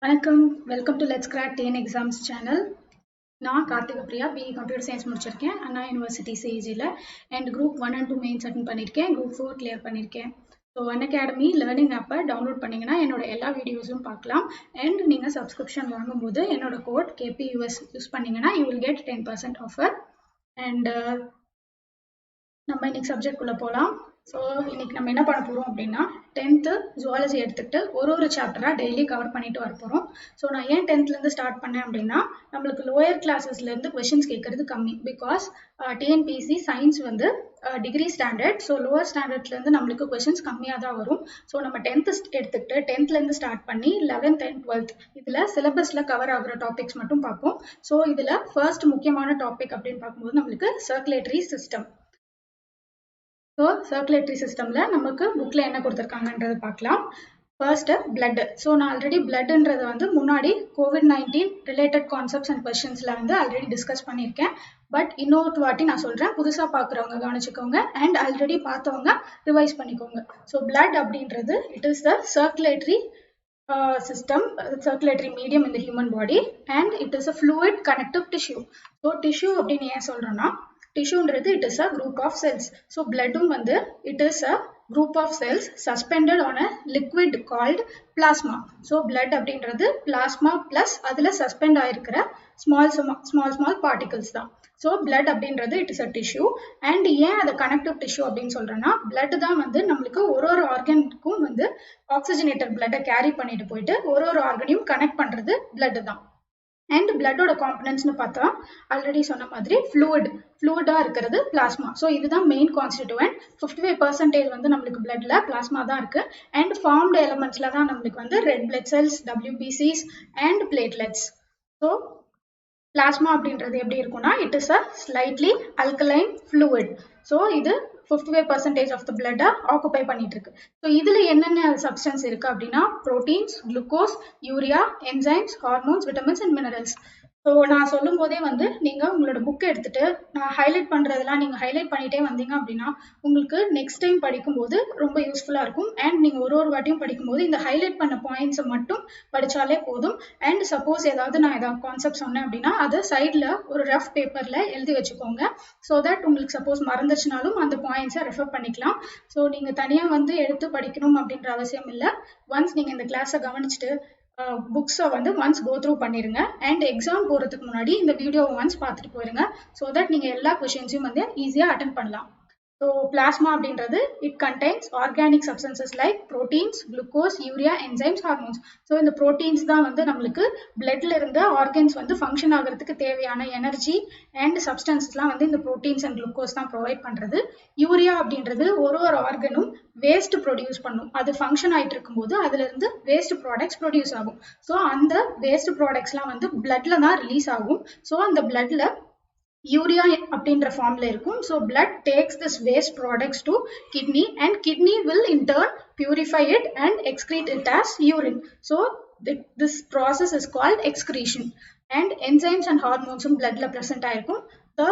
வணக்கம், welcome to let's crack TN exams channel. நான் Karthika Priya, BE computer science முடிச்சிருக்கேன் Anna university சிஇஜியில். And group 1 and 2 mains attend பண்ணியிருக்கேன். Group 4 clear பண்ணியிருக்கேன். ஸோ அன்அகாடமி லேர்னிங் ஆப்பை டவுன்லோட் பண்ணிங்கன்னா என்னோட எல்லா வீடியோஸும் பார்க்கலாம். அண்ட் நீங்கள் சப்ஸ்கிரிப்ஷன் வாங்கும்போது என்னோட கோட் KPUS யூஸ் பண்ணிங்கன்னா you will get 10% offer. And நம்ம இன்னைக்கு சப்ஜெக்ட்குள்ளே போகலாம். ஸோ இன்னைக்கு நம்ம என்ன பண்ண போகிறோம் அப்படின்னா 10th ஜுவாலஜி எடுத்துக்கிட்டு ஒரு சாப்டராக டெய்லி கவர் பண்ணிட்டு வர போகிறோம். ஸோ நான் ஏன் 10th ஸ்டார்ட் பண்ணேன் அப்படின்னா நம்மளுக்கு லோயர் கிளாஸஸ்லேருந்து கொஷின்ஸ் கேட்கறது கம்மி. பிகாஸ் டிஎன்பிஎஸ்சி சயின்ஸ் வந்து டிகிரி ஸ்டாண்டர்ட். ஸோ லோவர் ஸ்டாண்டர்ட்லேருந்து நம்மளுக்கு கொஷின்ஸ் கம்மியாக தான் வரும். ஸோ நம்ம 10th எடுத்துக்கிட்டு 10th ஸ்டார்ட் பண்ணி 11th and 12th இதில் சிலபஸில் கவர் ஆகுற டாபிக்ஸ் மட்டும் பார்ப்போம். ஸோ இதில் ஃபர்ஸ்ட் முக்கியமான டாபிக் அப்படின்னு பார்க்கும்போது நம்மளுக்கு சர்க்குலேட்டரி சிஸ்டம். ஸோ சர்க்குலேட்டரி சிஸ்டமில் நமக்கு புக்கில் என்ன கொடுத்துருக்காங்கன்றது பார்க்கலாம். First blood. ஸோ நான் ஆல்ரெடி பிளட்ன்றது வந்து முன்னாடி COVID-19 ரிலேட்டட் கான்செப்ட்ஸ் அண்ட் கொஸ்டின்ஸில் வந்து ஆல்ரெடி டிஸ்கஸ் பண்ணியிருக்கேன். பட் இன்னொரு வாட்டி நான் சொல்கிறேன், புதுசாக பார்க்குறவங்க கவனிச்சுக்கோங்க அண்ட் ஆல்ரெடி பார்த்தவங்க ரிவைஸ் பண்ணிக்கோங்க. ஸோ பிளட் அப்படின்றது it is the circulatory system, circulatory medium in the human body and it is a fluid connective tissue. So tissue அப்படின்னு ஏன் சொல்கிறோன்னா டிஷ்யூன்றது it is a group of cells. So பிளட்டும் வந்து it is a group of cells suspended on a liquid called plasma. So blood அப்படின்றது plasma plus அதில் suspend ஆயிருக்கிற small particles தான். So blood அப்படின்றது it is a tissue. And ஏன் அதை connective tissue அப்படின்னு சொல்கிறேன்னா blood தான் வந்து நம்மளுக்கு ஒரு ஆர்கனுக்கும் வந்து ஆக்சிஜனேட்டட் பிளட்டை கேரி பண்ணிட்டு போயிட்டு ஒரு ஆர்கனையும் கனெக்ட் பண்ணுறது blood தான். அண்ட் பிளட்டோட காம்பனன்ட்ஸ்னு பார்த்தா ஆல்ரெடி சொன்ன மாதிரி ஃப்ளூயிடாக இருக்கிறது பிளாஸ்மா. ஸோ இதுதான் மெயின் கான்ஸ்டிடியூவன்ட். 55% வந்து நம்மளுக்கு பிளட்ல பிளாஸ்மா தான் இருக்கு. அண்ட் ஃபார்ம்டு எலமெண்ட்ஸ்ல தான் நம்மளுக்கு வந்து red blood cells, WBCs and platelets. So plasma அப்படின்றது எப்படி இருக்கும்னா it is a slightly alkaline fluid. So இது 55% ஆஃப் த பிளட்டை ஆக்குபை பண்ணிட்டு இருக்கு. ஸோ இதில் என்னென்ன சப்ஸ்டன்ஸ் இருக்கு அப்படின்னா proteins, glucose, urea, enzymes, hormones, vitamins and minerals. So நான் சொல்லும் போதே வந்து நீங்கள் உங்களோட புக்கை எடுத்துட்டு நான் ஹைலைட் பண்ணுறதெல்லாம் நீங்கள் ஹைலைட் பண்ணிட்டே வந்தீங்க அப்படின்னா உங்களுக்கு நெக்ஸ்ட் டைம் படிக்கும்போது ரொம்ப யூஸ்ஃபுல்லாக இருக்கும். அண்ட் நீங்கள் ஒரு வாட்டியும் படிக்கும்போது இந்த ஹைலைட் பண்ண பாயிண்ட்ஸை மட்டும் படித்தாலே போதும். அண்ட் சப்போஸ் ஏதாவது கான்செப்ட் சொன்னேன் அப்படின்னா அதை சைடில் ஒரு ரஃப் பேப்பரில் எழுதி வச்சுக்கோங்க. ஸோ தட் உங்களுக்கு சப்போஸ் மறந்துச்சுனாலும் அந்த பாயிண்ட்ஸை ரெஃபர் பண்ணிக்கலாம். ஸோ நீங்கள் தனியாக வந்து எடுத்து படிக்கணும் அப்படின்ற அவசியம் இல்லை. ஒன்ஸ் நீங்கள் இந்த கிளாஸை கவனிச்சுட்டு புக்ஸை வந்து ஒன்ஸ் கோ த்ரூ பண்ணிடுங்க. அண்ட் எக்ஸாம் போகிறதுக்கு முன்னாடி இந்த வீடியோவை ஒன்ஸ் பார்த்துட்டு போயிருங்க. ஸோ தட் நீங்கள் எல்லா கொஷின்ஸையும் வந்து ஈஸியாக அட்டன் பண்ணலாம். ஸோ பிளாஸ்மா அப்படின்றது it contains organic substances like proteins, glucose, urea, enzymes, hormones. So இந்த ப்ரோட்டீன்ஸ் தான் வந்து நம்மளுக்கு பிளட்ல இருந்த ஆர்கன்ஸ் வந்து ஃபங்க்ஷன் ஆகிறதுக்கு தேவையான எனர்ஜி அண்ட் சப்ஸ்டன்ஸ்லாம் வந்து இந்த ப்ரோட்டீன்ஸ் அண்ட் குளுக்கோஸ் தான் ப்ரொவைட் பண்ணுறது. யூரியா அப்படின்றது ஒரு ஆர்கனும் வேஸ்ட் ப்ரொடியூஸ் பண்ணும். அது ஃபங்க்ஷன் ஆகிட்டு இருக்கும்போது அதுலேருந்து வேஸ்ட் ப்ராடக்ட்ஸ் ப்ரொடியூஸ் ஆகும். ஸோ அந்த வேஸ்ட் ப்ராடக்ட்ஸ்லாம் வந்து பிளட்ல தான் ரிலீஸ் ஆகும். ஸோ அந்த பிளட்ல யூரியா அப்படின்ற ஃபார்ம்ல இருக்கும். So blood takes this waste products to kidney and kidney will in turn purify it and excrete it as urine. So this process is called excretion. And enzymes and hormones blood la present ஆயிருக்கும். The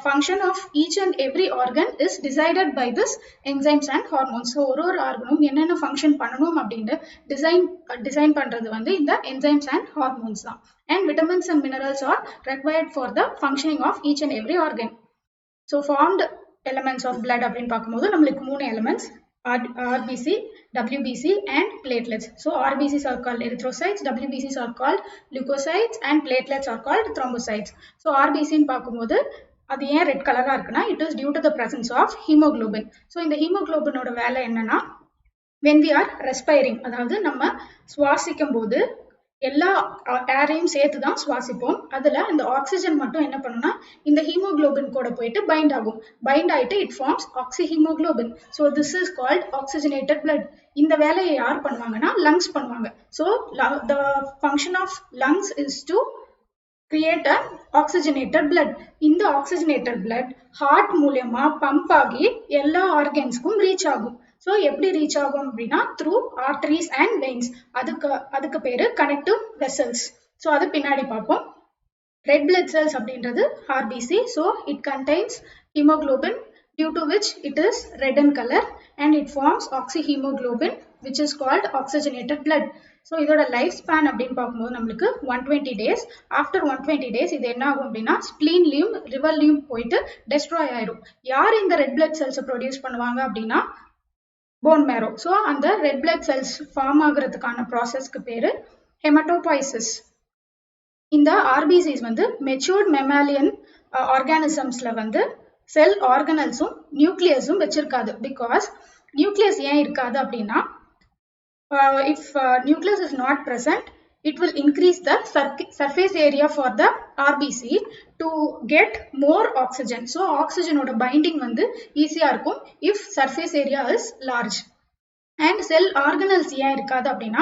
function of each and every organ is decided by this enzymes and hormones. So ஒரு ஆர்கனும் என்னென்ன function பண்ணணும் அப்படின்னு design பண்றது வந்து இந்த enzymes and hormones தான். And vitamins and minerals are required for the functioning of each and every organ. So formed elements of blood அப்படின்னு பார்க்கும்போது நம்மளுக்கு 3 elements RBC, WBC and platelets. So RBCs are called erythrocytes, WBCs are called leukocytes and platelets are called thrombocytes. So RBC ன்னு பார்க்கும்போது அது ஏன் red கலரா இருக்குன்னா it is due to the presence of hemoglobin. So இந்த ஹீமோகுளோபினோட வேலை என்னன்னா when we are respiring, அதாவது நம்ம சுவாசிக்கும் போது எல்லா ஏரையும் சேர்த்து தான் சுவாசிப்போம். அதில் இந்த ஆக்சிஜன் மட்டும் என்ன பண்ணுன்னா இந்த ஹீமோகுளோபின் கூட போயிட்டு பைண்ட் ஆகும். பைண்ட் ஆகிட்டு it forms oxyhaemoglobin. So this is called oxygenated blood. இந்த வேலையை யார் பண்ணுவாங்கன்னா லங்ஸ் பண்ணுவாங்க. So the function of lungs is to create a oxygenated blood. இந்த ஆக்சிஜனேட்டட் பிளட் ஹார்ட் மூலமா பம்ப் ஆகி எல்லா ஆர்கன்ஸ்க்கும் ரீச் ஆகும். ஸோ எப்படி ரீச் ஆகும் அப்படின்னா த்ரூ ஆர்டரிஸ் அண்ட் வெயின்ஸ். அதுக்கு பேரு கனெக்டிவ் வெசல்ஸ். ஸோ அது பின்னாடி பார்ப்போம். ரெட் பிளட் செல்ஸ் அப்படின்றது RBC. So it contains haemoglobin due to which it is red in color and it forms oxyhemoglobin which is called oxygenated blood. So இதோட life span அப்படின்னு பார்க்கும்போது நம்மளுக்கு 120 days. After 120 days இது என்ன ஆகும் அப்படின்னா ஸ்பிளீன்லையும் லிவர்லையும் போயிட்டு டெஸ்ட்ராய் ஆயிரும். யார் இந்த ரெட் பிளட் செல்ஸை ப்ரொடியூஸ் பண்ணுவாங்க அப்படின்னா போன் மேரோ. ஸோ அந்த ரெட் பிளட் செல்ஸ் ஃபார்ம் ஆகுறதுக்கான ப்ராசஸ்க்கு பேரு ஹெமட்டோபாய்சிஸ். இந்த ஆர்பிசிஸ் வந்து மெச்சூர்ட் மெமாலியன் ஆர்கானிசம்ஸ்ல வந்து செல் ஆர்கனல்ஸும் நியூக்ளியஸும் வச்சிருக்காது. பிகாஸ் நியூக்ளியஸ் ஏன் இருக்காது அப்படின்னா if nucleus is not present, it will increase the surface area for the RBC to get more oxygen. So oxygen oda binding வந்து ஈஸியா இருக்கும் if surface area is large. And cell organelles ஏன் இருக்காது அப்படின்னா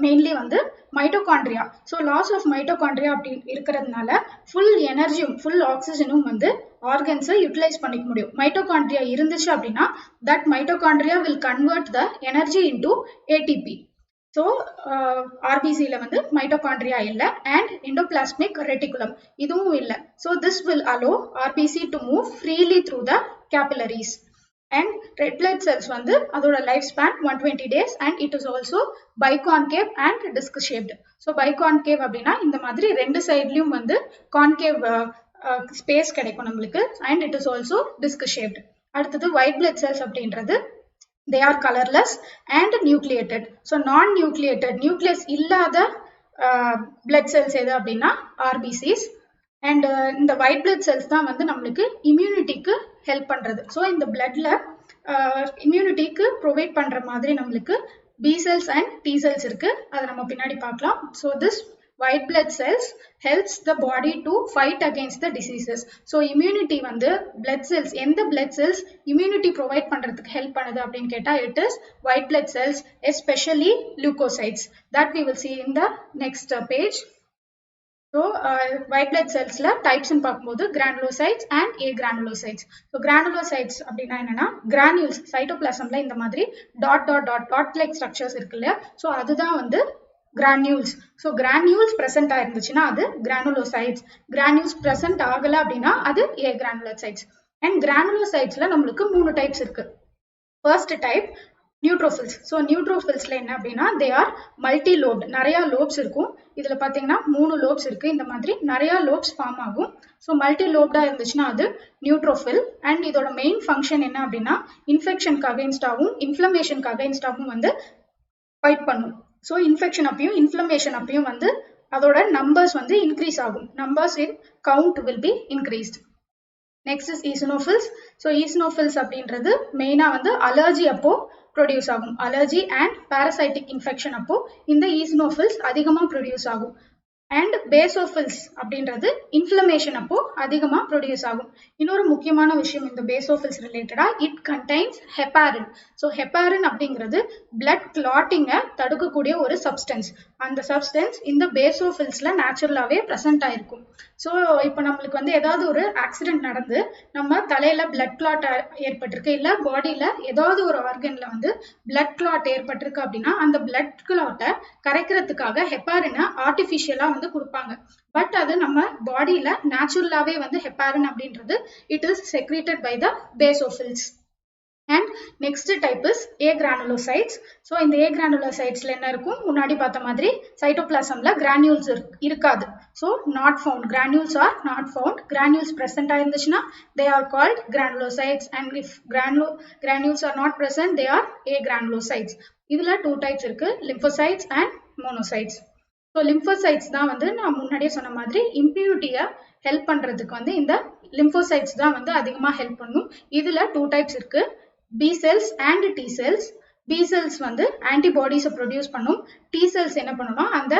mainly வந்து mitochondria. So loss of mitochondria அப்படி இருக்கிறதுனால full எனர்ஜியும் ஃபுல் ஆக்சிஜனும் வந்து ஆர்கன்ஸை யூட்டிலைஸ் பண்ணிக்க முடியும். மைட்டோகாண்ட்ரியா இருந்துச்சு அப்படின்னா that mitochondria will convert the energy into ATP. So ஆர்பிசியில் வந்து மைட்டோகாண்ட்ரியா இல்லை அண்ட் எண்டோபிளாஸ்மிக் ரெட்டிகுலம் இதுவும் இல்லை. So this will allow RBC to move freely through the capillaries. And red blood cells வந்து அதோட life span 120 days and it is also biconcave and disc shaped. So biconcave அப்படின்னா இந்த மாதிரி ரெண்டு சைட்லயும் வந்து concave space கிடைக்கும் நம்மளுக்கு and it is also disc shaped. அடுத்தது white blood cells அப்படின்றது they are colorless and nucleated. So non-nucleated nucleus இல்லாத blood cells எது அப்படின்னா RBCs. அண்ட் இந்த ஒயிட் பிளட் செல்ஸ் தான் வந்து நம்மளுக்கு இம்யூனிட்டிக்கு ஹெல்ப் பண்ணுறது. ஸோ இந்த பிளட்ல இம்யூனிட்டிக்கு ப்ரொவைட் பண்ணுற மாதிரி நம்மளுக்கு B cells and T cells இருக்கு. அதை நம்ம பின்னாடி பார்க்கலாம். So this white blood cells helps the body to fight against the diseases. So immunity வந்து blood cells எந்த blood cells immunity provide பண்றதுக்கு help பண்ணுது அப்படின்னு கேட்டா it is white blood cells, especially leukocytes, that we will see in the next page. So white blood cells la types in பார்க்கும்போது granulocytes and agranulocytes. So granulocytes அப்படின்னா என்னன்னா granules cytoplasmல இந்த மாதிரி dot like structures இருக்குல்ல, so அதுதான் வந்து granules. So granules present ஆயிருந்துச்சுன்னா அது granulocytes, granules present ஆகல அப்படின்னா அது agranulocytes. And granulocytesல நம்மளுக்கு மூணு டைப்ஸ் இருக்கு. First type neutrophils. So neutrophilsல என்ன அப்படின்னா they are multi-lobed, நிறைய லோப்ஸ் இருக்கும். இதுல பாத்தீங்கன்னா 3 லோப்ஸ் இருக்கு. இந்த மாதிரி நிறைய லோப்ஸ் ஃபார்ம் ஆகும். ஸோ மல்டி லோப்டா இருந்துச்சுன்னா அது நியூட்ரோஃபில். அண்ட் இதோட மெயின் ஃபங்க்ஷன் என்ன அப்படின்னா இன்ஃபெக்ஷனுக்கு அகைன்ஸ்டாகவும் இன்ஃப்ளமேஷனுக்கு அகைன்ஸ்டாகவும் வந்து ஃபைட் பண்ணும். ஸோ இன்ஃபெக்ஷன் அப்பயும் இன்ஃப்ளமேஷன் அப்பயும் வந்து அதோட நம்பர்ஸ் வந்து இன்க்ரீஸ் ஆகும். Numbers in count will be increased. Next is eosinophils. So eosinophils அப்படின்றது மெயினாக வந்து அலர்ஜி அப்போ ப்ரொடியூஸ் ஆகும். அலர்ஜி அண்ட் பாரசைட்டிக் இன்ஃபெக்ஷன் அப்போ இந்த ஈசனோஃபில்ஸ் அதிகமாக ப்ரொடியூஸ் ஆகும். அண்ட் பேசோஃபில்ஸ் அப்படின்றது இன்ஃப்ளமேஷன் அப்போ அதிகமாக ப்ரொடியூஸ் ஆகும். இன்னொரு முக்கியமான விஷயம் இந்த பேசோஃபில்ஸ் ரிலேட்டடா it contains heparin. So heparin அப்படிங்கிறது பிளட் கிளாட்டிங்கை தடுக்கக்கூடிய ஒரு சப்ஸ்டன்ஸ். அந்த சப்ஸ்டன்ஸ் இந்த பேசோஃபில்ஸ்ல நேச்சுரலாகவே ப்ரெசென்ட் ஆயிருக்கும். ஸோ இப்போ நம்மளுக்கு வந்து ஏதாவது ஒரு ஆக்சிடென்ட் நடந்து நம்ம தலையில பிளட் கிளாட் ஏற்பட்டிருக்கு, இல்லை பாடியில ஏதாவது ஒரு ஆர்கன்ல வந்து பிளட் கிளாட் ஏற்பட்டிருக்கு அப்படின்னா அந்த பிளட் கிளாட்டை கரைக்கிறதுக்காக ஹெப்பாரினை ஆர்டிஃபிஷியலா வந்து கொடுப்பாங்க. பட் அது நம்ம பாடியில நேச்சுரலாவே வந்து ஹெப்பாரின் அப்படின்றது it is secreted by the basophils. And next type is agranulocytes. So இந்த ஏகிரானுலோசைட்ஸ்ல என்ன இருக்கும், முன்னாடி பார்த்த மாதிரி சைட்டோபிளாசம்ல கிரானியூல்ஸ் இருக்காது. So not found, granules are not found. Granules present ஆயிருந்துச்சுன்னா they are called granulocytes. And if granules are not present they are agranulocytes. இதுல 2 டைப்ஸ் இருக்கு, lymphocytes and monocytes. So lymphocytes தான் வந்து நான் முன்னாடியே சொன்ன மாதிரி இம்யூனிட்டியை ஹெல்ப் பண்றதுக்கு வந்து இந்த லிம்போசைட்ஸ் தான் வந்து அதிகமாக ஹெல்ப் பண்ணும். இதுல 2 டைப்ஸ் இருக்கு, B cells and T cells. B cells வந்து ஆன்டிபாடிஸை ப்ரொடியூஸ் பண்ணும். டி செல்ஸ் என்ன பண்ணணும்னா அந்த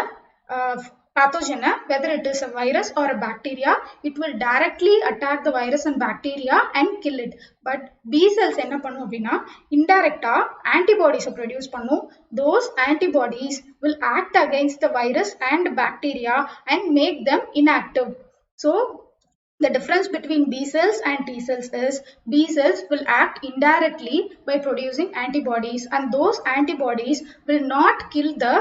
pathogena, whether it is a virus or a bacteria, it will directly attack the virus and bacteria and kill it. But B cells என்ன பண்ணும் அப்படின்னா இன்டைரக்டா ஆன்டிபாடிஸை ப்ரொடியூஸ் பண்ணும். those antibodies will act against the virus and bacteria and make them inactive. So the difference between B cells and T cells is B cells will act indirectly by producing antibodies, and those antibodies will not kill the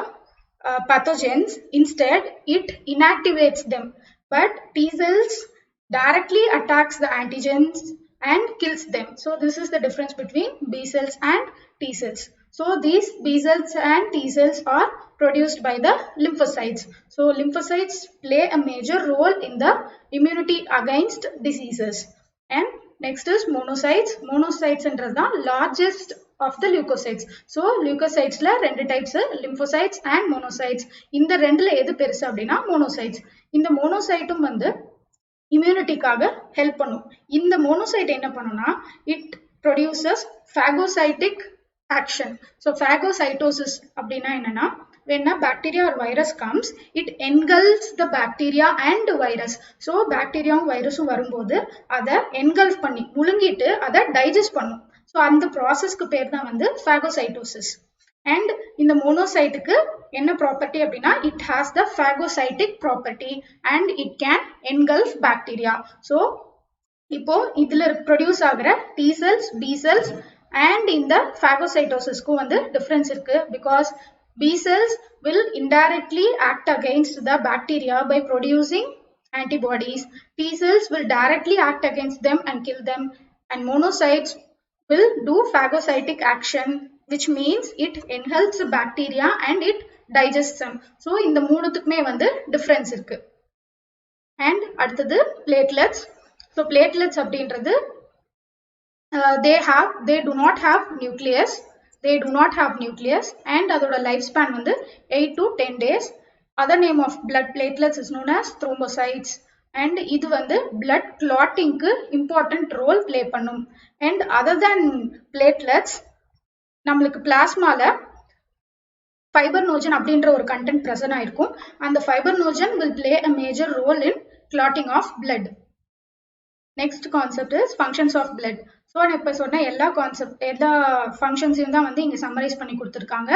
pathogens. Instead it inactivates them. But T cells directly attacks the antigens and kills them. So this is the difference between B cells and T cells. So these B cells and T cells are produced by the lymphocytes. So lymphocytes play a major role in the immunity against diseases. And next is monocytes. Monocytes is the largest of the leukocytes. So leukocytes la ரெண்டு types, lymphocytes and monocytes. இந்த ரெண்டுல எது பெருசு அப்படினா monocytes. இந்த monocyteம் வந்து immunityக்காக help பண்ணும். இந்த monocyte என்ன பண்ணுனா it produces phagocytic action. So phagocytosis அப்படினா என்னன்னா when a bacteria or virus comes, it engulfs the bacteria and virus. So bacteria and virus வரும்போது அதை engulf பண்ணி முழுங்கிட்டு அதை digest பண்ணும். So அந்த ப்ராசஸ்க்கு பேர் தான் வந்து phagocytosis. And இந்த monocyteக்கு என்ன property அப்படின்னா it has the phagocytic property and it can engulf bacteria. So இப்போ இதுல produce ஆகிற T cells, B cells and இந்த phagocytosis க்கு வந்து difference இருக்கு because B cells will indirectly act against the bacteria by producing antibodies. T cells will directly act against them and kill them. And monocytes will do phagocytic action, which means it engulfs the bacteria and it digests them. So இந்த மூணுத்துக்குமே வந்து difference இருக்கு. And அடுத்தது platelets. So platelets அப்படின்றது they do not have nucleus. They do not have nucleus and அதோட lifespan வந்து 8 to 10 days. Other name of blood platelets is known as thrombocytes. And இது வந்து blood clotting க்கு important role play பண்ணும். And other than platelets, நம்மளுக்கு plasmaல fibrinogen அப்படின்ற ஒரு content present ஆயிருக்கும். அந்த fibrinogen will play a major role in clotting of blood. Next concept is functions of blood. So நான் இப்ப சொன்ன எல்லா functions-ஐயும் தான் வந்து இங்க summarize பண்ணி கொடுத்திருக்காங்க.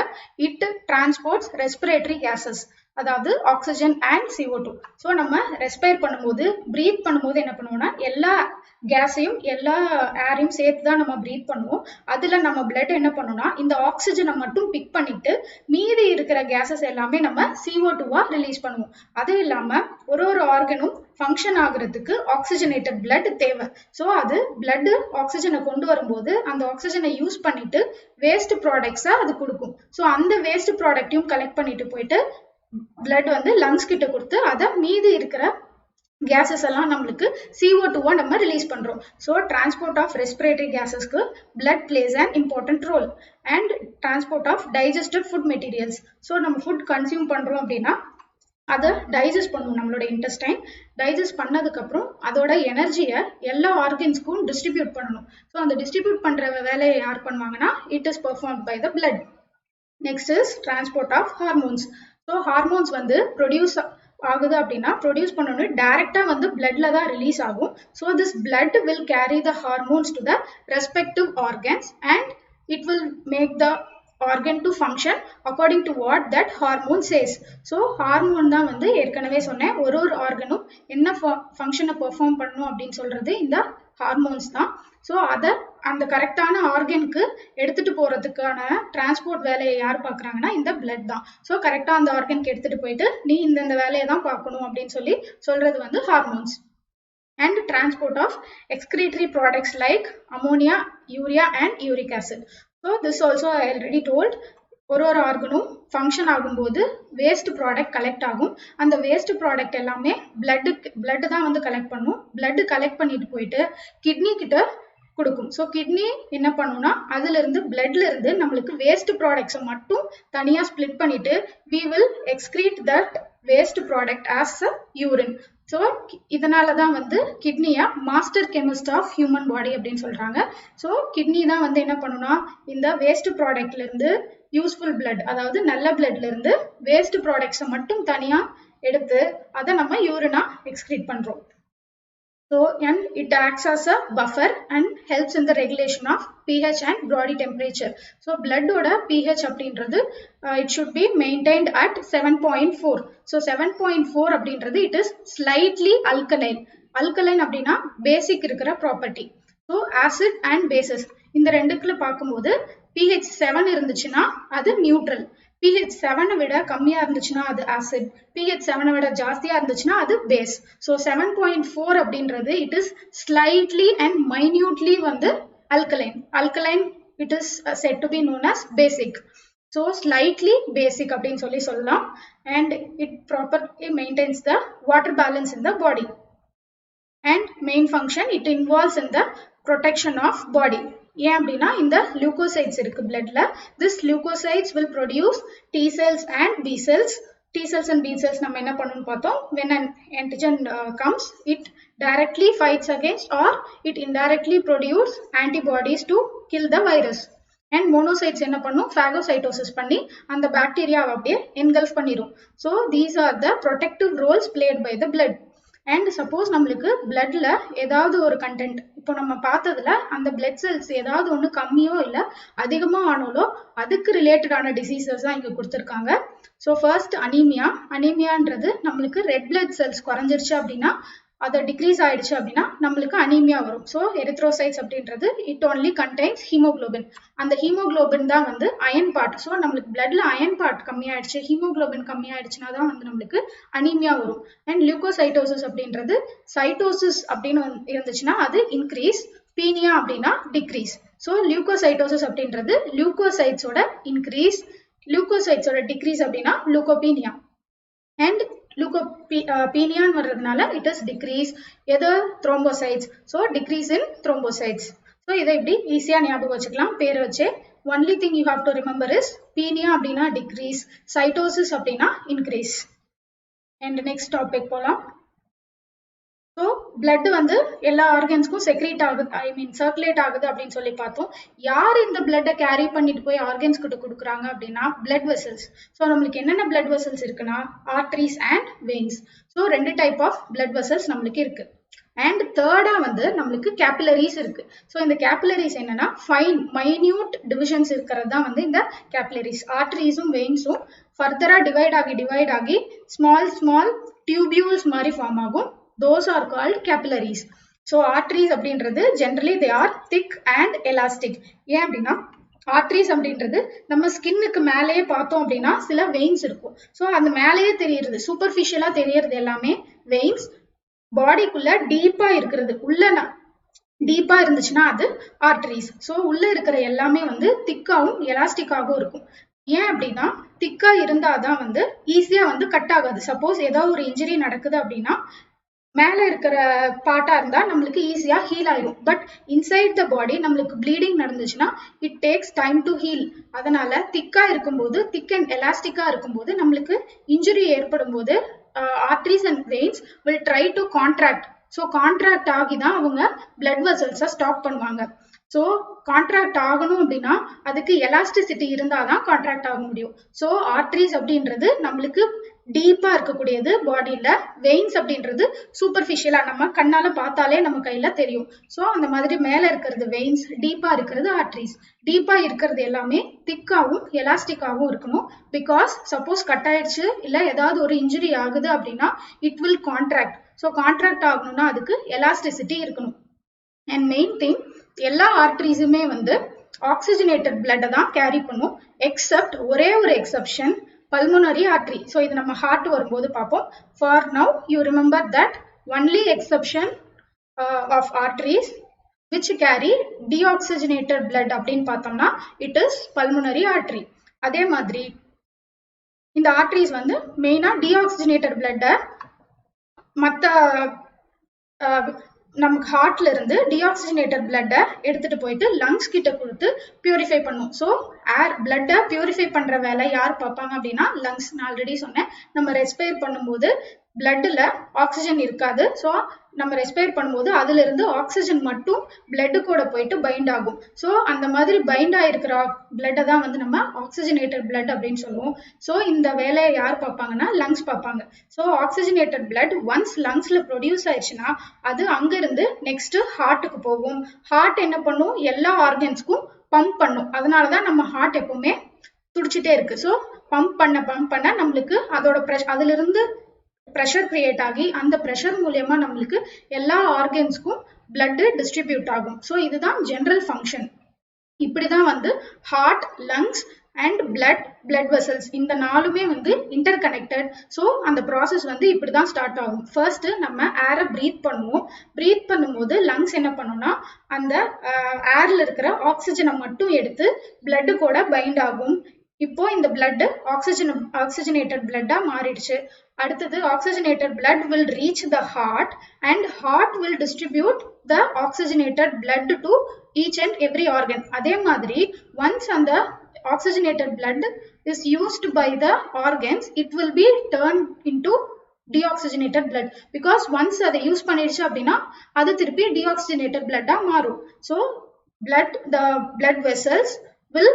It transports respiratory gases, அதாவது oxygen and CO2. So நம்ம respire பண்ணும்போது breathe பண்ணும்போது என்ன பண்ணுவோம்னா எல்லா கேஸையும் எல்லா ஏரையும் சேர்த்து தான் நம்ம breathe பண்ணுவோம். அதுல நம்ம blood என்ன பண்ணும்னா இந்த ஆக்சிஜனை மட்டும் பிக் பண்ணிட்டு மீதி இருக்கிற கேஸஸ் எல்லாமே நம்ம CO2-வா ரிலீஸ் பண்ணுவோம். அது இல்லாம ஒரு ஆர்கனும் ஃபங்க்ஷன் ஆகுறதுக்கு ஆக்சிஜனேட்டட் blood தேவை. ஸோ அது blood ஆக்சிஜனை கொண்டு வரும்போது அந்த ஆக்சிஜனை யூஸ் பண்ணிட்டு வேஸ்ட் ப்ராடக்ட்ஸை அது கொடுக்கும். ஸோ அந்த வேஸ்ட் ப்ராடக்டையும் கலெக்ட் பண்ணிட்டு போயிட்டு blood வந்து லங்ஸ் கிட்ட கொடுத்து அதை மீதி இருக்கிற gases எல்லாம் நம்மளுக்கு CO2-வா நம்ம ரிலீஸ் பண்றோம். So transport of respiratory gasesக்கு blood plays an important role and transport of digested food materials. So நம்ம food consume பண்றோம் அப்படின்னா அதை டைஜஸ்ட் பண்ணும் நம்மளோட இன்டெஸ்டைன். டைஜஸ்ட் பண்ணதுக்கு அப்புறம் அதோட எனர்ஜியை எல்லா ஆர்கன்ஸ்க்கும் டிஸ்ட்ரிபியூட் பண்ணணும். ஸோ அந்த டிஸ்ட்ரிபியூட் பண்ற வேலையை யார் பண்ணுவாங்கன்னா it is performed by the blood. Next is transport of hormones. So hormones வந்து ப்ரொடியூஸ் ஆகுது அப்படின்னா ப்ரொடியூஸ் பண்ணோன்னு டைரக்டா வந்து பிளட்ல தான் ரிலீஸ் ஆகும். So this blood will carry the hormones to the respective organs and it will make the organ to function according to what that hormone says. So hormone தான் வந்து ஏற்கனவே சொன்னேன் ஒரு ஆர்கனும் என்ன ஃபங்க்ஷனை பெர்ஃபார்ம் பண்ணணும் அப்படின்னு சொல்றது இந்த ஹார்மோன்ஸ் தான். ஸோ அதை அந்த கரெக்டான ஆர்கனுக்கு எடுத்துட்டு போறதுக்கான டிரான்ஸ்போர்ட் வேலையை யார் பார்க்குறாங்கன்னா இந்த பிளட் தான். ஸோ கரெக்டாக அந்த ஆர்கனுக்கு எடுத்துட்டு போயிட்டு நீ இந்த வேலையை தான் பார்க்கணும் அப்படின்னு சொல்றது வந்து hormones. And transport of excretory products like ammonia, urea and uric acid. So this also I already told. ஒரு ஆர்கனும் ஃபங்க்ஷன் ஆகும்போது வேஸ்ட் ப்ராடக்ட் கலெக்ட் ஆகும். அந்த வேஸ்ட் ப்ராடக்ட் எல்லாமே பிளட் தான் வந்து கலெக்ட் பண்ணும். பிளட் கலெக்ட் பண்ணிட்டு போயிட்டு கிட்னி கிட்ட கொடுக்கும். ஸோ கிட்னி என்ன பண்ணும்னா அதுல இருந்து பிளட்ல இருந்து நம்மளுக்கு வேஸ்ட் ப்ராடக்ட்ஸை மட்டும் தனியா ஸ்பிளிட் பண்ணிட்டு we will excrete that waste product as a urine. So இதனால தான் வந்து கிட்னியா master chemist of human body அப்படின்னு சொல்றாங்க. ஸோ கிட்னி தான் வந்து என்ன பண்ணுனா இந்த வேஸ்ட் ப்ராடக்ட்ல இருந்து யூஸ்ஃபுல் பிளட் அதாவது நல்ல பிளட்ல இருந்து வேஸ்ட் ப்ராடக்ட்ஸை மட்டும் தனியா எடுத்து அதை நம்ம யூரினா எக்ஸ்கிரீட் பண்றோம். So and it acts as a buffer and helps in the regulation of pH and body temperature. So blood oda pH அப்படின்றது it should be maintained at 7.4. So 7.4 அப்படின்றது it is slightly alkaline. Alkaline அப்படின்னா பேசிக் இருக்கிற property. So acid and bases இந்த ரெண்டுக்குள்ள பார்க்கும்போது pH 7 இருந்துச்சுன்னா அது neutral. pH 7 விட கம்மியா இருந்துச்சுன்னா அது ஆசிட். pH 7 விட ஜாஸ்தியா இருந்துச்சுன்னா அது பேஸ். ஸோ 7.4 அப்படின்றது it is slightly and minutely வந்து alkaline. Alkaline it is said to be known as basic. So slightly basic அப்படின்னு சொல்லலாம். And it properly maintains the water balance in the body. And main function it involves in the protection of body. ஏன் அப்படின்னா இந்த leucocytes இருக்கு பிளட்ல. This leucocytes will produce T cells and B cells. T cells and B cells நம்ம என்ன பண்ணணும்னு பார்த்தோம். When an antigen comes, it directly fights against or it indirectly produce antibodies to kill the virus. And monocytes என்ன பண்ணும், phagocytosis பண்ணி அந்த பாக்டீரியாவை அப்படியே engulf பண்ணிடும். So these are the protective roles played by the blood. And suppose நம்மளுக்கு bloodல ஏதாவது ஒரு content, இப்போ நம்ம பார்த்ததுல அந்த blood cells ஏதாவது ஒன்று கம்மியோ இல்லை அதிகமோ ஆனாலோ அதுக்கு ரிலேட்டடான டிசீசஸ் தான் இங்கே கொடுத்துருக்காங்க. So first anaemia. அனீமியான்றது நம்மளுக்கு ரெட் பிளட் செல்ஸ் குறைஞ்சிருச்சு அப்படின்னா, அதை டிக்ரீஸ் ஆயிடுச்சு அப்படின்னா நம்மளுக்கு அனீமியா வரும். ஸோ எரித்ரோசைட்ஸ் அப்படின்றது இட் ஓன்லி கண்டெய்ன்ஸ் ஹீமோக்ளோபின். அந்த ஹீமோக்ளோபின் தான் வந்து அயன் பார்ட். ஸோ நம்மளுக்கு பிளட்ல அயன் பார்ட் கம்மியாயிடுச்சு, ஹீமோக்ளோபின் கம்மியாயிடுச்சுன்னா தான் வந்து நம்மளுக்கு அனீமியா வரும். அண்ட் லியூகோசைட்டோசிஸ் அப்படின்றது சைட்டோசிஸ் அப்படின்னு இருந்துச்சுன்னா அது இன்க்ரீஸ், பீனியா அப்படின்னா டிக்ரீஸ். ஸோ லியூகோசைட்டோசிஸ் அப்படின்றது லியூகோசைட்ஸோட இன்க்ரீஸ், லியூகோசைட்ஸோட டிக்ரீஸ் அப்படின்னா லுகோபீனியா. அண்ட் லுகோபீனியான்னு வர்றதுனால இட் இஸ் டிக்ரீஸ் எது thrombocytes. So decrease in thrombocytes. So இதை இப்படி ஈஸியாக ஞாபகம் வச்சுக்கலாம் பேர் வச்சு. Only thing you have to remember is Peenya அப்படின்னா டிக்ரீஸ், சைட்டோசிஸ் அப்படின்னா இன்க்ரீஸ். அண்ட் நெக்ஸ்ட் டாபிக் போகலாம். ஸோ பிளட் வந்து எல்லா ஆர்கன்ஸ்க்கும் செக்ரேட் ஆகுது, சர்க்குலேட் ஆகுது அப்படின்னு சொல்லி பார்த்தோம். யார் இந்த பிளட்டை கேரி பண்ணிட்டு போய் ஆர்கன்ஸ் கிட்ட கொடுக்குறாங்க அப்படின்னா பிளட் வெசல்ஸ். ஸோ நம்மளுக்கு என்னென்ன பிளட் வெசல்ஸ் இருக்குன்னா arteries and veins. So 2 type of blood vessels நம்மளுக்கு இருக்கு. அண்ட் தேர்டா வந்து நம்மளுக்கு கேபிலரிஸ் இருக்கு. ஸோ இந்த கேபிலரிஸ் என்னன்னா மைன்யூட் டிவிஷன்ஸ் இருக்கிறது தான் வந்து இந்த கேபிலரிஸ். ஆர்டரிஸும் வெயின்ஸும் ஃபர்தரா டிவைட் ஆகி ஸ்மால் டியூபியூல்ஸ் மாதிரி ஃபார்ம் ஆகும். Those are called capillaries. So arteries அப்படின்றது generally they are thick and elastic. ஏன் அப்படின்னா arteries அப்படின்றது நம்ம ஸ்கின்னுக்கு மேலேயே பார்த்தோம் அப்படின்னா சில வெயின்ஸ் இருக்கும். ஸோ அந்த மேலேயே தெரியுறது, சூப்பர்ஃபிஷியலா தெரியறது எல்லாமே வெயின்ஸ். பாடிக்குள்ள டீப்பா இருக்கிறது, உள்ள டீப்பா இருந்துச்சுன்னா அது ஆர்டரிஸ். ஸோ உள்ள இருக்கிற எல்லாமே வந்து திக்காவும் எலாஸ்டிக்காகவும் இருக்கும். ஏன் அப்படின்னா திக்கா இருந்தாதான் வந்து ஈஸியா வந்து கட் ஆகாது. சப்போஸ் ஏதாவது ஒரு இன்ஜுரி நடக்குது அப்படின்னா மேல இருக்கிற பார்ட்டா இருந்தா நம்மளுக்கு ஈஸியா ஹீல் ஆயிடும். பட் இன்சைட் த பாடி நம்மளுக்கு ப்ளீடிங் நடந்துச்சுன்னா it takes time to heal. அதனால திக்கா இருக்கும்போது, திக் அண்ட் எலாஸ்டிக்கா இருக்கும்போது நம்மளுக்கு இன்ஜுரி ஏற்படும் போது arteries and veins will try to contract. So contract ஆகி தான் அவங்க பிளட் வெசல்ஸை ஸ்டாப் பண்ணுவாங்க. ஸோ கான்ட்ராக்ட் ஆகணும் அப்படின்னா அதுக்கு எலாஸ்டிசிட்டி இருந்தால் தான் கான்ட்ராக்ட் ஆக முடியும். ஸோ ஆர்டரிஸ் அப்படின்றது நம்மளுக்கு டீப்பா இருக்கக்கூடியது பாடியில, வெயின்ஸ் அப்படின்றது சூப்பர்ஃபிஷியலா நம்ம கண்ணால பார்த்தாலே நம்ம கையில தெரியும். ஸோ அந்த மாதிரி மேல இருக்கிறது வெயின்ஸ், டீப்பா இருக்கிறது ஆர்டரிஸ். டீப்பா இருக்கிறது எல்லாமே திக்காவும் எலாஸ்டிக்காவும் இருக்கணும். பிகாஸ் சப்போஸ் கட் ஆயிடுச்சு இல்ல ஏதாவது ஒரு இன்ஜுரி ஆகுது அப்படின்னா it will contract. So contract ஆகணும்னா அதுக்கு எலாஸ்டிசிட்டி இருக்கணும். அண்ட் மெயின் திங், எல்லா ஆர்டரிஸுமே வந்து ஆக்சிஜனேட்டட் பிளட்டை தான் கேரி பண்ணும். எக்ஸப்ட் ஒரே ஒரு எக்ஸப்ஷன், pulmonary artery. So இது நம்ம ஹார்ட் வரும்போது பார்ப்போம். For now you remember that only exception of arteries which carry deoxygenated blood அப்படின்னு பார்த்தோம்னா it is pulmonary artery. அதே மாதிரி இந்த ஆர்டரிஸ் வந்து மெயினா deoxygenated blood மற்ற நமக்கு ஹார்ட்ல இருந்து டிஆக்சிஜனேட்டட் பிளட்டை எடுத்துட்டு போயிட்டு லங்ஸ் கிட்ட கொடுத்து பியூரிஃபை பண்ணும். ஸோ பிளட்டை பியூரிஃபை பண்ற வேலை யார் பார்ப்பாங்க அப்படின்னா லங்ஸ். நான் ஆல்ரெடி சொன்னேன், நம்ம ரெஸ்பயர் பண்ணும்போது பிளட்ல ஆக்சிஜன் இருக்காது. ஸோ நம்ம ரெஸ்பயர் பண்ணும்போது அதுல இருந்து ஆக்சிஜன் மட்டும் பிளட்டு கூட போயிட்டு பைண்ட் ஆகும். ஸோ அந்த மாதிரி பைண்ட் ஆயிருக்கிற பிளட்டை தான் வந்து நம்ம ஆக்சிஜனேட்டட் பிளட் அப்படின்னு சொல்லுவோம். ஸோ இந்த வேலையை யார் பார்ப்பாங்கன்னா லங்ஸ் பார்ப்பாங்க. ஸோ ஆக்சிஜனேட்டட் பிளட் ஒன்ஸ் லங்ஸ்ல ப்ரொடியூஸ் ஆயிடுச்சுன்னா அது அங்கிருந்து நெக்ஸ்ட் ஹார்ட்டுக்கு போகும். ஹார்ட் என்ன பண்ணும், எல்லா ஆர்கன்ஸ்க்கும் பம்ப் பண்ணும். அதனாலதான் நம்ம ஹார்ட் எப்பவுமே துடிச்சிட்டே இருக்கு. ஸோ பம்ப் பண்ண நம்மளுக்கு அதோட அதுல இருந்து ப்ரெஷர் கிரியேட் ஆகி அந்த ப்ரெஷர் மூலமா நம்மளுக்கு எல்லா ஆர்கன்ஸ்க்கும் பிளட் டிஸ்ட்ரிபியூட் ஆகும். ஸோ இதுதான் ஜெனரல் ஃபங்க்ஷன். இப்படிதான் வந்து heart, lungs and blood vessels இந்த நாலுமே வந்து இன்டர் கனெக்டட். ஸோ அந்த ப்ராசஸ் வந்து இப்படிதான் ஸ்டார்ட் ஆகும். ஃபர்ஸ்ட் நம்ம ஏரை பிரீத் பண்ணுவோம். பிரீத் பண்ணும்போது லங்ஸ் என்ன பண்ணும்னா அந்த ஏர்ல இருக்கிற ஆக்சிஜனை மட்டும் எடுத்து பிளட்டு கூட பைண்ட் ஆகும். இப்போ இந்த blood oxygenated blood மாறிடுச்சு. அடுத்தது oxygenated blood will reach the heart and heart will distribute the oxygenated blood to each and every organ. அதே மாதிரி once அந்த oxygenated blood is used by the organs, it will be turned into deoxygenated blood because once அதை use பண்ணிடுச்சு அப்படின்னா அது திருப்பி deoxygenated blood மாறும். So the blood vessels will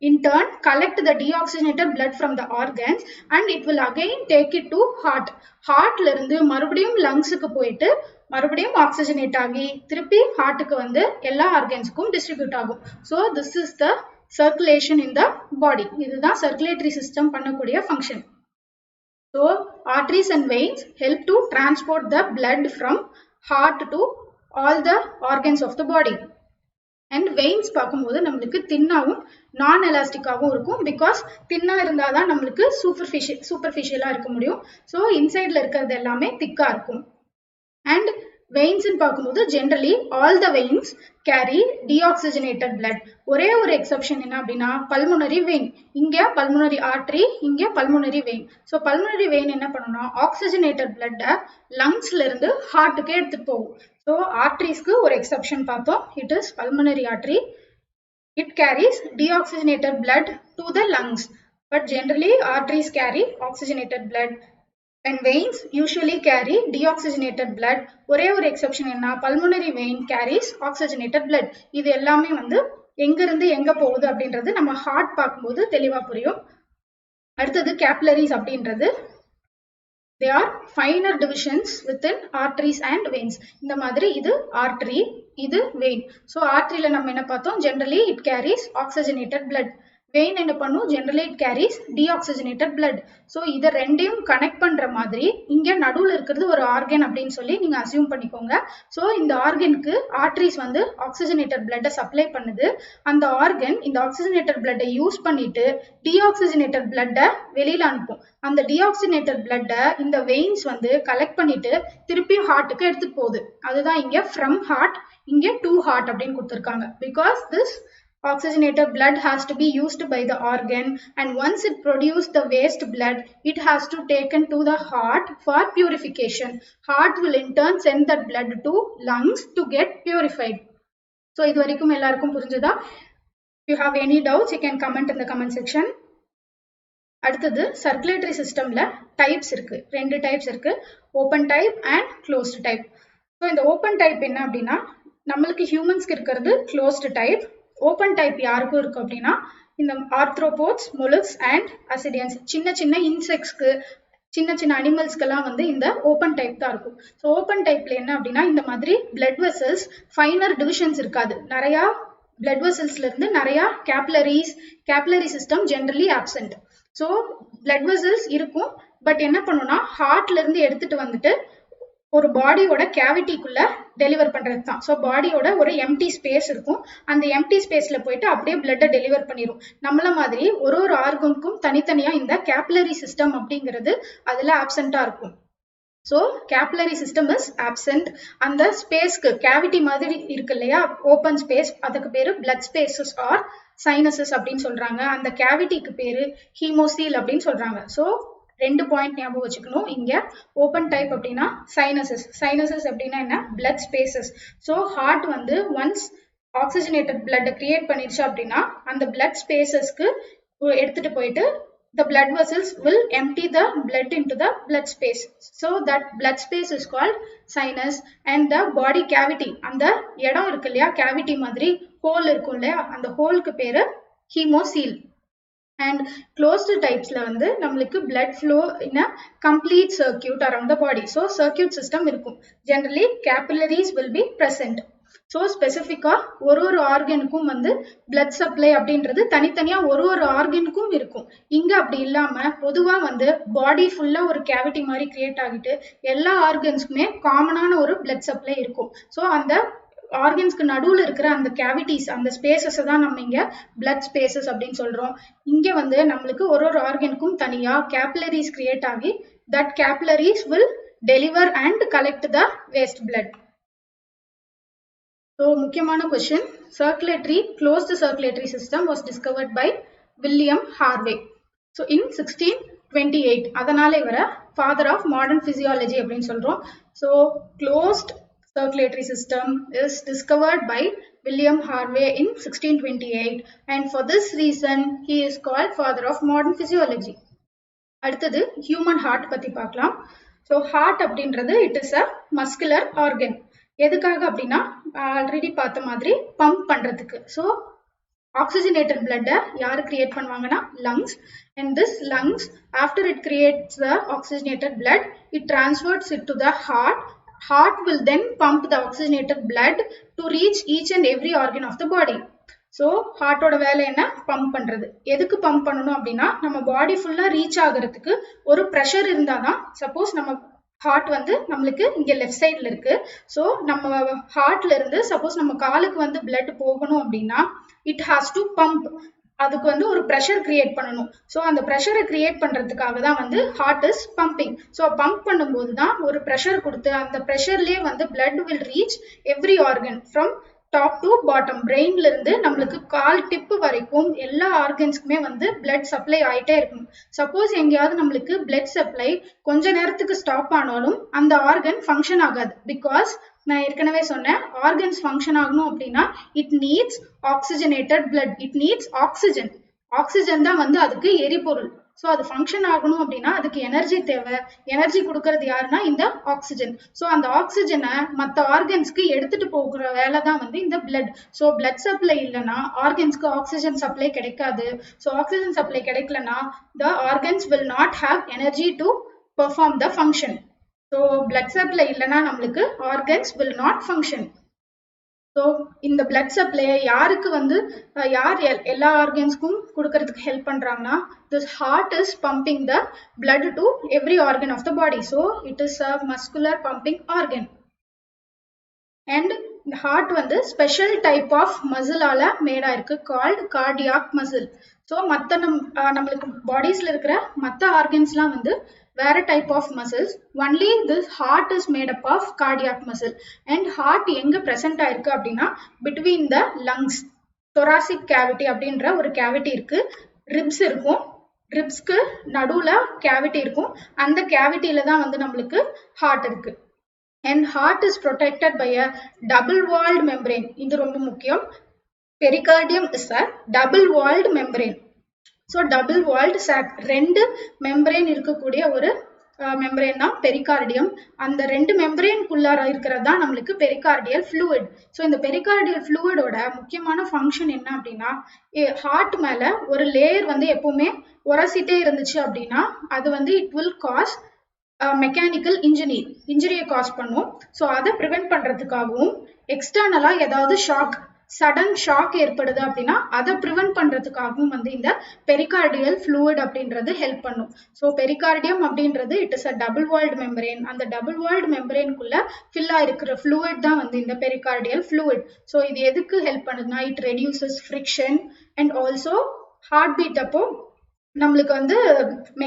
in turn collect the deoxygenated blood from the organs and it will again take it to heart. Heartல இருந்து மறுபடியும் லங்ஸ்க்கு போயிட்டு மறுபடியும் ஆக்சிஜனேட் ஆகி திருப்பி ஹார்ட்டுக்கு வந்து எல்லா ஆர்கன்ஸ்க்கும் டிஸ்ட்ரிபியூட் ஆகும். So this is the circulation in the body. இதுதான் circulatory system பண்ணக்கூடிய function. So arteries and veins help to transport the blood from heart to all the organs of the body. And veins பார்க்கும்போது நம்மளுக்கு தின்னாவும் நான் எலாஸ்டிக்காவும் இருக்கும் because தின்னா இருந்தாதான் நம்மளுக்கு சூப்பர்ஃபிஷியலா இருக்க முடியும். ஸோ இன்சைட்ல இருக்கிறது எல்லாமே திக்கா இருக்கும். அண்ட் veins பார்க்கும்போது generally all the veins carry deoxygenated blood. ஒரே ஒரு எக்ஸெப்ஷன் என்ன அப்படின்னா pulmonary vein. இங்க pulmonary artery, இங்க pulmonary vein. So pulmonary vein என்ன பண்ணும்னா oxygenated blood லங்ஸ்ல இருந்து ஹார்ட்டுக்கு எடுத்துட்டு போகும். ஸோ ஆர்டரிஸ்க்கு ஒரு எக்ஸெப்ஷன் பார்த்தோம். It is pulmonary artery. It carries deoxygenated blood to the lungs. But generally arteries carry oxygenated blood. And veins usually carry deoxygenated blood. ஒரே ஒரு exception என்ன pulmonary vein carries oxygenated blood. இது எல்லாமே வந்து எங்க இருந்து எங்க போகுது அப்படின்றது நம்ம ஹார்ட் பார்க்கும்போது தெளிவா புரியும். அடுத்தது capillaries அப்படின்றது they are finer divisions within arteries and veins. இந்த மாதிரி இது artery, இது vein. So arteryல நம்ம என்ன பார்த்தோம், generally it carries oxygenated blood. vein என்ன பண்ணும், generally it carries deoxygenated blood. So இத ரெண்டையும் கனெக்ட் பண்ற மாதிரி இங்க நடுவுல இருக்கிறது ஒரு ஆர்கன் அப்படின்னு சொல்லி நீங்க அசியூம் பண்ணிக்கோங்க. So இந்த ஆர்கனுக்கு arteries வந்து oxygenated blood சப்ளை பண்ணுது. அந்த ஆர்கன் இந்த oxygenated blood யூஸ் பண்ணிட்டு deoxygenated blood வெளியில அனுப்பும். அந்த deoxygenated blood இந்த veins வந்து கலெக்ட் பண்ணிட்டு திருப்பி ஹார்ட்டுக்கு எடுத்துட்டு போகுது. அதுதான் இங்க from heart, இங்க to heart அப்படின்னு கொடுத்திருக்காங்க. Because this oxygenated blood has to be used by the organ and once it produces the waste blood, it has to taken to the heart for purification. Heart will in turn send that blood to lungs to get purified. So இது வரைக்கும் எல்லாருக்கும் புரிஞ்சதா? If you have any doubts, you can comment in the comment section. அடுத்தது circulatory systemல types இருக்கு. ரெண்டு types இருக்கு. Open type and closed type. So இந்த open type என்ன அப்படின்னா நம்மளுக்கு ஹியூமன்ஸ்க்கு இருக்கிறது closed type. ஓப்பன் டைப் யாருக்கும் இருக்கும் அப்படின்னா இந்த ஆர்த்ரோபோட்ஸ், மொலுக்ஸ் அண்ட் அசிடியன்ஸ், சின்ன சின்ன இன்செக்ட்ஸ்க்கு, சின்ன சின்ன அனிமல்ஸ்க்கெல்லாம் வந்து இந்த ஓப்பன் டைப் தான் இருக்கும். ஸோ ஓப்பன் டைப்ல என்ன அப்படின்னா இந்த மாதிரி பிளட் வெசல்ஸ் ஃபைனர் டிவிஷன்ஸ் இருக்காது. நிறையா பிளட் வெசல்ஸ்ல இருந்து நிறையா capillary system generally absent. So blood vessels இருக்கும், பட் என்ன பண்ணுன்னா ஹார்ட்ல இருந்து எடுத்துட்டு வந்துட்டு ஒரு பாடியோட கேவிட்டிக்குள்ள டெலிவர் பண்றது தான். ஸோ பாடியோட ஒரு எம்டி ஸ்பேஸ் இருக்கும், அந்த எம்டி ஸ்பேஸ்ல போயிட்டு அப்படியே பிளட்டை டெலிவர் பண்ணிடும். நம்மள மாதிரி ஒரு ஆர்கனுக்கும் தனித்தனியா இந்த கேப்லரி சிஸ்டம் அப்படிங்கிறது அதுல ஆப்சென்டா இருக்கும். So capillary system is absent. அந்த ஸ்பேஸ்க்கு கேவிட்டி மாதிரி இருக்கு இல்லையா, ஓப்பன் ஸ்பேஸ், அதுக்கு பேரு பிளட் ஸ்பேசஸ் ஆர் சைனசஸ் அப்படின்னு சொல்றாங்க. அந்த கேவிட்டிக்கு பேரு ஹீமோசீல் அப்படின்னு சொல்றாங்க. ஸோ ரெண்டு பாயிண்ட் ஞாபகம் வச்சுக்கணும். இங்க ஓப்பன் டைப் அப்படின்னா சைனசஸ் அப்படின்னா என்ன, பிளட் ஸ்பேசஸ். ஸோ ஹார்ட் வந்து ஒன்ஸ் ஆக்சிஜனேட்டட் பிளட் கிரியேட் பண்ணிடுச்சு அப்படின்னா அந்த பிளட் ஸ்பேசஸ்க்கு எடுத்துட்டு போயிட்டு the blood vessels will empty the blood into the blood space. So that blood space is called sinus. And the body cavity, அந்த இடம் இருக்கு இல்லையா, கேவிட்டி மாதிரி ஹோல் இருக்கும் இல்லையா, அந்த ஹோலுக்கு பேரு ஹீமோசீல். And closed typesல வந்து நம்மளுக்கு blood flow in a complete circuit around the body. So circuit system இருக்கும். Generally capillaries will be present. So ஸ்பெசிஃபிக்கா ஒரு ஆர்கனுக்கும் வந்து பிளட் சப்ளை அப்படின்றது தனித்தனியா ஒரு ஆர்கனுக்கும் இருக்கும். இங்க அப்படி இல்லாம பொதுவா வந்து பாடி ஃபுல்லா ஒரு கேவிட்டி மாதிரி கிரியேட் ஆகிட்டு எல்லா ஆர்கன்ஸ்க்குமே காமனான ஒரு பிளட் சப்ளை இருக்கும். ஸோ அந்த ஆர்கன்ஸ்க்கு நடுவுல இருக்கிற அந்த கேவிட்டிஸ், அந்த ஸ்பேசஸ் தான் நம்ம இங்க பிளட் ஸ்பேசஸ் அப்படின்னு சொல்றோம். இங்க வந்து நம்மளுக்கு ஒரு ஆர்கனுக்கும் தனியா கேபிலரிஸ் கிரியேட் ஆகி that capillaries will deliver and collect the waste blood. So முக்கியமான question, closed circulatory system was discovered by William Harvey. So in 1628 அதனால இவரை ஃபாதர் ஆஃப் மாடர்ன் பிசியாலஜி அப்படின்னு சொல்றோம். So closed circulatory system is discovered by William Harvey in 1628 and for this reason he is called father of modern physiology. அடுத்தது human heart பத்தி பார்க்கலாம். So heart அப்படின்றது it is a muscular organ. எதுக்காக அப்படின்னா already பார்த்த மாதிரி pump பண்றதுக்கு. So oxygenated blood யாரு create பண்ணுவாங்கன்னா lungs, and this lungs after it creates the oxygenated blood it transfers it to the heart will then pump the oxygenated blood to reach each and every organ of the body. So ஹார்ட்டோட வேலை என்ன? Pump பண்றது. எதுக்கு pump பண்ணணும் அப்படின்னா நம்ம பாடி ஃபுல்லா reach ஆகுறதுக்கு ஒரு ப்ரெஷர் இருந்தாதான். சப்போஸ் நம்ம ஹார்ட் வந்து நம்மளுக்கு இங்க லெஃப்ட் சைட்ல இருக்கு. ஸோ நம்ம ஹார்ட்ல இருந்து சப்போஸ் நம்ம காலுக்கு வந்து பிளட் போகணும் அப்படின்னா இட் ஹாஸ் டு பம்ப். அதுக்கு வந்து ஒரு ப்ரெஷர் கிரியேட் பண்ணணும். ஸோ அந்த ப்ரெஷரை கிரியேட் பண்றதுக்காக தான் வந்து heart is pumping. So pump பண்ணும்போது தான் ஒரு ப்ரெஷர் கொடுத்து அந்த ப்ரெஷர்லேயே வந்து blood will reach every organ from top to bottom. பிரெயின்ல இருந்து நம்மளுக்கு கால் டிப்பு வரைக்கும் எல்லா ஆர்கன்ஸ்க்குமே வந்து பிளட் சப்ளை ஆயிட்டே இருக்கும். சப்போஸ் எங்கேயாவது நம்மளுக்கு பிளட் சப்ளை கொஞ்ச நேரத்துக்கு ஸ்டாப் ஆனாலும் அந்த ஆர்கன் ஃபங்க்ஷன் ஆகாது. பிகாஸ் நான் ஏற்கனவே சொன்னேன் ஆர்கன்ஸ் ஃபங்க்ஷன் ஆகணும் அப்படின்னா it needs oxygenated blood, it needs oxygen. Oxygen தான் வந்து அதுக்கு எரிபொருள். ஸோ அது ஃபங்க்ஷன் ஆகணும் அப்படின்னா அதுக்கு எனர்ஜி தேவை. எனர்ஜி கொடுக்கறது யாருன்னா இந்த ஆக்சிஜன். ஸோ அந்த ஆக்சிஜனை மற்ற ஆர்கன்ஸ்க்கு எடுத்துட்டு போகிற வேலை தான் வந்து இந்த பிளட். ஸோ பிளட் சப்ளை இல்லைன்னா ஆர்கன்ஸ்க்கு ஆக்சிஜன் சப்ளை கிடைக்காது. ஸோ ஆக்சிஜன் சப்ளை கிடைக்கலன்னா த organs will not have energy to perform the function. So blood supply இல்லைன்னா நம்மளுக்கு organs will not function. So இந்த பிளட் சப்ளையை யாருக்கு வந்து யார் எல்லா ஆர்கன்ஸ்க்கும் கொடுக்கறதுக்கு ஹெல்ப் பண்றாங்கன்னா this heart is pumping the blood to every organ of the body. So it is a muscular pumping organ. And the heart வந்து ஸ்பெஷல் டைப் ஆஃப் மசிலால மேடா இருக்கு called cardiac muscle. ஸோ மற்ற நம்மளுக்கு பாடிஸ்ல இருக்கிற மற்ற ஆர்கன்ஸ்லாம் வந்து வேற type of muscles. Only this heart is made up of cardiac muscle. And heart எங்க பிரசன்ட் ஆயிருக்கு அப்படின்னா between the lungs, thoracic cavity அப்படின்ற ஒரு கேவிட்டி இருக்கு. ரிப்ஸ் இருக்கும், ரிப்ஸ்க்கு நடுவுல கேவிட்டி இருக்கும். அந்த கேவிட்டியில தான் வந்து நம்மளுக்கு ஹார்ட் இருக்கு. And heart is protected by a double walled membrane. இது ரொம்ப முக்கியம். Pericardium is a double walled membrane. So double walled sac, ரெண்டு மெம்பரேன் இருக்கக்கூடிய ஒரு மெம்பரேன் தான் பெரிகார்டியம். அந்த ரெண்டு மெம்பரேனுக்குள்ளார இருக்கிறது தான் நம்மளுக்கு பெரிகார்டியல் ஃப்ளூயிட். ஸோ இந்த பெரிகார்டியல் ஃப்ளூயிடோட முக்கியமான ஃபங்க்ஷன் என்ன அப்படின்னா ஹார்ட் மேல ஒரு லேயர் வந்து எப்பவுமே உரசிட்டே இருந்துச்சு அப்படின்னா அது வந்து இட் வில் காஸ் மெக்கானிக்கல் இன்ஜுரியை காஸ் பண்ணும். ஸோ அதை ப்ரிவென்ட் பண்றதுக்காகவும் எக்ஸ்டர்னலா ஏதாவது சடன் ஷாக் ஏற்படுது அப்படின்னா அதை ப்ரிவென்ட் பண்றதுக்காகவும் வந்து இந்த பெரிகார்டியல் ஃப்ளூயிட் அப்படின்றது ஹெல்ப் பண்ணும். ஸோ பெரிகார்டியம் அப்படின்றது it is a double walled membrane. அந்த டபுள் வால்டு மெம்பரேனுக்குள்ள ஃபில் ஆயிருக்கிற ஃப்ளூயிட் தான் வந்து இந்த பெரிகார்டியல் ஃப்ளூயிட். ஸோ இது எதுக்கு ஹெல்ப் பண்ணுதுன்னா it reduces friction and also heart beat அப்போ நம்மளுக்கு வந்து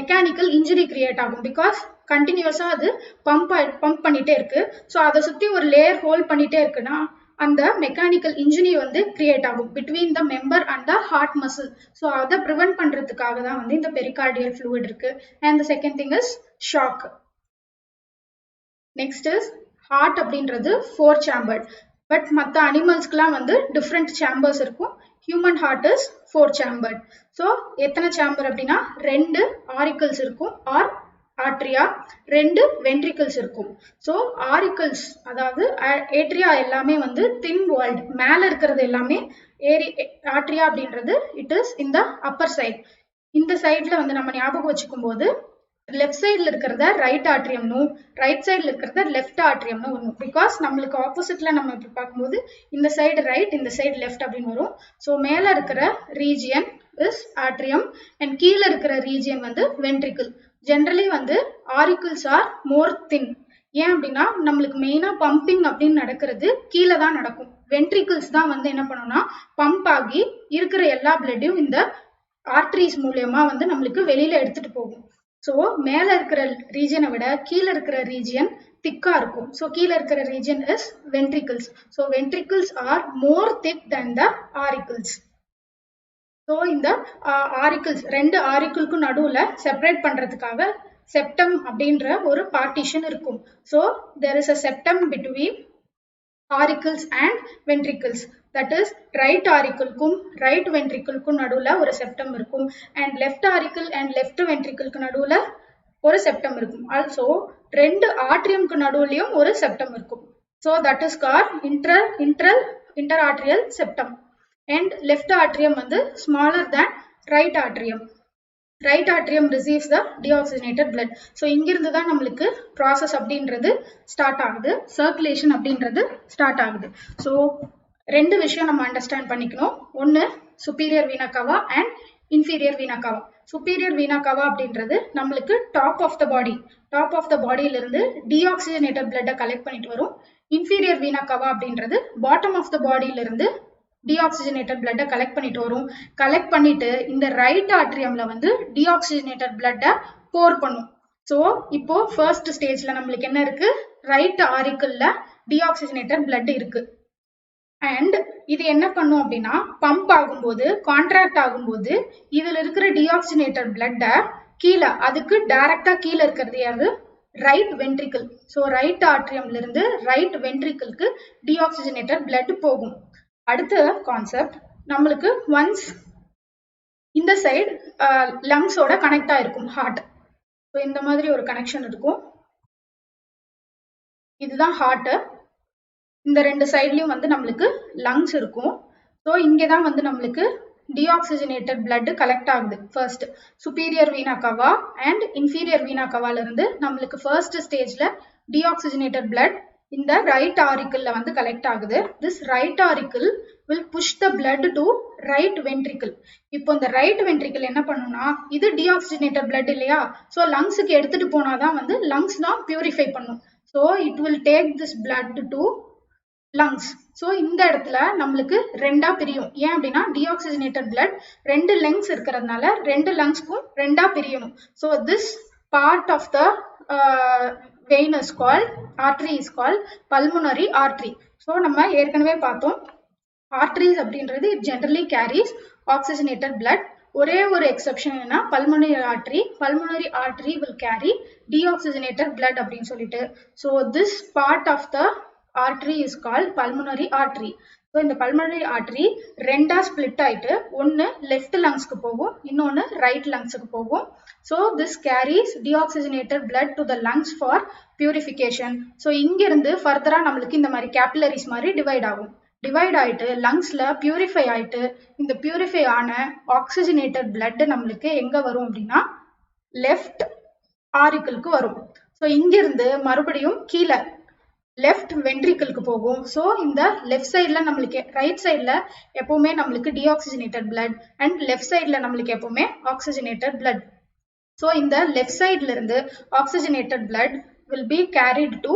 மெக்கானிக்கல் இன்ஜுரி கிரியேட் ஆகும். பிகாஸ் கண்டினியூஸா அது பம்ப் பண்ணிட்டே இருக்கு. ஸோ அதை சுத்தி ஒரு லேயர் ஹோல்ட் பண்ணிட்டே இருக்குன்னா அந்த மெக்கானிக்கல் இன்ஜுரி வந்து கிரியேட் ஆகும் between the member and the heart muscle. So அதை ப்ரிவென்ட் பண்றதுக்காக தான் வந்து இந்த பெரிகார்டியல் ஃப்ளூயிட் இருக்கு. And the second thing is shock. Next is heart அப்படின்றது 4 சேம்பர்ட். பட் மற்ற அனிமல்ஸ்க்குலாம் வந்து டிஃப்ரெண்ட் சேம்பர்ஸ் இருக்கும். Human heart is 4 chambered. So எத்தனை சேம்பர் அப்படின்னா 2 ஆரிக்கல்ஸ் இருக்கும் ஆர் ஆட்ரியா, 2 வென்ட்ரிகல்ஸ் இருக்கும். ஸோ ஆரிக்கல்ஸ் அதாவது ஏட்ரியா எல்லாமே வந்து தின் வால்ட், மேல இருக்கிறது எல்லாமே ஆட்ரியா அப்படின்றது இட் இஸ் இந்த அப்பர் சைட். இந்த சைட்ல வந்து நம்ம ஞாபகம் வச்சுக்கும் போது லெஃப்ட் சைட்ல இருக்கிறத ரைட் ஆட்ரியம்னும் ரைட் சைட்ல இருக்கிறத லெஃப்ட் ஆட்ரியம்னு வரும். பிகாஸ் நம்மளுக்கு ஆப்போசிட்ல நம்ம இப்படி பார்க்கும்போது இந்த சைடு ரைட், இந்த சைடு லெஃப்ட் அப்படின்னு வரும். ஸோ மேல இருக்கிற ரீஜியன் இஸ் ஆட்ரியம் அண்ட் கீழே இருக்கிற ரீஜியன் வந்து வென்ட்ரிக்கிள். ஜென்ரலி வந்து ஆரிக்கிள்ஸ் ஆர் மோர் தின். ஏன் அப்படின்னா நம்மளுக்கு மெயினா பம்பிங் அப்படின்னு நடக்கிறது கீழே தான் நடக்கும். வென்ட்ரிக்கிள்ஸ் தான் வந்து என்ன பண்ணும்னா பம்ப் ஆகி இருக்கிற எல்லா பிளட்டையும் இந்த ஆர்டரிஸ் மூலியமா வந்து நம்மளுக்கு வெளியில எடுத்துட்டு போகும். ஸோ மேல இருக்கிற ரீஜனை விட கீழே இருக்கிற ரீஜியன் திக்கா இருக்கும். ஸோ கீழே இருக்கிற region is ventricles. So ventricles are more thick than the auricles. So இந்த ஆரிக்கிள்ஸ் ரெண்டு ஆரிக்கிள்க்கும் நடுவில் செப்பரேட் பண்ணுறதுக்காக செப்டம் அப்படின்ற ஒரு பார்ட்டிஷன் இருக்கும். So there is a septum between auricles and ventricles. That is right auricle-க்கும் right ventricle-க்கும் நடுவுல ஒரு செப்டம் இருக்கும் and left auricle and left ventricle-க்கு நடுவுல ஒரு செப்டம் இருக்கும். Also ரெண்டு ஆட்ரியம்க்கு நடுவுலயும் ஒரு செப்டம் இருக்கும். So that is called interarterial septum. And left atrium வந்து smaller than right atrium. Right atrium receives the deoxygenated blood. So இங்கிருந்து தான் நம்மளுக்கு process அப்படின்றது ஸ்டார்ட் ஆகுது, circulation அப்படின்றது ஸ்டார்ட் ஆகுது. So ரெண்டு விஷயம் நம்ம அண்டர்ஸ்டாண்ட் பண்ணிக்கணும். ஒன்று superior vena cava and inferior vena cava. superior vena cava அப்படின்றது நம்மளுக்கு டாப் ஆஃப் த பாடியில இருந்து deoxygenated blood கலெக்ட் பண்ணிட்டு வரும். inferior vena cava அப்படின்றது பாட்டம் ஆஃப் த பாடியில இருந்து deoxygenated blood கலெக்ட் பண்ணிட்டு வரும். கலெக்ட் பண்ணிட்டு இந்த ரைட் ஆட்ரியம்ல வந்து deoxygenated blood போர் பண்ணும். ஸோ இப்போ ஃபர்ஸ்ட் ஸ்டேஜ்ல நம்மளுக்கு என்ன இருக்கு, ரைட் ஆரிக்கிள்ல deoxygenated blood இருக்கு. அண்ட் இது என்ன பண்ணும் அப்படின்னா பம்ப் ஆகும்போது கான்ட்ராக்ட் ஆகும்போது இதுல இருக்கிற deoxygenated blood கீழே அதுக்கு டைரக்டா கீழே இருக்கிறது யாரு, ரைட் வென்ட்ரிக்கிள். ஸோ ரைட் ஆட்ரியம்ல இருந்து ரைட் வென்ட்ரிக்கிள்க்கு deoxygenated blood போகும். அடுத்த கான்செப்ட் நம்மளுக்கு ஒன்ஸ் இந்த சைடு லங்ஸோட கனெக்ட் ஆயிருக்கும் ஹார்ட். ஸோ இந்த மாதிரி ஒரு கனெக்ஷன் இருக்கும். இதுதான் ஹார்ட். இந்த ரெண்டு சைட்லயும் வந்து நம்மளுக்கு லங்ஸ் இருக்கும். ஸோ இங்கே தான் வந்து நம்மளுக்கு deoxygenated blood கலெக்ட் ஆகுது. First superior vena cava and inferior vena cavaல இருந்து நம்மளுக்கு ஃபர்ஸ்ட் ஸ்டேஜ்ல deoxygenated blood இந்த ரைட் ஆரிக்கிள்ல வந்து கலெக்ட் ஆகுது. This right auricle will push the blood to right ventricle. இப்போ இந்த ரைட் வென்ட்ரிக்கிள் என்ன பண்ணும்னா இது deoxygenated blood இல்லையா, ஸோ லங்ஸுக்கு எடுத்துட்டு போனாதான் வந்து லங்ஸ் தான் பியூரிஃபை பண்ணும். So it will take this blood to lungs. So இந்த இடத்துல நம்மளுக்கு ரெண்டா பிரியும். ஏன் அப்படின்னா deoxygenated blood ரெண்டு லங்ஸ் இருக்கிறதுனால ரெண்டு லங்ஸ்க்கும் ரெண்டா பிரியணும். So this part of the vein is called, artery is called pulmonary artery. ஸோ நம்ம ஏற்கனவே பார்த்தோம் arteries அப்படின்றது it generally carries oxygenated blood. ஒரே ஒரு எக்ஸெப்ஷன் என்ன, pulmonary artery will carry deoxygenated blood அப்படின்னு சொல்லிட்டு. So this part of the artery is called pulmonary artery. So இந்த pulmonary artery ரெண்டா ஸ்பிளிட் ஆயிட்டு ஒன்று லெஃப்ட் லங்ஸ்க்கு போகும், இன்னொன்று ரைட் லங்ஸுக்கு போகும். So this carries deoxygenated blood to the lungs for purification. So இங்கிருந்து ஃபர்தரா நம்மளுக்கு இந்த மாதிரி கேபிலரிஸ் மாதிரி டிவைட் ஆகும். டிவைட் ஆயிட்டு லங்ஸ்ல பியூரிஃபை ஆயிட்டு இந்த பியூரிஃபை ஆன ஆக்சிஜனேட்டட் பிளட் நம்மளுக்கு எங்க வரும் அப்படின்னா லெஃப்ட் ஆரிக்கிள்க்கு வரும். ஸோ இங்கிருந்து மறுபடியும் கீழே லெஃப்ட் வென்ட்ரிக்கிள்க்கு போகும். ஸோ இந்த லெஃப்ட் சைட்ல நம்மளுக்கு ரைட் சைட்ல எப்பவுமே நம்மளுக்கு டிஆக்சிஜனேட்டட் பிளட் அண்ட் லெஃப்ட் சைட்ல நம்மளுக்கு எப்பவுமே ஆக்சிஜனேட்டட் பிளட். ஸோ இந்த லெஃப்ட் சைட்ல இருந்து oxygenated blood will be carried to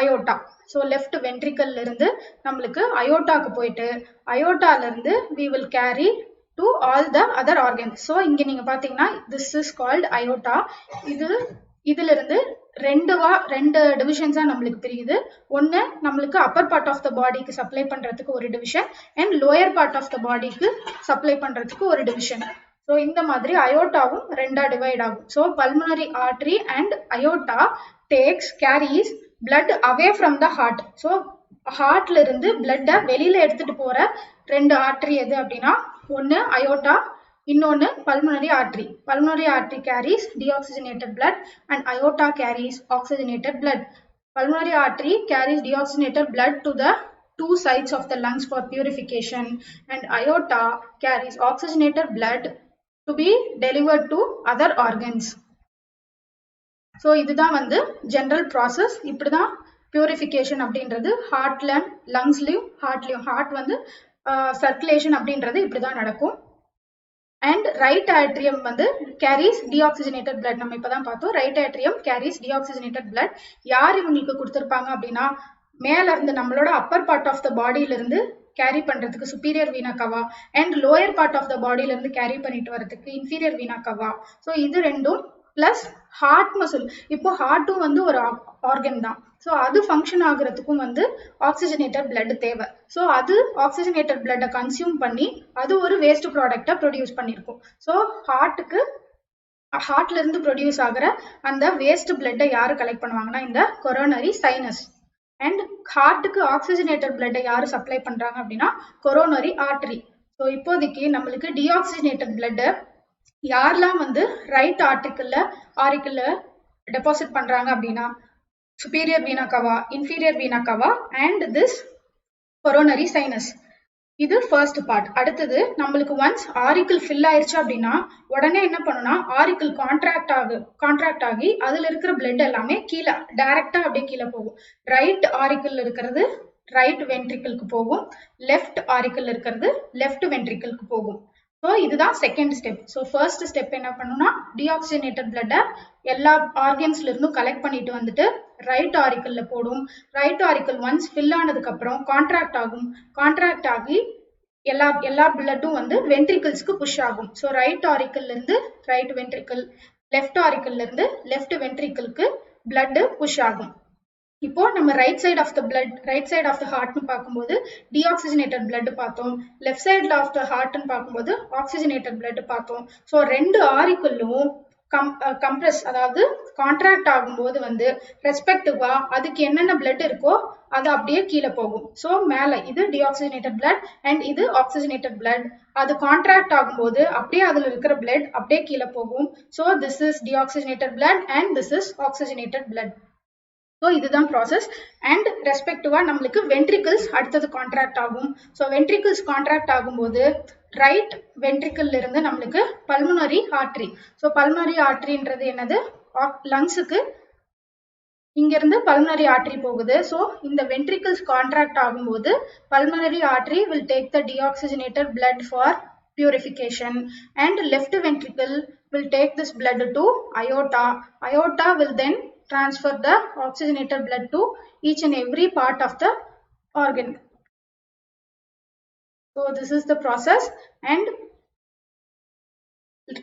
aorta. So left வென்ட்ரிக்கல்ல இருந்து நம்மளுக்கு அயோட்டாக்கு போயிட்டு அயோட்டால இருந்து we will carry to all the other organs. So இங்க நீங்க பாத்தீங்கன்னா this is called aorta. இதுல இருந்து ரெண்டு டிவிஷன்ஸா நம்மளுக்கு பிரியுது. ஒன்னு நம்மளுக்கு அப்பர் பார்ட் ஆஃப் த பாடிக்கு சப்ளை பண்றதுக்கு ஒரு division and lower part of the பாடிக்கு சப்ளை பண்றதுக்கு ஒரு டிவிஷன். ஸோ இந்த மாதிரி அயோட்டாவும் ரெண்டா டிவைட் ஆகும். So pulmonary artery and aorta carries blood away from the heart. So ஹார்ட்ல இருந்து பிளட்டை வெளியில எடுத்துட்டு போற ரெண்டு ஆர்டரி எது அப்படின்னா ஒன்னு அயோட்டா, இன்னொன்னு pulmonary artery. Pulmonary artery carries deoxygenated blood and aorta carries oxygenated blood. Pulmonary artery carries deoxygenated blood to the two sides of the lungs for purification and aorta carries oxygenated blood to be delivered to other organs. So இதுதான் வந்து general process. இப்படிதான் purification அப்படின்றது ஹார்ட்ல லங்ஸ்லயும் heart வந்து circulation அப்படின்றது இப்படிதான் நடக்கும். And right atrium வந்து கேரிஸ் டிஆக்சிஜனேட்டட் பிளட். நம்ம இப்பதான் பார்த்தோம் right atrium carries deoxygenated blood. யார் இவங்களுக்கு கொடுத்திருப்பாங்க அப்படின்னா மேல இருந்து நம்மளோட அப்பர் பார்ட் ஆஃப் த பாடியில இருந்து கேரி பண்றதுக்கு superior vena cava and lower part of the பாடியில இருந்து கேரி பண்ணிட்டு வரதுக்கு இன்ஃபீரியர் வீனா கவா. ஸோ இது ரெண்டும் பிளஸ் ஹார்ட் மசில். இப்போ ஹார்ட்டும் வந்து ஒரு ஆர்கன் தான். ஸோ அது ஃபங்க்ஷன் ஆகுறதுக்கும் வந்து ஆக்சிஜனேட்டட் பிளட் தேவை. ஸோ அது ஆக்சிஜனேட்டட் பிளட்டை கன்சியூம் பண்ணி அது ஒரு வேஸ்ட் ப்ராடக்டை ப்ரொடியூஸ் பண்ணியிருக்கும். ஸோ ஹார்ட்ல இருந்து ப்ரொடியூஸ் ஆகிற அந்த வேஸ்ட் பிளட்டை யாரு கலெக்ட் பண்ணுவாங்கன்னா இந்த கொரோனரி சைனஸ். அண்ட் ஹார்ட்டுக்கு ஆக்சிஜனேட்டட் பிளட்டை யாரு சப்ளை பண்றாங்க அப்படின்னா கொரோனரி ஆர்டரி. ஸோ இப்போதைக்கு நம்மளுக்கு டீஆக்சிஜனேட்டட் பிளட்டை யாரெல்லாம் வந்து ரைட் ஆரிக்கல்ல டெபாசிட் பண்றாங்க அப்படின்னா superior vena cava, inferior vena cava and this coronary sinus. இது ஃபர்ஸ்ட் பார்ட். அடுத்தது நம்மளுக்கு ஒன்ஸ் ஆரிக்கிள் ஃபில் ஆயிருச்சு அப்படின்னா உடனே என்ன பண்ணணும்னா ஆரிக்கிள் கான்ட்ராக்ட் ஆகி அதுல இருக்கிற பிளட் எல்லாமே கீழே டைரக்டா அப்படியே கீழே போகும். ரைட் ஆரிக்கிள் இருக்கிறது ரைட் வென்ட்ரிக்கிள்க்கு போகும், லெஃப்ட் ஆரிக்கிள் இருக்கிறது லெஃப்ட் வென்ட்ரிக்கிள்க்கு போகும். ஸோ இதுதான் second step. So first step என்ன பண்ணணும்னா டீஆக்சிஜனேட்டட் பிளட்டை எல்லா ஆர்கன்ஸ்ல இருந்தும் கலெக்ட் பண்ணிட்டு வந்துட்டு ரைட் ஆரிக்கிள்ல போடும். ரைட் ஆரிக்கிள் ஒன்ஸ் ஃபில் ஆனதுக்கு அப்புறம் கான்ட்ராக்ட் ஆகி எல்லா பிளட்டும் வந்து வென்ட்ரிக்கிள்ஸ்க்கு புஷ் ஆகும். ஸோ ரைட் ஆரிக்கிள்ல இருந்து ரைட் வென்ட்ரிக்கிள், லெஃப்ட் ஆரிக்கிள்ல இருந்து லெஃப்ட் வென்ட்ரிக்கிள்க்கு பிளட் புஷ் ஆகும். இப்போ நம்ம ரைட் சைட் ஆஃப் த ஹார்ட்னு பார்க்கும்போது டீஆக்சிஜனேட்டட் பிளட் பார்த்தோம், லெஃப்ட் சைட்ல ஆஃப் த ஹார்ட்னு பார்க்கும்போது ஆக்சிஜனேட்டட் பிளட் பார்த்தோம். ஸோ ரெண்டு ஆரிக்கிளும் கம்ப்ரஸ் அதாவது கான்ட்ராக்ட் ஆகும்போது வந்து ரெஸ்பெக்டிவா அதுக்கு என்னென்ன பிளட் இருக்கோ அது அப்படியே கீழே போகும். ஸோ மேலே இது டீஆக்சிஜனேட்டட் பிளட் அண்ட் இது ஆக்சிஜனேட்டட் பிளட். அது கான்ட்ராக்ட் ஆகும்போது அப்படியே அதுல இருக்கிற பிளட் அப்படியே கீழே போகும். So this is deoxygenated blood and this is oxygenated blood. So இதுதான் ப்ராசஸ். அண்ட் ரெஸ்பெக்டிவா நம்மளுக்கு வென்ட்ரிக்கிள்ஸ் அடுத்தது கான்ட்ராக்ட் ஆகும். ஸோ வென்ட்ரிக்கிள்ஸ் கான்ட்ராக்ட் ஆகும்போது ரைட் வென்ட்ரிக்கிள்ல இருந்து நம்மளுக்கு பல்மனரி ஆர்டரி. ஸோ பல்மனரி ஆர்டரின்றது என்னது, லங்ஸுக்கு இங்க இருந்து பல்மனரி ஆர்டரி போகுது. ஸோ இந்த வென்ட்ரிக்கிள்ஸ் கான்ட்ராக்ட் ஆகும்போது pulmonary artery will take the deoxygenated blood for purification and left ventricle will take this blood to aorta. Aorta will then transfer the oxygenated blood to each and every part of the organ. So this is the process. And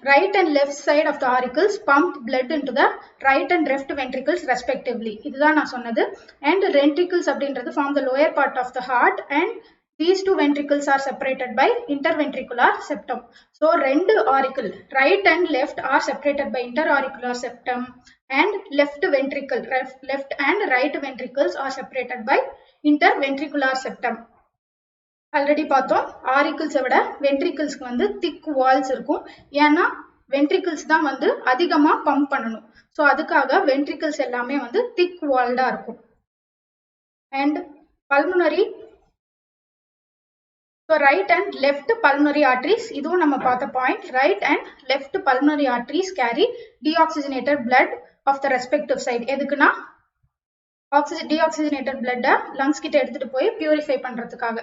right and left side of the auricles pump blood into the right and left ventricles respectively. இதுதான் நான் சொன்னது. And ventricles அப்படின்றது form the lower part of the heart and these two ventricles are separated by interventricular septum. So rendu auricle right and left are separated by interauricular septum and left and right ventricles are separated by interventricular septum. Already பார்த்தோம் ஆரிக்கிள்ஸை விட வென்ட்ரிக்கிள்ஸ்க்கு வந்து திக் Waals இருக்கும். ஏன்னா ventricles தான் வந்து அதிகமாக pump பண்ணணும். So அதுக்காக வென்ட்ரிக்கிள்ஸ் எல்லாமே வந்து திக் வால்டா இருக்கும். And pulmonary So right and left pulmonary arteries, இதுவும் நம்ம பார்த்த point. Right and left pulmonary arteries carry deoxygenated blood of the respective side. எதுக்குன்னா deoxygenated blood lungs கிட்ட எடுத்துட்டு போய் purify பண்றதுக்காக.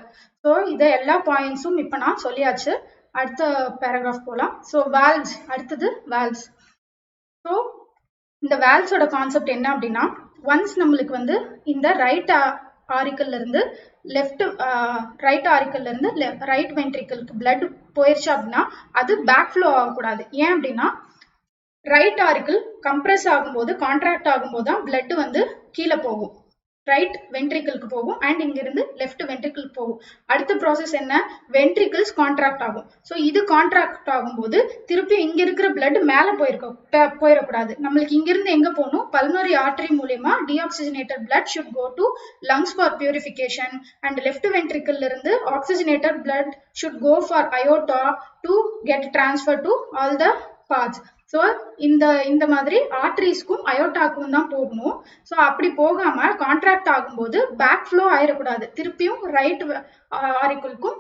So இத எல்லா பாயிண்ட்ஸும் இப்ப நான் சொல்லியாச்சு. அடுத்த பேராகிராஃப் போலாம். So valves, அடுத்தது valves. So இந்த valveஸோட கான்செப்ட் என்ன அப்படின்னா ஒன்ஸ் நம்மளுக்கு வந்து இந்த ரைட் ஆரிக்கல்ல இருந்து ரைட் ஆரிக்கல்ல இருந்து ரைட் வென்ட்ரிக்கிள்க்கு பிளட் போயிருச்சு அப்படின்னா அது பேக் ஃப்ளோ ஆகக்கூடாது. ஏன் அப்படின்னா ரைட் ஆரிக்கிள் கம்ப்ரஸ் ஆகும்போது கான்ட்ராக்ட் ஆகும்போது தான் பிளட் வந்து கீழே போகும், ரைட் வென்ட்ரிக்கிள்க்கு போகும் அண்ட் இங்க இருந்து லெஃப்ட் வென்ட்ரிக்கிள்க்கு போகும். அடுத்த ப்ராசஸ் என்ன, வென்ட்ரிக்கிள்ஸ் கான்ட்ராக்ட் ஆகும். ஸோ இது கான்ட்ராக்ட் ஆகும்போது திருப்பி இங்க இருக்கிற பிளட் மேல போயிடக்கூடாது. நம்மளுக்கு இங்க இருந்து எங்க போகணும், பல்மனரி ஆர்டரி மூலமா deoxygenated blood should go to lungs for purification and left வென்ட்ரிக்கிள்ல இருந்து oxygenated blood should go for aorta to get transfer to all the parts. So இந்த மாதிரி ஆர்டரிஸ்க்கும் அயோட்டாக்கும் தான் போகணும். ஸோ அப்படி போகாம கான்ட்ராக்ட் ஆகும்போது பேக் ஃப்ளோ ஆயிடக்கூடாது, திருப்பியும் ரைட் ஆரிக்கிள்க்கும்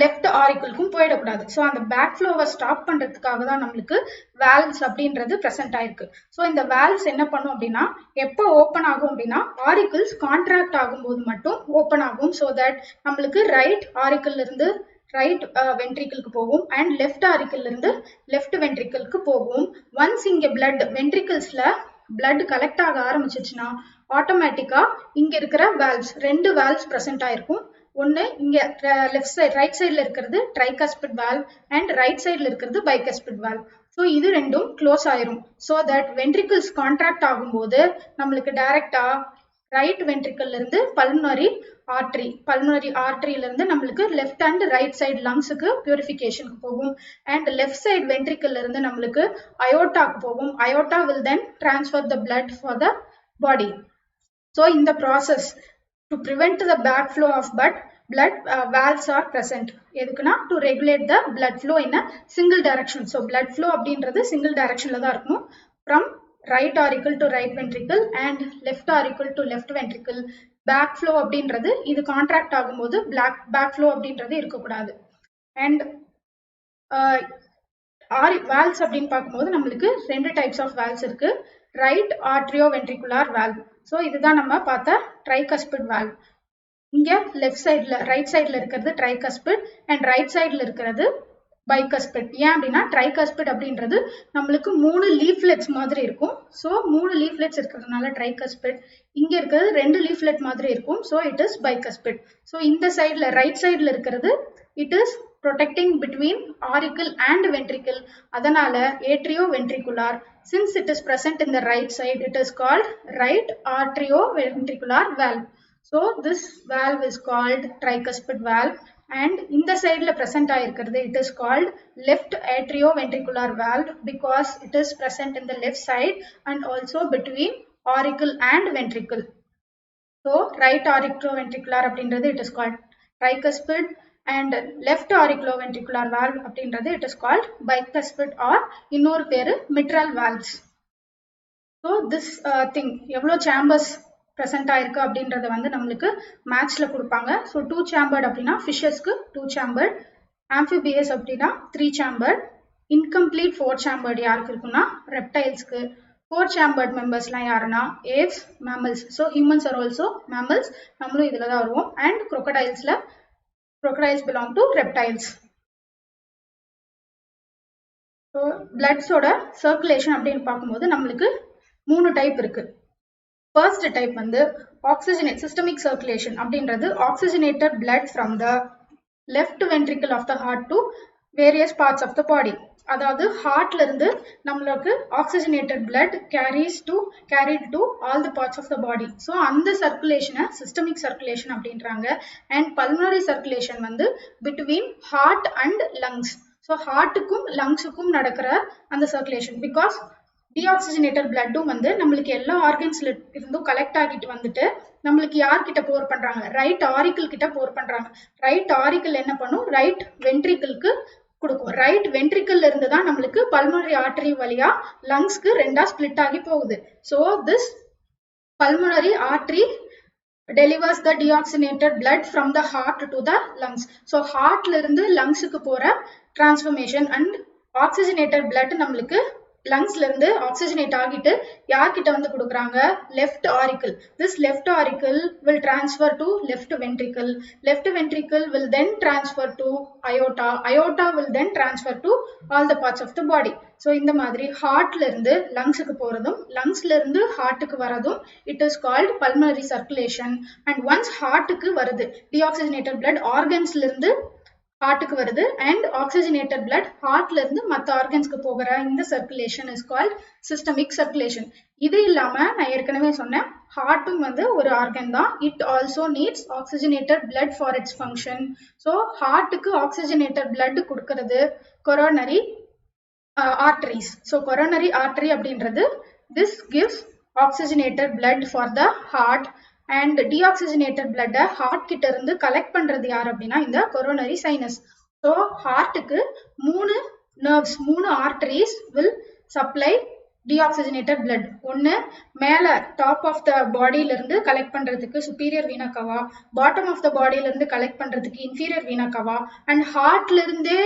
லெஃப்ட் ஆரிக்கிள்க்கும் போயிடக்கூடாது. ஸோ அந்த பேக் ஃப்ளோவை ஸ்டாப் பண்றதுக்காக தான் நம்மளுக்கு வேல்வ்ஸ் அப்படின்றது ப்ரெசென்ட் ஆயிருக்கு. ஸோ இந்த வேல்வ்ஸ் என்ன பண்ணும் அப்படின்னா எப்போ ஓப்பன் ஆகும் அப்படின்னா ஆரிக்கிள்ஸ் கான்ட்ராக்ட் ஆகும்போது மட்டும் ஓப்பன் ஆகும். ஸோ தட் நம்மளுக்கு ரைட் ஆரிக்கிள்ல இருந்து ரைட் வென்ட்ரிக்கிள்க்கு போகும் அண்ட் லெஃப்ட் ஆரிக்கிள்ல இருந்து லெஃப்ட் வென்ட்ரிக்கிள்க்கு போகும். ஒன்ஸ் இங்க பிளட் வென்ட்ரிக்கிள்ஸ்ல பிளட் கலெக்ட் ஆக ஆரம்பிச்சிச்சுன்னா ஆட்டோமேட்டிக்கா இங்க இருக்கிற வேல்வ்ஸ் ரெண்டு வேல்வ்ஸ் ப்ரெசென்ட் ஆயிருக்கும். ஒன்னு இங்க ரைட் சைட்ல இருக்கிறது ட்ரைகாஸ்பிட் வால்வ் அண்ட் ரைட் சைட்ல இருக்கிறது பைகாஸ்பிட் வால்வ். ஸோ ஸோ இது ரெண்டும் க்ளோஸ் ஆயிரும். ஸோ தட் வென்ட்ரிக்கிள்ஸ் கான்ட்ராக்ட் ஆகும்போது நம்மளுக்கு டைரக்டா ரைட் வென்ட்ரிக்கல்ல இருந்து பல்மனரி ஆர்டரியில இருந்து நம்மளுக்கு லெஃப்ட் அண்ட் ரைட் சைடு லங்ஸுக்கு பியூரிஃபிகேஷனுக்கு போகும். அண்ட் லெஃப்ட் சைடு வென்ட்ரிக்கல்ல இருந்து நம்மளுக்கு அயோட்டாக்கு போகும். Aorta will then transfer the blood for the body. So இந்த process to prevent the backflow of blood valves are present. எதுக்குன்னா to regulate the blood flow in a single direction. So blood flow அப்படின்றது single directionல தான் இருக்கும். From right auricle to right ventricle and left auricle to left ventricle. Backflow அப்படின்றது இது contract ஆகும்போது backflow அப்படின்றது இருக்கக்கூடாது. And valves அப்படின்னு பார்க்கும்போது நம்மளுக்கு ரெண்டு டைப்ஸ் ஆஃப் valves இருக்கு. Right atrioventricular valve. ஸோ இதுதான் நம்ம பார்த்த ட்ரைகஸ்பிட் வால்வ். இங்க லெஃப்ட் சைட்ல ரைட் சைட்ல இருக்கிறது ட்ரைகஸ்பிட் அண்ட் ரைட் சைட்ல இருக்கிறது பைகஸ்பிட். ஏன் அப்படின்னா ட்ரைகஸ்பிட் அப்படின்றது நம்மளுக்கு 3 லீஃப்லெட்ஸ் மாதிரி இருக்கும். ஸோ 3 லீஃப்லெட்ஸ் இருக்கிறதுனால ட்ரைகஸ்பிட். இங்க இருக்கிறது 2 லீஃப்லெட் மாதிரி இருக்கும். So it is bicuspid. So இந்த சைட்ல ரைட் சைட்ல இருக்கிறது it is protecting between auricle and ventricle. அதனால atrioventricular. Since it is present in the right side, it is called right atrioventricular valve. So this valve is called tricuspid valve. And in the side la present ஆயிருக்கிறது it is called left atrioventricular valve because it is present in the left side and also between auricle and ventricle. So right atrioventricular அப்படின்றது it is called tricuspid. And left auriculoventricular valve அப்படின்றது it is called bicuspid or இன்னொரு பேரு mitral valves. So this thing எவ்வளோ chambers present ஆயிருக்கு அப்படின்றத வந்து நம்மளுக்கு மேட்ச்ல கொடுப்பாங்க. ஸோ 2 chambered அப்படின்னா ஃபிஷஸ்க்கு 2 chambered, amphibious அப்படின்னா 3 chambered, incomplete 4 chambered யாருக்கு இருக்குன்னா ரெப்டைல்ஸ்க்கு. 4 chambered மெம்பர்ஸ்லாம் யாருன்னா apes, mammals. So humans are also mammals. நம்மளும் இதில் தான் வருவோம். And crocodiles belong to reptiles. So bloods ஓட circulation அப்படின்னு பார்க்கும்போது நம்மளுக்கு 3 டைப் இருக்கு. First type வந்து systemic circulation அப்படின்றது oxygenated blood from the left ventricle of the heart to various parts of the body. அதாவது ஹார்ட்ல இருந்து நம்மளுக்கு oxygenated blood carried to all the parts of the body. So அந்த சர்க்குலேஷனை systemic circulation அப்படின்றாங்க. And pulmonary circulation வந்து between heart and lungs. So ஹார்ட்டுக்கும் லங்ஸுக்கும் நடக்கிற அந்த சர்க்குலேஷன். பிகாஸ் டீஆக்சிஜனேட்டட் பிளட்டும் வந்து நம்மளுக்கு எல்லா ஆர்கன்ஸ்ல இருந்தும் கலெக்ட் ஆகிட்டு வந்துட்டு நம்மளுக்கு யார்கிட்ட போர் பண்றாங்க, ரைட் ஆரிக்கிள் கிட்ட போர் பண்றாங்க. ரைட் ஆரிக்கிள் என்ன பண்ணும், ரைட் வென்ட்ரிக்கிள்க்கு கொடுக்கும். ரைட் வென்ட்ரிக்கல்ல இருந்து தான் நம்மளுக்கு பல்மனரி ஆர்டரி வழியா லங்ஸ்க்கு ரெண்டா ஸ்பிளிட் ஆகி போகுது. So this pulmonary artery delivers the deoxygenated blood from the heart to the lungs. So heartல இருந்து லங்ஸ்க்கு போற transformation and oxygenated blood நம்மளுக்கு லங்ஸ்ல இருந்து ஆக்சிஜனேட் ஆகிட்டு யார்கிட்ட வந்து கொடுக்குறாங்க, left auricle. This left auricle will transfer to left ventricle. Left ventricle will then transfer to aorta. Aorta will then transfer to all the parts of the body. So இந்த மாதிரி ஹார்ட்ல இருந்து லங்ஸுக்கு போறதும் லங்ஸ்ல இருந்து ஹார்ட்டுக்கு வரதும் it is called pulmonary circulation. And once ஹார்ட்டுக்கு வருது டீஆக்சிஜனேட்டட் பிளட் ஆர்கன்ஸ்ல இருந்து ஹார்ட்டுக்கு வருது அண்ட் ஆக்சிஜனேட்டட் பிளட் ஹார்ட்ல இருந்து மற்ற ஆர்கன்ஸ்க்கு போகிற இந்த circulation is called systemic circulation. இது இல்லாம நான் ஏற்கனவே சொன்னேன் ஹார்ட்டும் வந்து ஒரு ஆர்கன் தான். It also needs oxygenated blood for its function. So ஹார்ட்டுக்கு ஆக்சிஜனேட்டட் பிளட் கொடுக்கறது coronary arteries. So coronary artery அப்படின்றது this gives oxygenated blood for the heart and deoxygenated blood heart கிட்ட இருந்து கலெக்ட் பண்றது யார் அப்படின்னா இந்த கொரோனரி சைனஸ். ஸோ ஹார்ட்டுக்கு 3 nerves 3 arteries will supply deoxygenated blood. ஒன்னு மேல டாப் ஆஃப் த பாடியில இருந்து கலெக்ட் பண்றதுக்கு superior vena cava, bottom of the பாடியில இருந்து கலெக்ட் பண்றதுக்கு இன்ஃபீரியர் வீனா கவா, அண்ட் ஹார்ட்ல இருந்தே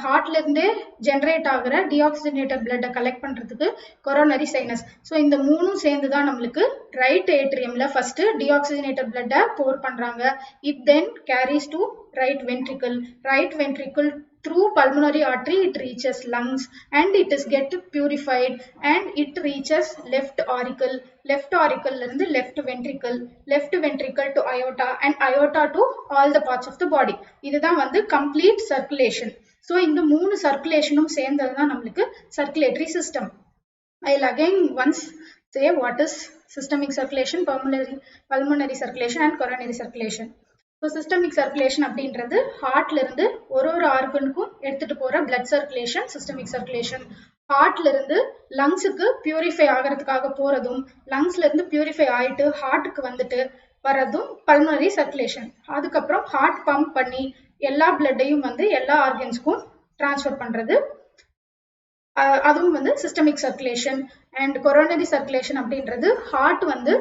ஹார்ட்ல இருந்தே ஜெனரேட் ஆகிற டீஆக்சிஜனேட்டட் பிளட்டை கலெக்ட் பண்றதுக்கு கொரோனரி சைனஸ். ஸோ இந்த 3ம் சேர்ந்து தான் நம்மளுக்கு ரைட் ஏட்ரியம்ல ஃபர்ஸ்ட் டீஆக்சிஜனேட்டட் பிளட்டை போர் பண்றாங்க. It then carries to right ventricle. Right ventricle through pulmonary artery it reaches lungs and it is get purified and it reaches left auricle. Left auricle irundhu left ventricle to aorta and aorta to all the parts of the body. இதுதான் வந்து complete circulation. So இந்த 3 சர்க்குலேஷனும் சேர்ந்தது தான் நம்மளுக்கு circulatory system. I'll again once say what is systemic circulation, pulmonary circulation and coronary circulation. So systemic circulation அப்படின்றது ஹார்ட்ல இருந்து ஒரு ஆர்கனுக்கும் எடுத்துட்டு போற blood circulation systemic circulation. ஹார்ட்ல இருந்து லங்ஸுக்கு பியூரிஃபை ஆகிறதுக்காக போறதும், லங்ஸ்ல இருந்து பியூரிஃபை ஆயிட்டு ஹார்ட்டுக்கு வந்துட்டு வரதும் பல்மனரி சர்க்குலேஷன். அதுக்கப்புறம் ஹார்ட் பம்ப் பண்ணி எல்லா பிளட்டையும் வந்து எல்லா ஆர்கன்ஸ்க்கும் டிரான்ஸ்ஃபர் பண்றது, அதுவும் வந்து systemic circulation. And coronary circulation அப்படின்றது ஹார்ட் வந்து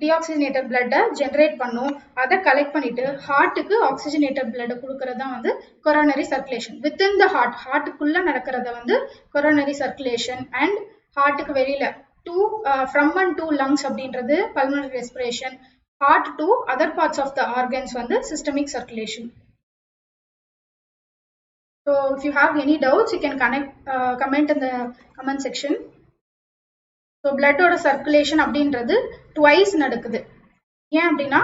டீஆக்சிஜனேட்டட் பிளட்டை ஜென்ரேட் பண்ணும், அதை கலெக்ட் பண்ணிட்டு ஹார்ட்டுக்கு ஆக்சிஜனேட்டட் பிளட்டை கொடுக்கறது தான் வந்து கொரோனரி சர்க்குலேஷன். வித்தின் த ஹார்ட்டுக்குள்ள நடக்கிறத வந்து கொரோனரி சர்க்குலேஷன். அண்ட் ஹார்ட்டுக்கு வெளியில ஃப்ரம் அண்ட் டு லங்ஸ் அப்படின்றது pulmonary respiration. Heart to other parts of the organs வந்து systemic circulation. So if you have any doubts, you can comment in the comment section. So blood oda circulation அப்படின்றது twice நடக்குது. ஏன் அப்படின்னா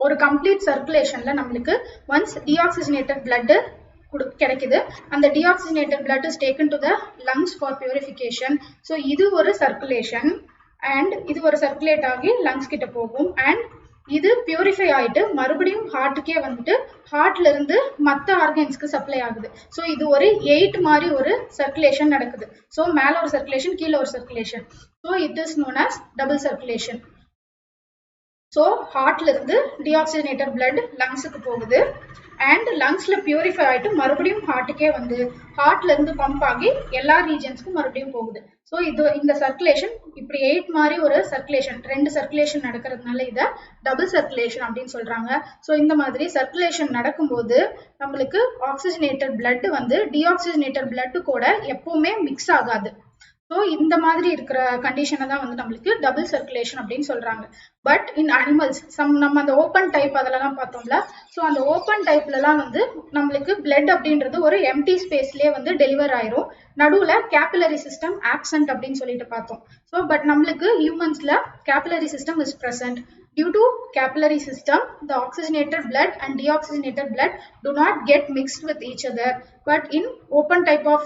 ஒரு complete சர்க்குலேஷன்ல நம்மளுக்கு once deoxygenated blood கிடைக்குது, அந்த deoxygenated blood is taken to the lungs for purification. So இது ஒரு சர்க்குலேஷன் அண்ட் இது ஒரு சர்க்குலேட் ஆகி லங்ஸ் கிட்ட போகும். அண்ட் இது பியூரிஃபை ஆயிட்டு மறுபடியும் ஹார்ட்டுக்கே வந்துட்டு ஹார்ட்ல இருந்து மற்ற ஆர்கன்ஸ்க்கு சப்ளை ஆகுது. ஸோ இது ஒரு 8 மாதிரி ஒரு சர்க்குலேஷன் நடக்குது. ஸோ மேல ஒரு சர்க்குலேஷன், கீழே ஒரு circulation. So it is known as double circulation. So ஹார்ட்ல இருந்து டீஆக்சிஜனேட்டட் பிளட் லங்ஸுக்கு போகுது அண்ட் லங்ஸ்ல பியூரிஃபை ஆயிட்டு மறுபடியும் ஹார்ட்டுக்கே வந்து ஹார்ட்ல இருந்து பம்ப் ஆகி எல்லா ரீஜன்ஸ்க்கும் மறுபடியும் போகுது. ஸோ இந்த சர்க்குலேஷன் இப்படி 8 மாதிரி ஒரு சர்க்குலேஷன், 2 சர்க்குலேஷன் நடக்கிறதுனால இதை டபுள் சர்க்குலேஷன் அப்படின்னு சொல்றாங்க. ஸோ இந்த மாதிரி சர்க்குலேஷன் நடக்கும்போது நம்மளுக்கு ஆக்சிஜனேட்டட் பிளட் வந்து டீஆக்சிஜனேட்டட் பிளட் கூட எப்பவுமே மிக்ஸ் ஆகாது. ஸோ இந்த மாதிரி இருக்கிற கண்டிஷனை தான் வந்து நம்மளுக்கு டபுள் சர்க்குலேஷன் அப்படின்னு சொல்றாங்க. பட் இன் அனிமல்ஸ் நம்ம அந்த ஓப்பன் டைப் அதெல்லாம் பார்த்தோம்ல, ஸோ அந்த ஓப்பன் டைப்லலாம் வந்து நம்மளுக்கு பிளட் அப்படின்றது ஒரு எம்டி ஸ்பேஸ்லேயே வந்து டெலிவர் ஆயிரும். நடுவில் கேபிலரி சிஸ்டம் ஆப்சென்ட் அப்படின்னு சொல்லிட்டு பார்த்தோம். ஸோ பட் நம்மளுக்கு ஹியூமன்ஸ்ல capillary system is present. Due to capillary system, the oxygenated blood and deoxygenated blood do not get mixed with each other. But in open type of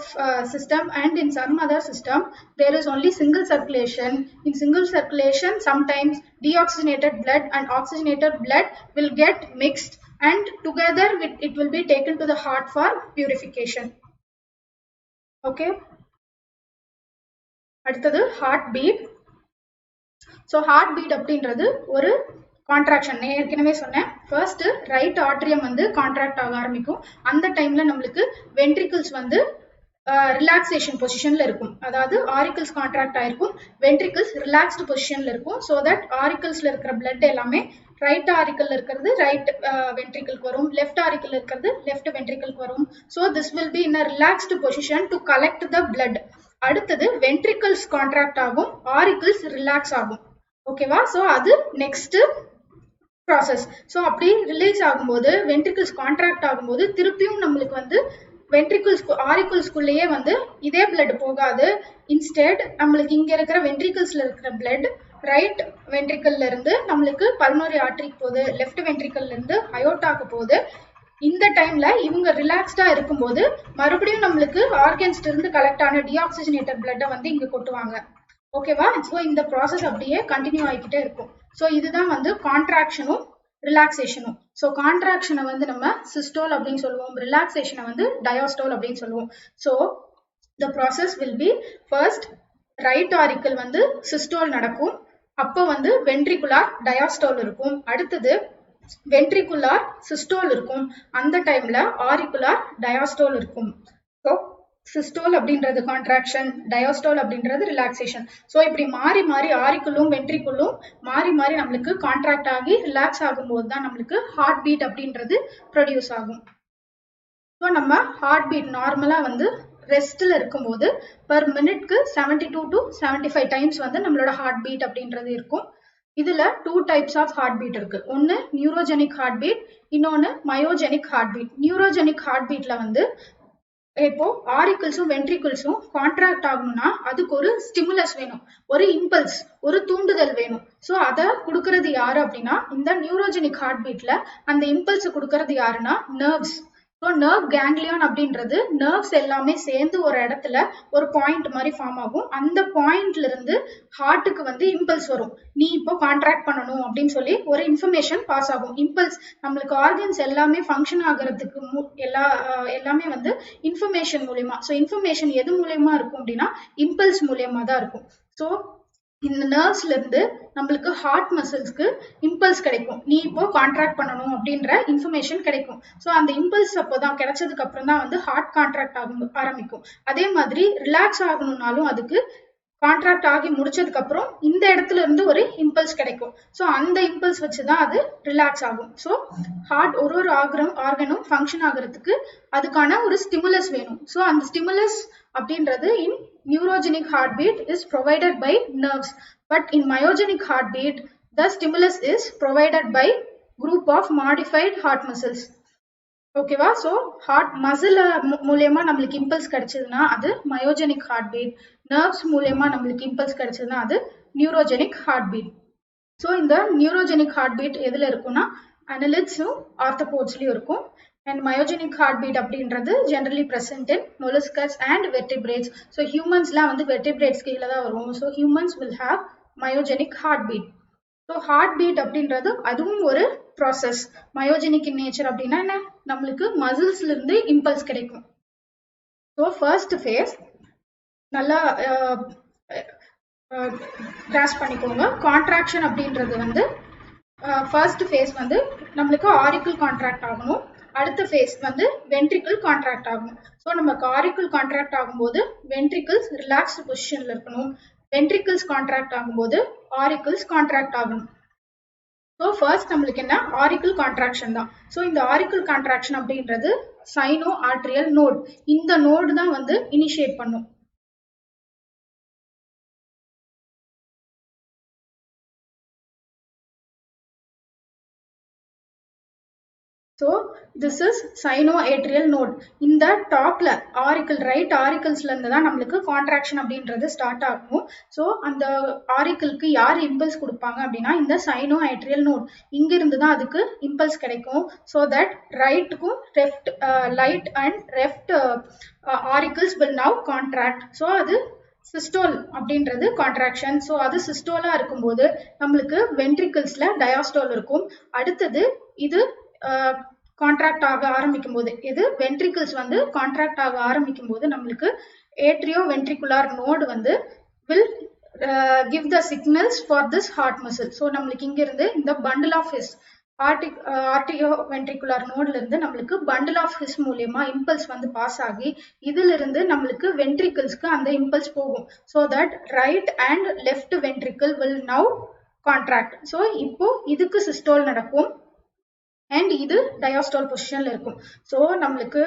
system and in some other system, there is only single circulation. In single circulation, sometimes deoxygenated blood and oxygenated blood will get mixed and together it will be taken to the heart for purification. Okay. அடுத்தது heart beat. So heart beat அப்படின்றது ஒரு contraction. ஏற்கனவே சொன்னேன், first right atrium வந்து contract ஆக ஆரம்பிக்கும். அந்த டைம்ல நம்மளுக்கு வென்ட்ரிக்கிள்ஸ் வந்து ரிலாக்ஸேஷன் பொசிஷன்ல இருக்கும். அதாவது ஆரிக்கிள்ஸ் கான்ட்ராக்ட் ஆயிருக்கும், வென்ட்ரிக்கிள்ஸ் ரிலாக்ஸ்டு பொசிஷன்ல இருக்கும். ஸோ தட் ஆரிக்கிள்ஸ்ல இருக்கிற பிளட் எல்லாமே ரைட் ஆரிக்கல் இருக்கிறது ரைட் வென்ட்ரிக்கிள்க்கு வரும், லெஃப்ட் ஆரிக்கல் இருக்கிறது லெஃப்ட் வென்ட்ரிக்கிள்க்கு வரும். So this will be in a relaxed position to collect the blood. அடுத்தது வென்ட்ரிக்கிள்ஸ் கான்ட்ராக்ட் ஆகும், ஆரிக்கிள்ஸ் ரிலாக்ஸ் ஆகும். ஓகேவா? ஸோ அது நெக்ஸ்ட் ப்ராசஸ். ஸோ அப்படி ரிலீஸ் ஆகும்போது வென்ட்ரிக்கிள்ஸ் கான்ட்ராக்ட் ஆகும்போது திருப்பியும் நம்மளுக்கு வந்து வென்ட்ரிக்கிள்ஸ் ஆரிக்கிள்ஸ்குள்ளேயே வந்து இதே பிளட் போகாது. இன்ஸ்டெட் நம்மளுக்கு இங்க இருக்கிற வென்ட்ரிக்கிள்ஸ்ல இருக்கிற பிளட் ரைட் வென்ட்ரிக்கிள்ல இருந்து நம்மளுக்கு பல்மனரி ஆர்டரிக்கு போகுது, லெஃப்ட் வென்ட்ரிக்கிள்ல இருந்து அயோட்டாக்கு போகுது. இந்த டைம்ல இவங்க ரிலாக்ஸ்டா இருக்கும்போது மறுபடியும் நம்மளுக்கு ஆர்கன்ஸ்ல இருந்து கலெக்ட் ஆன டீஆக்சிஜனேட்டட் பிளட்டை வந்து இங்க கொட்டுவாங்க. ஓகேவா? ஸோ இந்த ப்ராசஸ் அப்படியே கண்டினியூ ஆகிக்கிட்டே இருக்கும். ஸோ இதுதான் வந்து கான்ட்ராக்ஷனும் ரிலாக்ஸேஷனும். ஸோ கான்ட்ராக்ஷனை வந்து நம்ம சிஸ்டோல் அப்படின்னு சொல்லுவோம், ரிலாக்ஸேஷனை வந்து டயாஸ்டோல் அப்படின்னு சொல்லுவோம். So the process will be first right auricle வந்து சிஸ்டோல் நடக்கும், அப்போ வந்து வென்ட்ரிகுலார் டயாஸ்டோல் இருக்கும். அடுத்தது வென்ட்ரிகுலார் சிஸ்டோல் இருக்கும், அந்த டைம்ல ஆரிக்குலார் டயாஸ்டோல் இருக்கும். ஸோ சிஸ்டோல் அப்படின்றது கான்ட்ராக்ஷன், டயாஸ்டோல் அப்படின்றது ரிலாக்ஸேஷன். ஸோ இப்படி மாறி மாறி ஆரிக்குள்ளும் வென்ட்ரிக்குள்ளும் மாறி மாறி நம்மளுக்கு கான்ட்ராக்ட் ஆகி ரிலாக்ஸ் ஆகும்போது தான் நம்மளுக்கு ஹார்ட் பீட் அப்படின்றது ப்ரொடியூஸ் ஆகும். ஸோ நம்ம ஹார்ட் பீட் நார்மலா வந்து ரெஸ்ட்ல இருக்கும்போது பர் மினிட்க்கு 72 to 75 டைம்ஸ் வந்து நம்மளோட ஹார்ட் பீட் அப்படின்றது இருக்கும். இதுல 2 டைப்ஸ் ஆஃப் ஹார்ட் பீட் இருக்கு. ஒன்னு நியூரோஜெனிக் ஹார்ட் பீட், இன்னொன்னு myogenic heart beat. Neurogenic heart பீட்ல வந்து இப்போ ஆரிக்கிள்ஸும் வென்ட்ரிக்கிள்ஸும் கான்ட்ராக்ட் ஆகணும்னா அதுக்கு ஒரு ஸ்டிமுலஸ் வேணும், ஒரு இம்பல்ஸ், ஒரு தூண்டுதல் வேணும். ஸோ அதை கொடுக்கறது யாரு அப்படின்னா இந்த நியூரோஜெனிக் ஹார்ட் பீட்ல அந்த இம்பல்ஸ் கொடுக்கறது யாருன்னா நர்வ்ஸ். ஸோ நர்வ் கேங்லியான் அப்படின்றது நர்வ்ஸ் எல்லாமே சேர்ந்து ஒரு இடத்துல ஒரு பாயிண்ட் மாதிரி ஃபார்ம் ஆகும். அந்த பாயிண்ட்ல இருந்து ஹார்ட்டுக்கு வந்து இம்பல்ஸ் வரும். நீ இப்போ கான்ட்ராக்ட் பண்ணணும் அப்படின்னு சொல்லி ஒரு இன்ஃபர்மேஷன் பாஸ் ஆகும். இம்பல்ஸ் நம்மளுக்கு ஆர்கன்ஸ் எல்லாமே ஃபங்க்ஷன் ஆகிறதுக்கு எல்லாமே வந்து இன்ஃபர்மேஷன் மூலியமா. ஸோ இன்ஃபர்மேஷன் எது மூலியமா இருக்கும் அப்படின்னா இம்பல்ஸ் மூலியமா தான் இருக்கும். ஸோ இந்த நர்வ்ஸ்ல இருந்து நம்மளுக்கு ஹார்ட் மசில்ஸ்க்கு இம்பல்ஸ் கிடைக்கும். நீ இப்போ கான்ட்ராக்ட் பண்ணணும் அப்படின்ற இன்ஃபர்மேஷன் கிடைக்கும். ஸோ அந்த இம்பல்ஸ் அப்போதான் கிடைச்சதுக்கு அப்புறம் தான் வந்து ஹார்ட் கான்ட்ராக்ட் ஆரம்பிக்கும். அதே மாதிரி ரிலாக்ஸ் ஆகணும்னாலும் அதுக்கு கான்ட்ராக்ட் ஆகி முடிச்சதுக்கு அப்புறம் இந்த இடத்துல இருந்து ஒரு இம்பல்ஸ் கிடைக்கும். ஸோ அந்த இம்பல்ஸ் வச்சுதான் அது ரிலாக்ஸ் ஆகும். ஸோ ஹார்ட் ஒரு ஆர்கனும் ஃபங்க்ஷன் ஆகிறதுக்கு அதுக்கான ஒரு ஸ்டிமுலஸ் வேணும். ஸோ அந்த ஸ்டிமுலஸ் அப்படின்றது in neurogenic heart beat is provided by nerves. But in myogenic heart beat the stimulus is provided by group of modified heart muscles. ஓகேவா? ஸோ ஹார்ட் மசில் மூலியமா நம்மளுக்கு இம்பல்ஸ் கிடைச்சதுன்னா அது மயோஜெனிக் ஹார்ட் பீட். நர்வ்ஸ் மூலியமா நம்மளுக்கு impulse கிடைச்சதுன்னா அது neurogenic heart beat. So இந்த நியூரோஜெனிக் ஹார்ட் பீட் எதுல இருக்கும்னா அனலிட்ஸும் ஆர்த்தோபோட்ஸ்லயும் இருக்கும். அண்ட் மயோஜெனிக் ஹார்ட் பீட் அப்படின்றது generally present in molluscs and vertebrates. So ஹியூமன்ஸ்லாம் வந்து வெர்டிபிரேட்ஸ் கீழே தான் வரும். So humans will have myogenic heart beat. So heart beat அப்படின்றது அதுவும் ஒரு ப்ராசஸ். மயோஜெனிக் இன் நேச்சர் அப்படின்னா என்ன, நம்மளுக்கு மசில்ஸ்ல இருந்து இம்பல்ஸ் கிடைக்கும். ஸோ ஃபர்ஸ்ட் ஃபேஸ் நல்லா கிராஸ் பண்ணிக்கோங்க. கான்ட்ராக்ஷன் அப்படின்றது வந்து ஃபர்ஸ்ட் ஃபேஸ் வந்து நம்மளுக்கு ஆரிக்கிள் கான்ட்ராக்ட் ஆகணும். அடுத்த ஃபேஸ் வந்து வென்ட்ரிக்கிள் கான்ட்ராக்ட் ஆகணும். ஸோ நமக்கு ஆரிக்கிள் கான்ட்ராக்ட் ஆகும்போது வென்ட்ரிக்கிள்ஸ் ரிலாக்ஸ்டு பொசிஷன்ல இருக்கணும். வென்ட்ரிக்கிள்ஸ் கான்ட்ராக்ட் ஆகும்போது ஆரிக்கிள்ஸ் கான்ட்ராக்ட் ஆகணும். ஸோ ஃபர்ஸ்ட் நம்மளுக்கு என்ன, ஆரிக்கிள் கான்ட்ராக்ஷன் தான். ஸோ இந்த ஆரிக்கிள் கான்ட்ராக்ஷன் அப்படின்றது சைனோ ஆர்ட்ரியல் நோட். இந்த நோடு தான் வந்து இனிஷியேட் பண்ணும். So this is sinoatrial node. இந்த டாப்ல ஆரிக்கிள் ரைட் ஆரிக்கிள்ஸ்ல இருந்து தான் நம்மளுக்கு கான்ட்ராக்ஷன் அப்படின்றது ஸ்டார்ட் ஆகும். ஸோ அந்த ஆரிக்கிளுக்கு யார் இம்பல்ஸ் கொடுப்பாங்க அப்படின்னா இந்த சைனோஆட்ரியல் நோட். இங்க இருந்து தான் அதுக்கு இம்பல்ஸ் கிடைக்கும். ஸோ தட் ரைட்டுக்கும் left light and left auricles will now contract. So அது சிஸ்டோல் அப்படின்றது கான்ட்ராக்ஷன். ஸோ அது சிஸ்டோலா இருக்கும்போது நம்மளுக்கு வென்ட்ரிக்கிள்ஸ்ல டயாஸ்டோல் இருக்கும். அடுத்தது இது கான்ட்ராக்ட் ஆக ஆரம்பிக்கும் போது இது வென்ட்ரிக்கிள்ஸ் வந்து கான்ட்ராக்ட் ஆக ஆரம்பிக்கும் போது நம்மளுக்கு ஏட்ரியோ வென்ட்ரிகுலார் நோடு வந்து will give the signals for this heart muscle. So நம்மளுக்கு இங்க இருந்து இந்த bundle of His atrioventricular நோட்ல இருந்து நம்மளுக்கு பண்டில் ஆஃப் ஹிஸ் மூலியமா இம்பல்ஸ் வந்து பாஸ் ஆகி இதுல இருந்து நம்மளுக்கு வென்ட்ரிக்கிள்ஸ்க்கு அந்த இம்பல்ஸ் போகும். So that right and left ventricle will now contract. So இப்போ இதுக்கு சிஸ்டோல் நடக்கும் அண்ட் இது டயாஸ்டோல் பொசிஷன்ல இருக்கும். ஸோ நம்மளுக்கு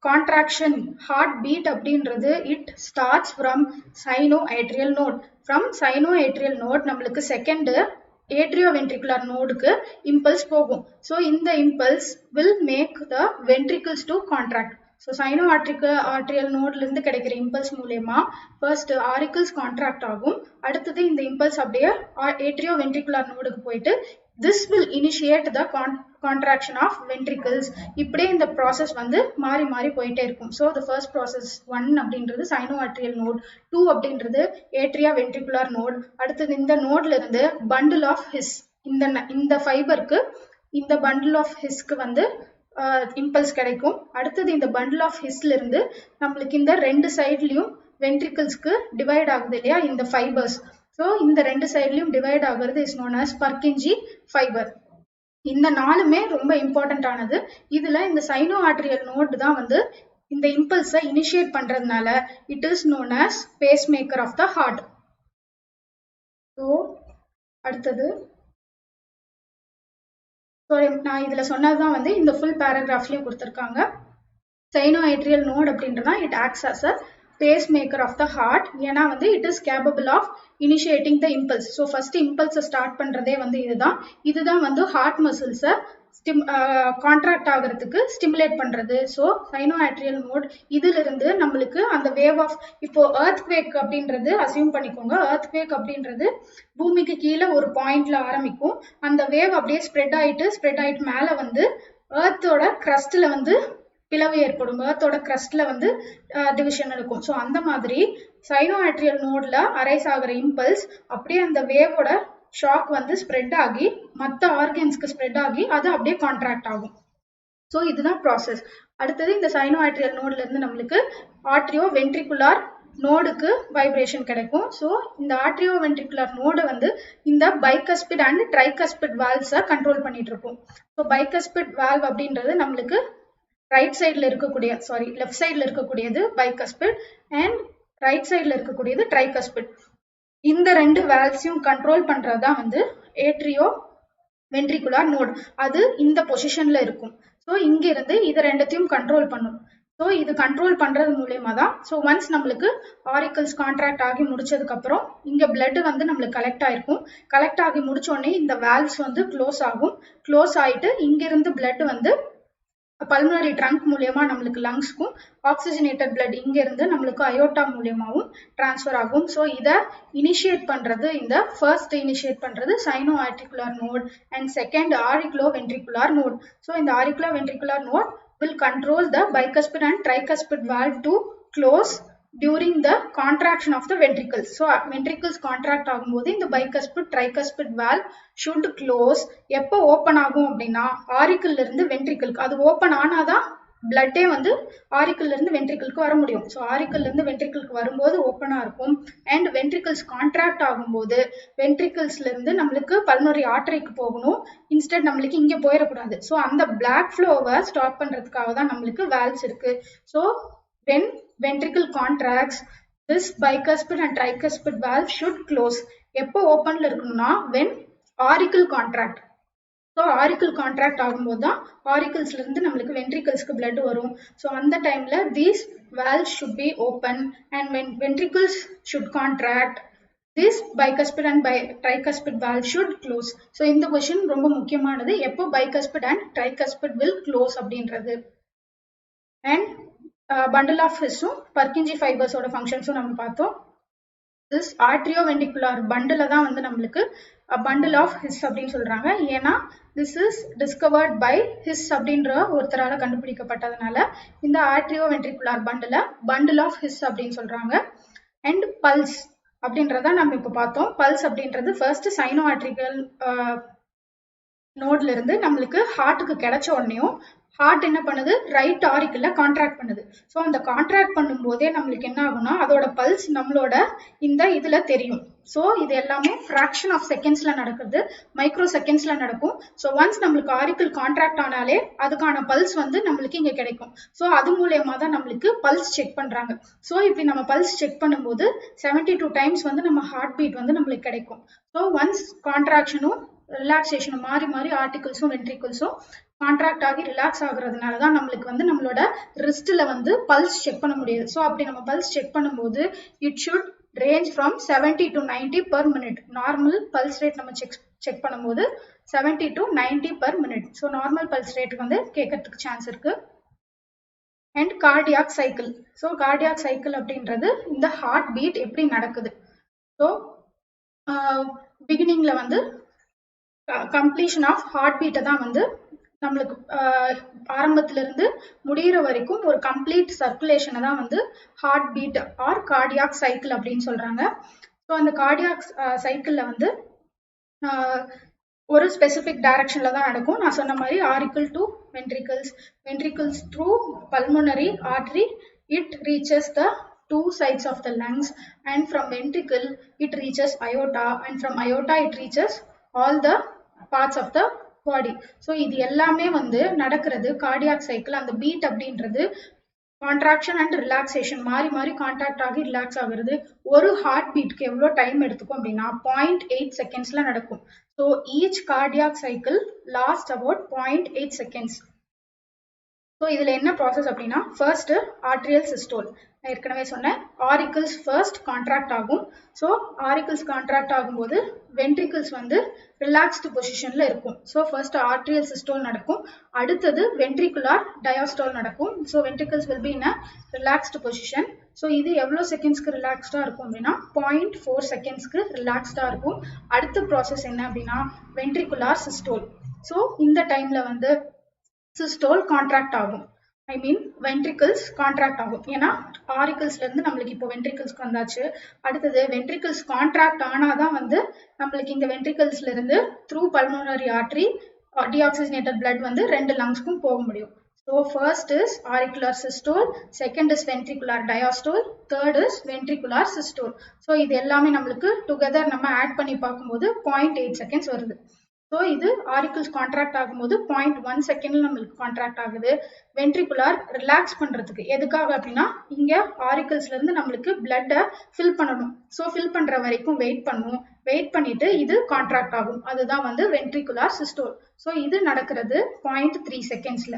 கான்ட்ராக்ஷன் ஹார்ட் பீட் அப்படின்றது it starts from sinoatrial node. From sinoatrial node நம்மளுக்கு செகண்ட் ஏட்ரியோ வென்ட்ரிகுலர் நோடுக்கு இம்பல்ஸ் போகும். ஸோ இந்த impulse will make the ventricles to contract. So sinoatrial நோட்ல இருந்து கிடைக்கிற இம்பல்ஸ் மூலயமா ஃபர்ஸ்ட் ஆரிக்கிள்ஸ் கான்ட்ராக்ட் ஆகும். அடுத்தது இந்த இம்பல்ஸ் அப்படியே ஏட்ரியோ வென்ட்ரிகுலர் நோடுக்கு போயிட்டு this will initiate the contraction of ventricles. இப்படியே இந்த ப்ராசஸ் வந்து மாறி மாறி போயிட்டே இருக்கும். ஸோ the first process 1 அப்படின்றது சைனோஆட்ரியல் நோட், 2 அப்படின்றது ஏட்ரியா வென்ட்ரிகுலர் நோட். அடுத்தது இந்த நோட்ல இருந்து பண்டில் ஆஃப் ஹிஸ், இந்த ஃபைபருக்கு இந்த பண்டில் ஆஃப் ஹிஸ்க்கு வந்து இம்பல்ஸ் கிடைக்கும். அடுத்தது இந்த பண்டில் ஆஃப் ஹிஸ்ல இருந்து நம்மளுக்கு இந்த ரெண்டு சைட்லயும் வென்ட்ரிக்கிள்ஸ்க்கு டிவைட் ஆகுது இல்லையா இந்த ஃபைபர்ஸ். ஸோ இந்த ரெண்டு சைட்லயும் டிவைட் ஆகுறது இஸ் நோன் அஸ் பர்கின்ஜி ஃபைபர். இந்த நாலுமே ரொம்ப இம்பார்ட்டன்ட் ஆனது. இதுல இந்த சைனோஆட்ரியல் நோட் தான் வந்து இந்த இம்பல்ஸை இனிஷியேட் பண்றதுனால it is known as pacemaker of the heart. So அடுத்தது நான் இதுல சொன்னதுதான் வந்து இந்த ஃபுல் பேராகிராஃப்லயும் கொடுத்துருக்காங்க. சைனோஆட்ரியல் நோட் அப்படின்றதா it acts as a pacemaker of the heart. ஏன்னா வந்து it is capable of initiating the impulse. So first இம்பல்ஸை ஸ்டார்ட் பண்றதே வந்து இதுதான் வந்து ஹார்ட் மசில்ஸை கான்ட்ராக்ட் ஆகிறதுக்கு ஸ்டிமுலேட் பண்றது. ஸோ சைனோஆட்ரியல் நோட் இதுல இருந்து நம்மளுக்கு அந்த வேவ் ஆஃப், இப்போ எர்த்குவேக் அப்படின்றது அசியூம் பண்ணிக்கோங்க. எர்த்குவேக் அப்படின்றது பூமிக்கு கீழே ஒரு பாயிண்ட்ல ஆரம்பிக்கும். அந்த வேவ் அப்படியே ஸ்ப்ரெட் ஆயிட்டு மேல வந்து எர்த்தோட கிரஸ்ட்ல வந்து பிளவு ஏற்படும், எர்த்தோட கிரஸ்ட்ல வந்து டிவிஷன் இருக்கும். ஸோ அந்த மாதிரி சைனோஆட்ரியல் நோட்ல அரைஸ் ஆகிற இம்பல்ஸ் அப்படியே அந்த வேவோட ஷாக் வந்து ஸ்ப்ரெட் ஆகி மற்ற ஆர்கன்ஸ்க்கு ஸ்ப்ரெட் ஆகி அது அப்படியே கான்ட்ராக்ட் ஆகும். ஸோ இதுதான் ப்ராசஸ். அடுத்தது இந்த சைனோஆட்ரியல் நோட்ல இருந்து நம்மளுக்கு ஆட்ரியோ வென்ட்ரிகுலார் நோடுக்கு வைப்ரேஷன் கிடைக்கும். ஸோ இந்த ஆட்ரியோ வென்ட்ரிகுலார் நோடு வந்து இந்த பைகஸ்பிட் அண்ட் ட்ரைகஸ்பிட் வால்வ்ஸை கண்ட்ரோல் பண்ணிட்டு இருக்கும். ஸோ பைகஸ்பிட் வால்வ் அப்படின்றது நம்மளுக்கு ரைட் சைடில் இருக்கக்கூடிய லெஃப்ட் சைடில் இருக்கக்கூடியது பைகஸ்பிட் அண்ட் ரைட் சைடில் இருக்கக்கூடியது ட்ரைகஸ்பிட். இந்த ரெண்டு வால்வ்ஸையும் கண்ட்ரோல் பண்றது தான் வந்து ஏட்ரியோ வென்ட்ரிகுலார் நோட். அது இந்த பொசிஷன்ல இருக்கும். ஸோ இங்க இருந்து இது ரெண்டத்தையும் கண்ட்ரோல் பண்ணும். ஸோ இது கண்ட்ரோல் பண்றது மூலயமா தான் ஸோ ஒன்ஸ் நம்மளுக்கு ஆரிக்கல்ஸ் கான்ட்ராக்ட் ஆகி முடிச்சதுக்கு அப்புறம் இங்க பிளட் வந்து நம்மளுக்கு கலெக்ட் ஆயிருக்கும். கலெக்ட் ஆகி முடிச்சோடனே இந்த வால்வ்ஸ் வந்து க்ளோஸ் ஆகும். க்ளோஸ் ஆயிட்டு இங்கிருந்து பிளட் வந்து பல்மனரி ட்ரங்க் மூலியமா நம்மளுக்கு லங்ஸ்க்கும், ஆக்சிஜனேட்டட் பிளட் இங்க இருந்து நம்மளுக்கு அயோட்டா மூலியமாவும் டிரான்ஸ்ஃபர் ஆகும். ஸோ இதை இனிஷியேட் பண்றது இந்த ஃபர்ஸ்ட் இனிஷியேட் பண்றது sino articular node and second auriculoventricular node. So இந்த auriculoventricular node will control the bicuspid and tricuspid valve to close during the contraction of the ventricles. So ventricles contract ஆகும்போது இந்த bicuspid tricuspid valve should close. எப்போ open ஆகும் அப்படின்னா ஆரிக்கல்ல இருந்து வென்ட்ரிக்கிள்க்கு அது open ஆனாதான் பிளட்டே வந்து ஆரிக்கல்ல இருந்து வென்ட்ரிக்கிள்க்கு வர முடியும். ஸோ ஆரிக்கல்ல இருந்து வென்ட்ரிக்கிள்க்கு வரும்போது ஓப்பனா இருக்கும். அண்ட் வென்ட்ரிக்கிள்ஸ் கான்ட்ராக்ட் ஆகும்போது வென்ட்ரிக்கிள்ஸ்ல இருந்து நம்மளுக்கு பல்மனரி ஆர்டரிக்கு போகணும். இன்ஸ்டெட் நம்மளுக்கு இங்க போயிடக்கூடாது. ஸோ அந்த பிளாக் ஃப்ளோவை ஸ்டாப் பண்றதுக்காக தான் நம்மளுக்கு வால்வ்ஸ் இருக்கு. So when ventricle contracts, this bicuspid and tricuspid valve should close. எப்போ ஓப்பன்ல இருக்கணும்னா when auricle contract. So auricle contract ஆகும்போது தான் ஆரிக்கல்ஸ்ல இருந்து நம்மளுக்கு வென்ட்ரிகல்ஸ்க்கு பிளட் வரும். ஸோ அந்த டைம்ல these valves should be open and ventricles should contract. This bicuspid and tricuspid valve should close. So இந்த கொஸ்டின் ரொம்ப முக்கியமானது, எப்போ bicuspid and tricuspid will close அப்படின்றது. அண்ட் பண்டில் ஆஃப் ஹிஸ்ஸும் பர்கின்ஜி ஃபைபர்ஸோட ஃபங்க்ஷன்ஸும் நம்ம பார்த்தோம். திஸ் ஆர்ட்ரியோவென்ட்ரிகுலார் பண்டில தான் வந்து நம்மளுக்கு பண்டில் ஆஃப் ஹிஸ் அப்படின்னு சொல்றாங்க. ஏன்னா this is discovered by His அப்படின்ற ஒருத்தரால கண்டுபிடிக்கப்பட்டதுனால இந்த ஆர்ட்ரியோவென்ட்ரிகுலார் பண்டில் ஆஃப் ஹிஸ் அப்படின்னு சொல்றாங்க. அண்ட் பல்ஸ் அப்படின்றத நம்ம இப்போ பார்த்தோம். பல்ஸ் அப்படின்றது ஃபர்ஸ்ட் சைனோ ஆர்ட்ரிகல் நோட்ல இருந்து நம்மளுக்கு ஹார்ட்டுக்கு கிடைச்ச உடனேயும் ஹார்ட் என்ன பண்ணுது, ரைட் ஆரிக்கல்ல கான்ட்ராக்ட் பண்ணுது. ஸோ அந்த கான்ட்ராக்ட் பண்ணும் போதே நம்மளுக்கு என்ன ஆகும்னா அதோட பல்ஸ் நம்மளோட இந்த இதுல தெரியும். ஸோ இது எல்லாமே ஃப்ராக்ஷன் ஆஃப் செகண்ட்ஸ்ல நடக்குது, மைக்ரோ செகண்ட்ஸ்ல நடக்கும். ஸோ ஒன்ஸ் நம்மளுக்கு ஆரிக்கல் கான்ட்ராக்ட் ஆனாலே அதுக்கான பல்ஸ் வந்து நம்மளுக்கு இங்க கிடைக்கும். ஸோ அது மூலயமா தான் நம்மளுக்கு பல்ஸ் செக் பண்றாங்க. ஸோ இப்படி நம்ம பல்ஸ் செக் பண்ணும்போது 72 டைம்ஸ் வந்து நம்ம ஹார்ட் பீட் வந்து நம்மளுக்கு கிடைக்கும். ஸோ ஒன்ஸ் கான்ட்ராக்ஷனும் ரிலாக்ஸேஷனும் மாறி மாறி ஆர்டிகல்ஸும் வென்ட்ரிகல்ஸும் கான்ட்ராக்ட் ஆகி ரிலாக்ஸ் ஆகுறதுனால தான் நம்மளுக்கு வந்து நம்மளோட ரிஸ்ட்ல வந்து பல்ஸ் செக் பண்ண முடியுது. ஸோ அப்படி நம்ம பல்ஸ் செக் பண்ணும்போது it should range from 70 to 90 per minute. Normal pulse rate நம்ம செக் பண்ணும்போது 70 to 90 per minute. So normal pulse rate வந்து கேட்கறதுக்கு சான்ஸ் இருக்கு. And cardiac cycle. So cardiac cycle அப்படின்றது இந்த ஹார்ட் பீட் எப்படி நடக்குது. ஸோ பிகினிங்ல வந்து கம்ப்ளீஷன் ஆஃப் ஹார்ட் பீட்டை தான் வந்து நம்மளுக்கு ஆரம்பத்துல இருந்து முடிகிற வரைக்கும் ஒரு கம்ப்ளீட் சர்க்குலேஷனை தான் வந்து heart beat or cardiac cycle அப்படின்னு சொல்றாங்க. ஸோ அந்த கார்டியாக் சைக்கிள்ல வந்து ஒரு ஸ்பெசிபிக் டைரக்ஷன்ல தான் நடக்கும். நான் சொன்ன மாதிரி auricle to ventricles through pulmonary artery it reaches the two sides of the lungs, and from ventricle it reaches aorta, and from aorta it reaches all the parts of the body. So இது எல்லாமே வந்து நடக்கிறது cardiac cycle. அந்த beat அப்படின்றது contraction and relaxation மாறி மாறி contract ஆகி relax ஆகுறது. ஒரு ஹார்ட் பீட்க்கு எவ்வளோ டைம் எடுத்துக்கும் அப்படின்னா 0.8 செகண்ட்ஸ்ல நடக்கும். So each cardiac cycle last about 0.8 seconds. So இதில் என்ன ப்ராசஸ் அப்படின்னா ஃபர்ஸ்ட் ஆர்ட்ரியல் சிஸ்டோல். நான் ஏற்கனவே சொன்னேன் ஆரிக்கல்ஸ் ஃபர்ஸ்ட் கான்ட்ராக்ட் ஆகும். ஸோ ஆரிக்கல்ஸ் கான்ட்ராக்ட் ஆகும்போது வென்ட்ரிகல்ஸ் வந்து ரிலாக்ஸ்டு பொசிஷன்ல இருக்கும். ஸோ ஃபர்ஸ்ட் ஆர்ட்ரியல் சிஸ்டோல் நடக்கும். அடுத்தது வென்ட்ரிகுலார் டயாஸ்டோல் நடக்கும். So ventricles will be in a relaxed position. So இது எவ்வளோ செகண்ட்ஸ்க்கு ரிலாக்ஸ்டா இருக்கும் அப்படின்னா 0.4 செகண்ட்ஸ்க்கு ரிலாக்ஸ்டா இருக்கும். அடுத்த ப்ராசஸ் என்ன அப்படின்னா வென்ட்ரிகுலார் சிஸ்டோல். ஸோ இந்த டைம்ல வந்து சிஸ்டோல் கான்ட்ராக்ட் ஆகும். ஐ மீன் வென்ட்ரிக்கிள்ஸ் கான்ட்ராக்ட் ஆகும். ஏன்னா ஆரிக்கிள்ஸ்ல இருந்து நம்மளுக்கு இப்போ வென்ட்ரிக்கிள்ஸ்க்கு வந்தாச்சு. அடுத்தது வென்ட்ரிக்கிள்ஸ் கான்ட்ராக்ட் ஆனாதான் வந்து நம்மளுக்கு இந்த வென்ட்ரிக்கிள்ஸ்ல இருந்து through pulmonary artery deoxygenated blood வந்து ரெண்டு லங்ஸ்க்கும் போக முடியும். So first is auricular systole, second is ventricular diastole, third is ventricular systole. So இது எல்லாமே நம்மளுக்கு together நம்ம ஆட் பண்ணி பார்க்கும்போது 0.8 seconds வருது. ஸோ இது ஆரிக்கிள்ஸ் கான்ட்ராக்ட் ஆகும்போது 0.1 செகண்ட்ல நம்மளுக்கு கான்ட்ராக்ட் ஆகுது. வென்ட்ரிகுலார் ரிலாக்ஸ் பண்றதுக்கு எதுக்காக அப்படின்னா இங்க ஆரிக்கிள்ஸ்ல இருந்து நம்மளுக்கு பிளட்டை ஃபில் பண்ணணும். ஸோ ஃபில் பண்ற வரைக்கும் வெயிட் பண்ணும். வெயிட் பண்ணிட்டு இது கான்ட்ராக்ட் ஆகும். அதுதான் வந்து வென்ட்ரிகுலார் சிஸ்டோல். ஸோ இது நடக்கிறது 0.3 செகண்ட்ஸ்ல.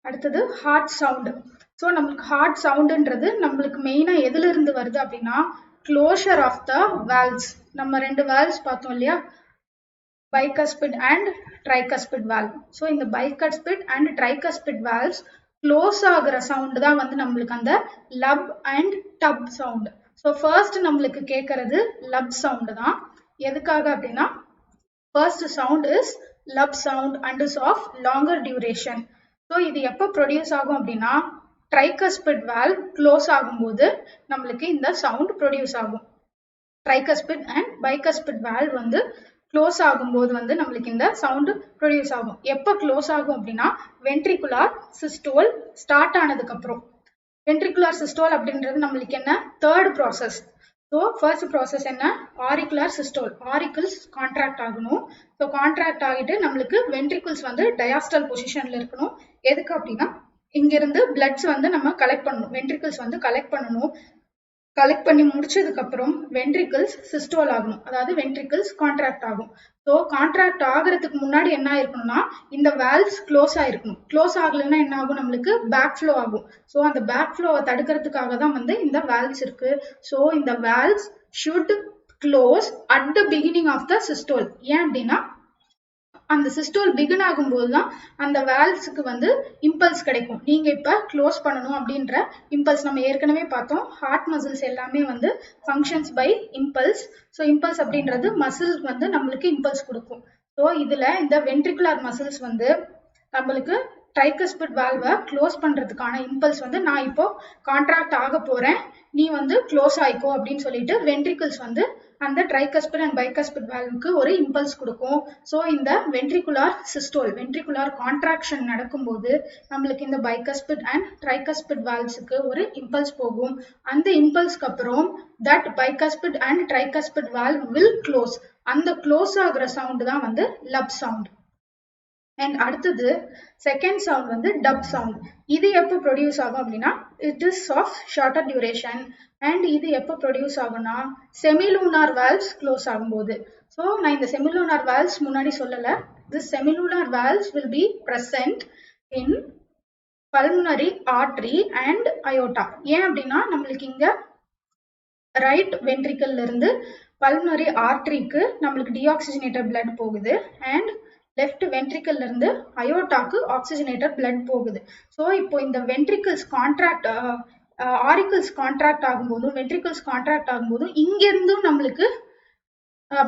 அடுத்தது ஹார்ட் சவுண்டு. ஸோ நம்மளுக்கு ஹார்ட் சவுண்டுன்றது நம்மளுக்கு மெயினா எதுல இருந்து வருது அப்படின்னா க்ளோஷர் ஆஃப் த வால்வ்ஸ். நம்ம ரெண்டு வால்வ்ஸ் பார்த்தோம் இல்லையா, bicuspid and tricuspid valve. So இந்த bicuspid and tricuspid valves close ஆகுற சவுண்ட் தான் வந்து நம்மளுக்கு அந்த lub and dub sound. So first நம்மளுக்கு கேட்கறது லப் சவுண்ட் தான். எதுக்காக அப்படின்னா first sound is lub sound and is of longer duration. So இது எப்போ ப்ரொடியூஸ் ஆகும் அப்படின்னா ட்ரைகஸ்பிட் வால்வ் க்ளோஸ் ஆகும்போது நம்மளுக்கு இந்த சவுண்ட் ப்ரொடியூஸ் ஆகும். ட்ரைகஸ்பிட் அண்ட் பைகஸ்பிட் வால்வ் வந்து க்ளோஸ் ஆகும்போது வந்து நம்மளுக்கு இந்த சவுண்ட் ப்ரொடியூஸ் ஆகும். எப்போ க்ளோஸ் ஆகும் அப்படின்னா வென்ட்ரிகுலார் சிஸ்டோல் ஸ்டார்ட் ஆனதுக்கு அப்புறம். வென்ட்ரிகுலார் சிஸ்டோல் அப்படின்றது நம்மளுக்கு என்ன third process. So first process என்ன ஆரிகுலர் சிஸ்டோல். ஆரிக்கிள்ஸ் கான்ட்ராக்ட் ஆகணும். ஸோ கான்ட்ராக்ட் ஆகிட்டு நம்மளுக்கு வென்ட்ரிகிள்ஸ் வந்து டயாஸ்டல் பொசிஷன்ல இருக்கணும். எதுக்கு அப்படின்னா இங்கிருந்து பிளட்ஸ் வந்து நம்ம கலெக்ட் பண்ணணும். வென்ட்ரிகிள்ஸ் வந்து கலெக்ட் பண்ணணும். கலெக்ட் பண்ணி முடிச்சதுக்கு அப்புறம் வென்ட்ரிகிள்ஸ் சிஸ்டோல் ஆகணும். அதாவது வென்ட்ரிகிள்ஸ் கான்ட்ராக்ட் ஆகும். ஸோ கான்ட்ராக்ட் ஆகிறதுக்கு முன்னாடி என்ன ஆயிருக்கணும்னா இந்த வால்வ்ஸ் க்ளோஸ் ஆயிருக்கணும். க்ளோஸ் ஆகலைன்னா என்ன ஆகும் நம்மளுக்கு பேக் ஃப்ளோ ஆகும். ஸோ அந்த பேக் ஃப்ளோவை தடுக்கிறதுக்காக தான் வந்து இந்த வால்வ்ஸ் இருக்கு. ஸோ இந்த valves should close at the beginning of the systole. ஏன் அப்படின்னா அந்த சிஸ்டோல் பிகின் ஆகும்போது தான் அந்த வால்வ்ஸுக்கு வந்து இம்பல்ஸ் கிடைக்கும். நீங்க இப்ப க்ளோஸ் பண்ணணும் அப்படின்ற இம்பல்ஸ் நம்ம ஏற்கனவே பார்த்தோம். ஹார்ட் மசில்ஸ் எல்லாமே வந்து functions by impulse. So impulse அப்படின்றது மசில் வந்து நம்மளுக்கு இம்பல்ஸ் கொடுக்கும். ஸோ இதுல இந்த வென்ட்ரிகுலர் மசில்ஸ் வந்து நம்மளுக்கு ட்ரைகஸ்பிட் வால்வை க்ளோஸ் பண்றதுக்கான இம்பல்ஸ் வந்து நான் இப்போ கான்ட்ராக்ட் ஆக போறேன், நீ வந்து க்ளோஸ் ஆயிக்கோ அப்படின்னு சொல்லிட்டு வென்ட்ரிகிள்ஸ் வந்து அந்த ட்ரைகஸ்பிட் அண்ட் பைகஸ்பிட் வால்வுக்கு ஒரு இம்பல்ஸ் கொடுக்கும். ஸோ இந்த வென்ட்ரிகுலார் சிஸ்டோல் வென்ட்ரிகுலார் கான்ட்ராக்ஷன் நடக்கும்போது நம்மளுக்கு இந்த பைகஸ்பிட் அண்ட் ட்ரைகஸ்பிட் வால்வ்ஸுக்கு ஒரு இம்பல்ஸ் போகும். அந்த இம்பல்ஸ்க்கு அப்புறம் that bicuspid and tricuspid valve will close. அந்த க்ளோஸ் ஆகுற சவுண்ட் தான் வந்து லப் சவுண்ட். அண்ட் அடுத்தது செகண்ட் சவுண்ட் வந்து டப் சவுண்ட். இது எப்போ ப்ரொடியூஸ் ஆகும் அப்படின்னா it is of shorter duration. And இது எப்போ ப்ரொடியூஸ் ஆகும்னா செமிலூனார் வால்வ்ஸ் க்ளோஸ் ஆகும்போது. ஸோ நான் இந்த செமிலூனார் வால்வ்ஸ் முன்னாடி சொல்லலை. This semilunar valves will be present in pulmonary artery and aorta. ஏன் அப்படின்னா நம்மளுக்கு இங்க ரைட் வென்ட்ரிக்கல்ல இருந்து பல்மனரி ஆர்டரிக்கு நம்மளுக்கு டிஆக்சிஜனேட்டட் பிளட் போகுது அண்ட் லெஃப்ட் வென்ட்ரிக்கல்ல இருந்து அயோட்டாக்கு ஆக்சிஜனேட்டட் பிளட் போகுது. ஸோ இப்போ இந்த வென்ட்ரிகிள்ஸ் கான்ட்ராக்ட் ஆரிக்கிள்ஸ் கான்ட்ராக்ட் ஆகும்போதும் வென்ட்ரிகிள்ஸ் கான்ட்ராக்ட் ஆகும்போதும் இங்க இருந்தும் நம்மளுக்கு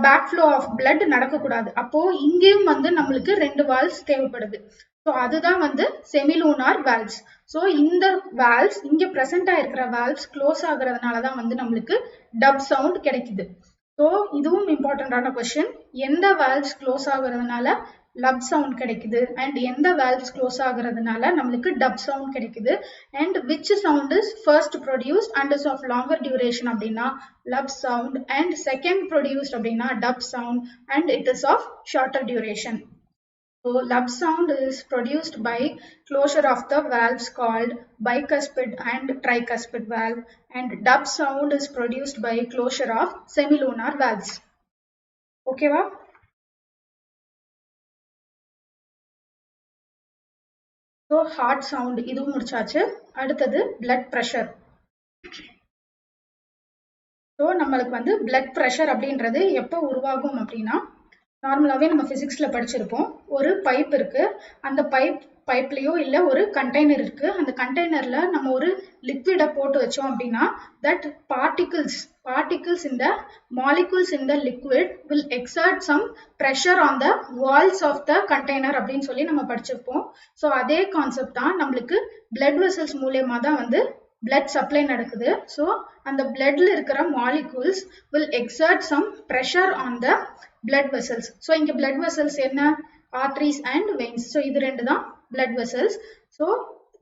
பேக் ஃப்ளோ ஆஃப் பிளட் நடக்கக்கூடாது. அப்போ இங்கேயும் வந்து நம்மளுக்கு ரெண்டு வால்வ்ஸ் தேவைப்படுது. ஸோ அதுதான் வந்து செமிலூனார் வால்வ்ஸ். ஸோ இந்த வால்வ்ஸ் இங்க பிரசன்ட் ஆயிருக்கிற வால்வ்ஸ் க்ளோஸ் ஆகுறதுனால தான் வந்து நம்மளுக்கு டப் சவுண்ட் கிடைக்குது. ஸோ இதுவும் இம்பார்ட்டண்டான கொஸ்டின். எந்த வால்வ்ஸ் க்ளோஸ் ஆகுறதுனால லப் சவுண்ட் கிடைக்குது அண்ட் எந்த வால்வ்ஸ் க்ளோஸ் ஆகுறதுனால நம்மளுக்கு டப் சவுண்ட் கிடைக்குது and which sound is first produced and is of longer duration அப்படின்னா lub sound and second produced அப்படின்னா dub sound and it is of shorter duration. So lub sound is produced by closure of the valves called bicuspid and tricuspid valve and dub sound is produced by closure of semilunar valves. Okay va? So heart sound idu mudichachu. அடுத்தது blood pressure. So நம்மளுக்கு வந்து blood pressure அப்படின்றது எப்போ உருவாகும் அப்படின்னா நார்மலாவே நம்ம பிசிக்ஸ்ல படிச்சிருப்போம். ஒரு பைப் இருக்கு. அந்த பைப் பைப்லயோ இல்ல ஒரு கண்டெய்னர் இருக்கு. அந்த கண்டெய்னர்ல நம்ம ஒரு லிக்விட போட்டு வச்சோம் அப்படின்னா that particles in the molecules in the liquid will exert some pressure on the walls of the container அப்படின்னு சொல்லி நம்ம படிச்சிருப்போம். ஸோ அதே கான்செப்ட் தான் நம்மளுக்கு blood vessels மூலியமா தான் வந்து blood supply நடக்குது. ஸோ அந்த bloodல இருக்கிற molecules will exert some pressure on the blood vessels. So இங்க blood vessels என்ன, arteries and veins. ஸோ இது ரெண்டு தான் blood vessels. So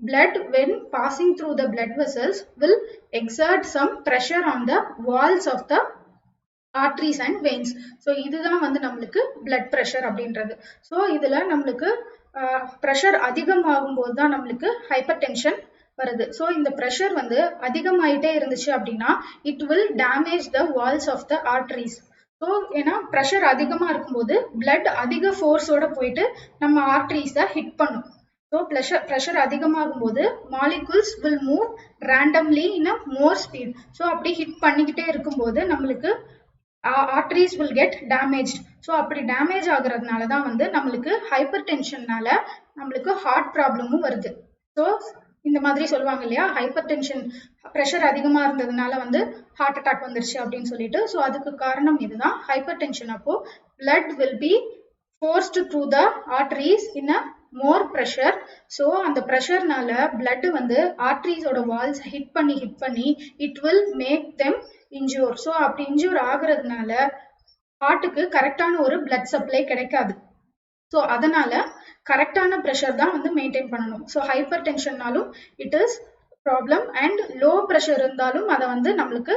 blood when passing through the blood vessels will exert some pressure on the walls of the arteries and veins. So இதுதான் வந்து நம்மளுக்கு blood pressure அப்படின்றது. So இதுல நம்மளுக்கு pressure அதிகமாகும் போது தான் நம்மளுக்கு hypertension வருது. ஸோ இந்த ப்ரெஷர் வந்து அதிகமாயிட்டே இருந்துச்சு அப்படின்னா it will damage the walls of the arteries. So ஏன்னா ப்ரெஷர் அதிகமா இருக்கும்போது பிளட் அதிக ஃபோர்ஸோட போயிட்டு நம்ம ஆர்டரிஸை ஹிட் பண்ணும். ஸோ ப்ரெஷர் அதிகமாகும் போது molecules will move randomly in a more speed. So அப்படி ஹிட் பண்ணிக்கிட்டே இருக்கும்போது நம்மளுக்கு arteries will get damage. So அப்படி டேமேஜ் ஆகுறதுனால தான் வந்து நம்மளுக்கு ஹைப்பர் டென்ஷன்னால நம்மளுக்கு ஹார்ட் ப்ராப்ளமும் வருது. ஸோ இந்த மாதிரி சொல்லுவாங்க இல்லையா, ஹைப்பர் டென்ஷன் ப்ரெஷர் அதிகமாக இருந்ததுனால வந்து ஹார்ட் அட்டாக் வந்துருச்சு அப்படின்னு சொல்லிட்டு. ஸோ அதுக்கு காரணம் இதுதான், ஹைப்பர் டென்ஷன் அப்போ blood will be forced through the arteries in a more pressure. So அந்த ப்ரெஷர்னால பிளட் வந்து ஆர்டரிஸோட வால்ஸ் ஹிட் பண்ணி it will make them injure. So அப்படி இன்ஜூர் ஆகுறதுனால ஹார்ட்டுக்கு கரெக்டான ஒரு பிளட் சப்ளை கிடைக்காது. ஸோ அதனால கரெக்டான ப்ரெஷர் தான் வந்து மெயின்டைன் பண்ணணும். ஸோ ஹைப்பர் டென்ஷன்னாலும் it is problem and low pressure இருந்தாலும் அதை வந்து நம்மளுக்கு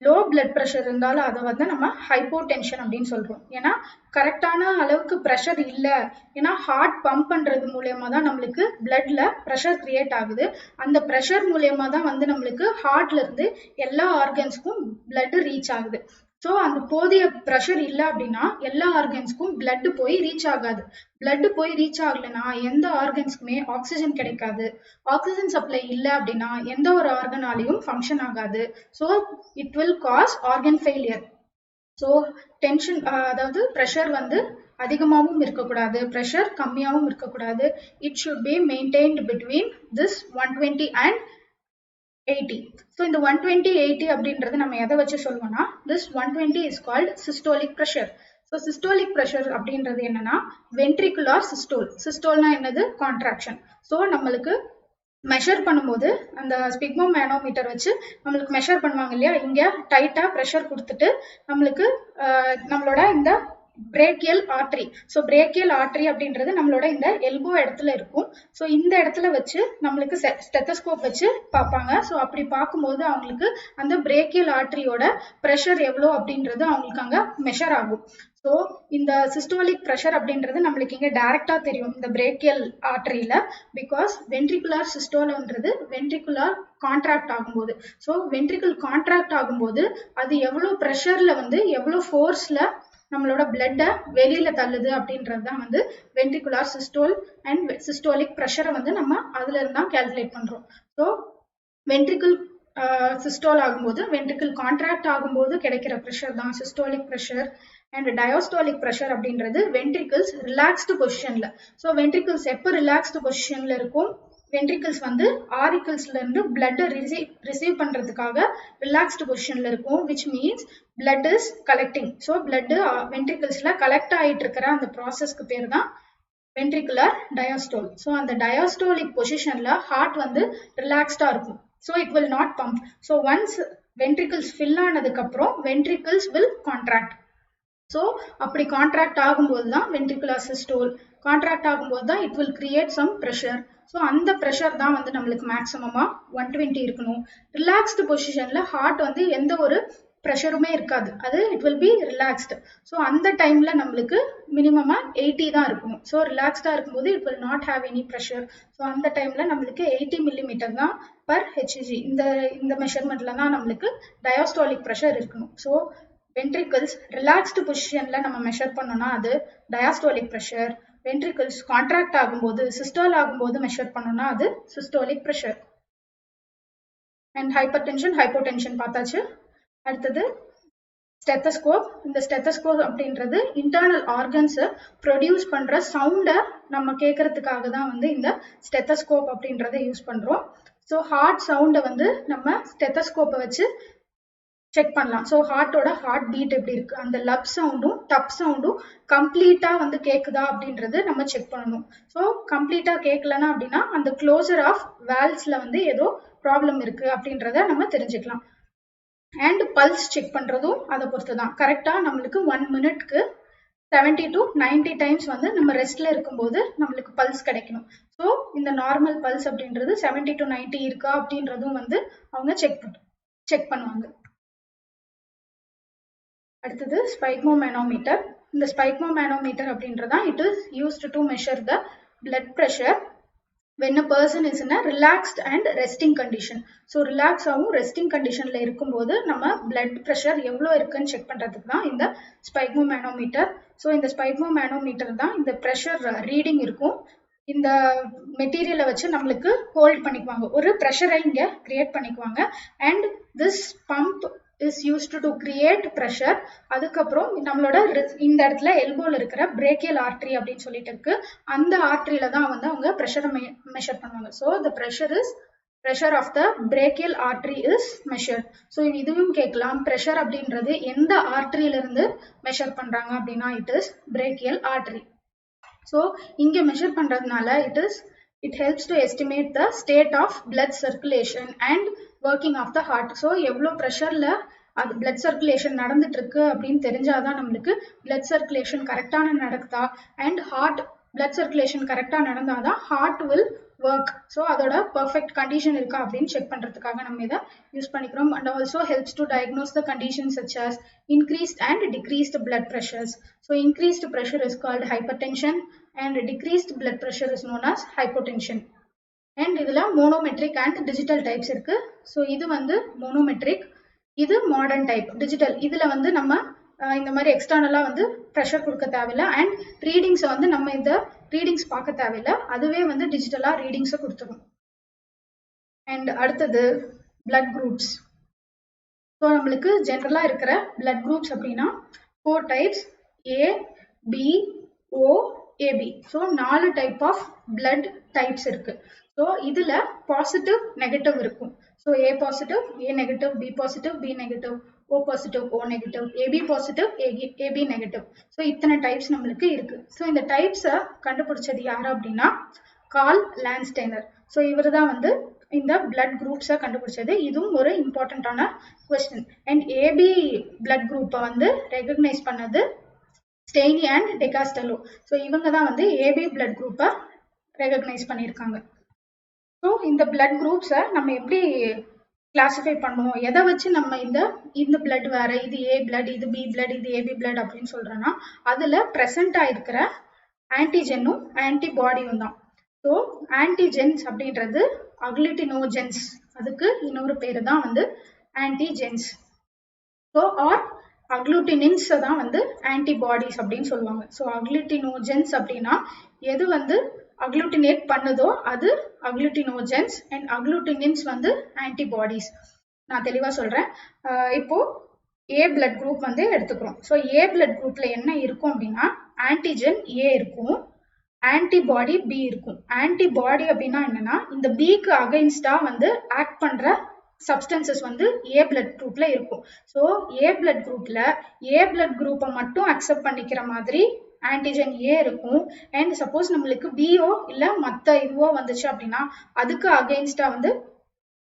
லோ பிளட் ப்ரெஷர் இருந்தாலும் அதை வந்து நம்ம ஹைப்போ டென்ஷன் அப்படின்னு சொல்றோம். ஏன்னா கரெக்டான அளவுக்கு ப்ரெஷர் இல்லை. ஏன்னா ஹார்ட் பம்ப் பண்றது மூலியமா தான் நம்மளுக்கு பிளட்ல ப்ரெஷர் கிரியேட் ஆகுது. அந்த ப்ரெஷர் மூலியமா தான் வந்து நம்மளுக்கு ஹார்ட்ல இருந்து எல்லா ஆர்கன்ஸ்க்கும் பிளட் ரீச் ஆகுது. ஸோ அந்த போதிய ப்ரெஷர் இல்லை அப்படின்னா எல்லா ஆர்கன்ஸ்க்கும் பிளட் போய் ரீச் ஆகாது. பிளட் போய் ரீச் ஆகலைன்னா எந்த ஆர்கன்ஸ்க்குமே ஆக்சிஜன் கிடைக்காது. ஆக்சிஜன் சப்ளை இல்லை அப்படின்னா எந்த ஒரு ஆர்கனாலையும் ஃபங்க்ஷன் ஆகாது. So it will cos organ failure. So tension அதாவது ப்ரெஷர் வந்து அதிகமாகவும் இருக்கக்கூடாது, ப்ரெஷர் கம்மியாகவும் இருக்கக்கூடாது. It should be maintained between this 120 and 80. So இந்த 120-80 அப்படின்றது நம்ம எதை வச்சு சொல்லுவோம்னா, this 120 is called systolic pressure. So systolic pressure அப்படின்றது என்னன்னா வென்ட்ரிகுலார் சிஸ்டோல். சிஸ்டோல்னா என்னது, கான்ட்ராக்ஷன். ஸோ நம்மளுக்கு மெஷர் பண்ணும்போது அந்த ஸ்பிக்மோ மேனோமீட்டர் வச்சு நம்மளுக்கு மெஷர் பண்ணுவாங்க இல்லையா, இங்க டைட்டா ப்ரெஷர் கொடுத்துட்டு நம்மளுக்கு நம்மளோட இந்த brachial artery. So brachial artery அப்படின்றது நம்மளோட இந்த எல்போ இடத்துல இருக்கும். ஸோ இந்த இடத்துல வச்சு நம்மளுக்கு ஸ்டெத்தஸ்கோப் வச்சு பார்ப்பாங்க. ஸோ அப்படி பார்க்கும்போது அவங்களுக்கு அந்த பிரேக்கியல் ஆர்டரியோட ப்ரெஷர் எவ்வளோ அப்படின்றது அவங்களுக்கு அங்கே மெஷர் ஆகும். ஸோ இந்த சிஸ்டோலிக் ப்ரெஷர் அப்படின்றது நம்மளுக்கு இங்கே டைரக்டா தெரியும் இந்த பிரேக்கியல் ஆர்டரியில. பிகாஸ் வென்ட்ரிகுலார் சிஸ்டோல்ன்றது வென்ட்ரிகுலார் கான்ட்ராக்ட் ஆகும்போது, ஸோ வென்ட்ரிகல் கான்ட்ராக்ட் ஆகும்போது அது எவ்வளோ ப்ரெஷர்ல வந்து எவ்வளோ ஃபோர்ஸ்ல நம்மளோட பிளட்டை வெளியில தள்ளுது அப்படின்றது தான் வந்து வென்ட்ரிகுலார் சிஸ்டோல் அண்ட் சிஸ்டோலிக் ப்ரெஷரை வந்து நம்ம அதுல இருந்தா கால்குலேட் பண்றோம். ஸோ வென்ட்ரிகல் சிஸ்டோல் ஆகும்போது வென்ட்ரிகல் கான்ட்ராக்ட் ஆகும்போது கிடைக்கிற ப்ரெஷர் தான் சிஸ்டோலிக் ப்ரெஷர். அண்ட் டயோஸ்டாலிக் ப்ரெஷர் அப்படின்றது வென்ட்ரிகல்ஸ் ரிலாக்ஸ்டு பொசிஷன்ல. ஸோ வென்ட்ரிகல்ஸ் எப்போ ரிலாக்ஸ்டு பொசிஷன்ல இருக்கும், வென்ட்ரிகல்ஸ் வந்து ஆரிக்கல்ஸ்ல இருந்து பிளட் ரிசீவ் பண்றதுக்காக ரிலாக்ஸ்டு பொசிஷன்ல இருக்கும், which means blood is collecting. So blood வென்ட்ரிகல்ஸ்ல கலெக்ட் ஆகிட்டு இருக்கிற அந்த ப்ராசஸ்க்கு பேர் தான் வென்ட்ரிகுலர் டயாஸ்டோல். ஸோ அந்த டயாஸ்டோலிக் பொசிஷன்ல ஹார்ட் வந்து ரிலாக்ஸ்டா இருக்கும். So it will not pump. So once ventricles fill ஆனதுக்கு அப்புறம் வென்ட்ரிகல்ஸ் வில் கான்ட்ராக்ட். ஸோ அப்படி கான்ட்ராக்ட் ஆகும்போது தான் வென்ட்ரிகுலர் சிஸ்டோல். கான்ட்ராக்ட் ஆகும்போது தான் it will create some pressure. So அந்த ப்ரெஷர் தான் வந்து நம்மளுக்கு மேக்ஸிமமா 120 இருக்கணும். ரிலாக்ஸ்டு பொசிஷன்ல ஹார்ட் வந்து எந்த ஒரு ப்ரெஷருமே இருக்காது, அது it will be relaxed. So அந்த டைம்ல நம்மளுக்கு மினிமமா 80 தான் இருக்கணும். ஸோ ரிலாக்ஸ்டா இருக்கும்போது it will not have any pressure. So அந்த டைம்ல நம்மளுக்கு 80 மில்லிமீட்டர் தான் பர் ஹெச்ஜி. இந்த மெஷர்மெண்ட்ல தான் நம்மளுக்கு டயாஸ்டாலிக் ப்ரெஷர் இருக்கணும். ஸோ வென்ட்ரிகல்ஸ் ரிலாக்ஸ்டு பொசிஷன்ல நம்ம மெஷர் பண்ணோம்னா அது டயாஸ்டாலிக் ப்ரெஷர். வென்ட்ரிகல்ஸ் கான்ட்ராக்ட் ஆகும்போது சிஸ்டோல் ஆகும்போது மெஷர் பண்ணோம்னா அது systolic pressure. And hyper tension hypotension பார்த்தாச்சு. அடுத்தது ஸ்டெத்தஸ்கோப். இந்த ஸ்டெத்தஸ்கோப் அப்படின்றது இன்டர்னல் ஆர்கன்ஸை ப்ரொடியூஸ் பண்ற சவுண்டை நம்ம கேட்கறதுக்காக தான் வந்து இந்த ஸ்டெத்தஸ்கோப் அப்படின்றத யூஸ் பண்றோம். ஸோ ஹார்ட் சவுண்டை வந்து நம்ம ஸ்டெத்தஸ்கோப்பை வச்சு செக் பண்ணலாம். ஸோ ஹார்ட்டோட ஹார்ட் பீட் எப்படி இருக்கு, அந்த லப் சவுண்டும் டப் சவுண்டும் கம்ப்ளீட்டா வந்து கேக்குதா அப்படின்றது நம்ம செக் பண்ணணும். ஸோ கம்ப்ளீட்டா கேட்கலன்னா அப்படின்னா அந்த க்ளோசர் ஆஃப் வேல்ஸ்ல வந்து ஏதோ ப்ராப்ளம் இருக்கு அப்படின்றத நம்ம தெரிஞ்சுக்கலாம். அண்ட் பல்ஸ் செக் பண்றதும் அதை பொறுத்து தான். கரெக்டா நம்மளுக்கு 1 மினிட்க்கு 70 to 90 டைம்ஸ் வந்து நம்ம ரெஸ்ட்ல இருக்கும்போது நம்மளுக்கு பல்ஸ் கிடைக்கணும். ஸோ இந்த நார்மல் பல்ஸ் அப்படின்றது 70 to 90 இருக்கா அப்படின்றதும் வந்து அவங்க செக் பண்ணுவாங்க. அடுத்தது ஸ்பைக்மோமேனோமீட்டர். இந்த ஸ்பைக்மோமேனோமீட்டர் அப்படின்றதா it is used to measure the blood pressure when a person is in a relaxed and resting condition. So relax ஆகும் ரெஸ்டிங் கண்டிஷன்ல இருக்கும்போது நம்ம blood pressure எவ்வளோ இருக்குன்னு செக் பண்றதுக்கு தான் இந்த ஸ்பைக்மோமேனோமீட்டர். ஸோ இந்த ஸ்பைக்மோமேனோமீட்டர் தான் இந்த ப்ரெஷர் ரீடிங் இருக்கும். இந்த மெட்டீரியலை வச்சு நம்மளுக்கு ஹோல்ட் பண்ணிக்குவாங்க, ஒரு ப்ரெஷரை இங்க கிரியேட் பண்ணிக்குவாங்க. And this pump is used to create pressure. அதுக்கப்புறம் நம்மளோட இந்த இடத்துல எல்போல இருக்கிற பிரேக்கியல் ஆர்ட்ரி அப்படின்னு சொல்லிட்டு இருக்கு, அந்த ஆர்ட்ரியில தான் வந்து அவங்க ப்ரெஷரை மெஷர் பண்ணுவாங்க. So the pressure of the brachial artery is measured. So இதுவும் கேட்கலாம், ப்ரெஷர் அப்படின்றது எந்த ஆர்ட்ரியில இருந்து மெஷர் பண்றாங்க அப்படின்னா it is brachial artery. So இங்க மெஷர் பண்றதுனால it helps to estimate the state of blood circulation and working of the heart. So எவ்வளோ ப்ரெஷர்ல அது பிளட் சர்க்குலேஷன் நடந்துட்டு இருக்கு அப்படின்னு தெரிஞ்சாதான் நம்மளுக்கு பிளட் சர்க்குலேஷன் கரெக்டான நடக்குதா, அண்ட் ஹார்ட் பிளட் சர்க்குலேஷன் கரெக்டா நடந்தாதான் ஹார்ட் வில் ஒர்க். ஸோ அதோட பர்ஃபெக்ட் கண்டிஷன் இருக்கா அப்படின்னு செக் பண்றதுக்காக நம்ம இதை யூஸ் பண்ணிக்கிறோம். And also helps to diagnose the condition such as increased and decreased blood pressures. So increased pressure is called hypertension and decreased blood pressure is known as hypotension. And இதுல monometric and digital types இருக்கு. So இது வந்து monometric, இது modern type digital. இதுல வந்து நம்ம இந்த மாதிரி எக்ஸ்டர்னலா வந்து ப்ரெஷர் கொடுக்க தேவையில்லை, அண்ட் ரீடிங்ஸை வந்து நம்ம இந்த ரீடிங்ஸ் பார்க்க தேவையில்லை, அதுவே வந்து டிஜிட்டலா ரீடிங்ஸை கொடுத்துரும். அண்ட் அடுத்தது பிளட் குரூப்ஸ். ஸோ நம்மளுக்கு ஜென்ரலா இருக்கிற பிளட் குரூப்ஸ் அப்படின்னா 4 types, A, B, O, AB. So 4 type of blood types இருக்கு. ஸோ இதுல பாசிட்டிவ் நெகட்டிவ் இருக்கும். So A positive, A negative, B positive, B negative, O positive, O negative, AB positive, AB negative. So இத்தனை டைப்ஸ் நம்மளுக்கு இருக்கு. So இந்த டைப்ஸை கண்டுபிடிச்சது யாரு அப்படின்னா கார்ல் லான்ஸ்டெய்னர். ஸோ இவர் தான் வந்து இந்த பிளட் குரூப்ஸை கண்டுபிடிச்சது. இதுவும் ஒரு இம்பார்ட்டன்டான கொஸ்டின். அண்ட் ஏபி பிளட் குரூப்பை வந்து ரெகக்னைஸ் பண்ணது ஸ்டெய்னி அண்ட் டெகாஸ்டெல்லோ. ஸோ இவங்க தான் வந்து ஏபி பிளட் குரூப்பை ரெகக்னைஸ் பண்ணியிருக்காங்க. ஸோ இந்த பிளட் குரூப்ஸை நம்ம எப்படி கிளாசிஃபை பண்ணுவோம், எதை வச்சு நம்ம இந்த பிளட் வேற, இது ஏ பிளட், இது பி பிளட், இது ஏபி பிளட் அப்படின்னு சொல்றோம்னா அதுல பிரசன்ட் ஆயிருக்கிற ஆன்டிஜெனும் ஆன்டிபாடியும் தான். ஸோ ஆன்டிஜென்ஸ் அப்படின்றது அக்ளூட்டினோஜென்ஸ், அதுக்கு இன்னொரு பேரு தான் வந்து ஆன்டிஜென்ஸ். ஸோ ஆர் அக்ளூட்டினின்ஸ் தான் வந்து ஆன்டிபாடிஸ் அப்படின்னு சொல்லுவாங்க. ஸோ அக்ளூட்டினோஜென்ஸ் அப்படின்னா எது வந்து அக்ளூட்டினேட் பண்ணுதோ அது அக்ளூட்டினோஜென்ஸ், அண்ட் அக்ளூட்டினின்ஸ் வந்து ஆன்டிபாடிஸ். நான் தெளிவா சொல்றேன். இப்போ ஏ பிளட் குரூப் வந்து எடுத்துக்கிறோம். ஸோ ஏ பிளட் குரூப்ல என்ன இருக்கும் அப்படின்னா ஆன்டிஜென் ஏ இருக்கும், ஆன்டிபாடி பி இருக்கும். ஆன்டிபாடி அப்படின்னா என்னன்னா இந்த பிக்கு அகைன்ஸ்டா வந்து ஆக்ட் பண்ற சப்ஸ்டன்சஸ் வந்து ஏ பிளட் குரூப்ல இருக்கும். ஸோ ஏ பிளட் குரூப்ல ஏ பிளட் குரூப்பை மட்டும் அக்செப்ட் பண்ணிக்கிற மாதிரி ஆன்டிஜென் ஏ இருக்கும். அண்ட் சப்போஸ் நம்மளுக்கு பிஓ இல்ல மற்ற இதுவோ வந்துச்சு அப்படின்னா அதுக்கு அகைன்ஸ்டா வந்து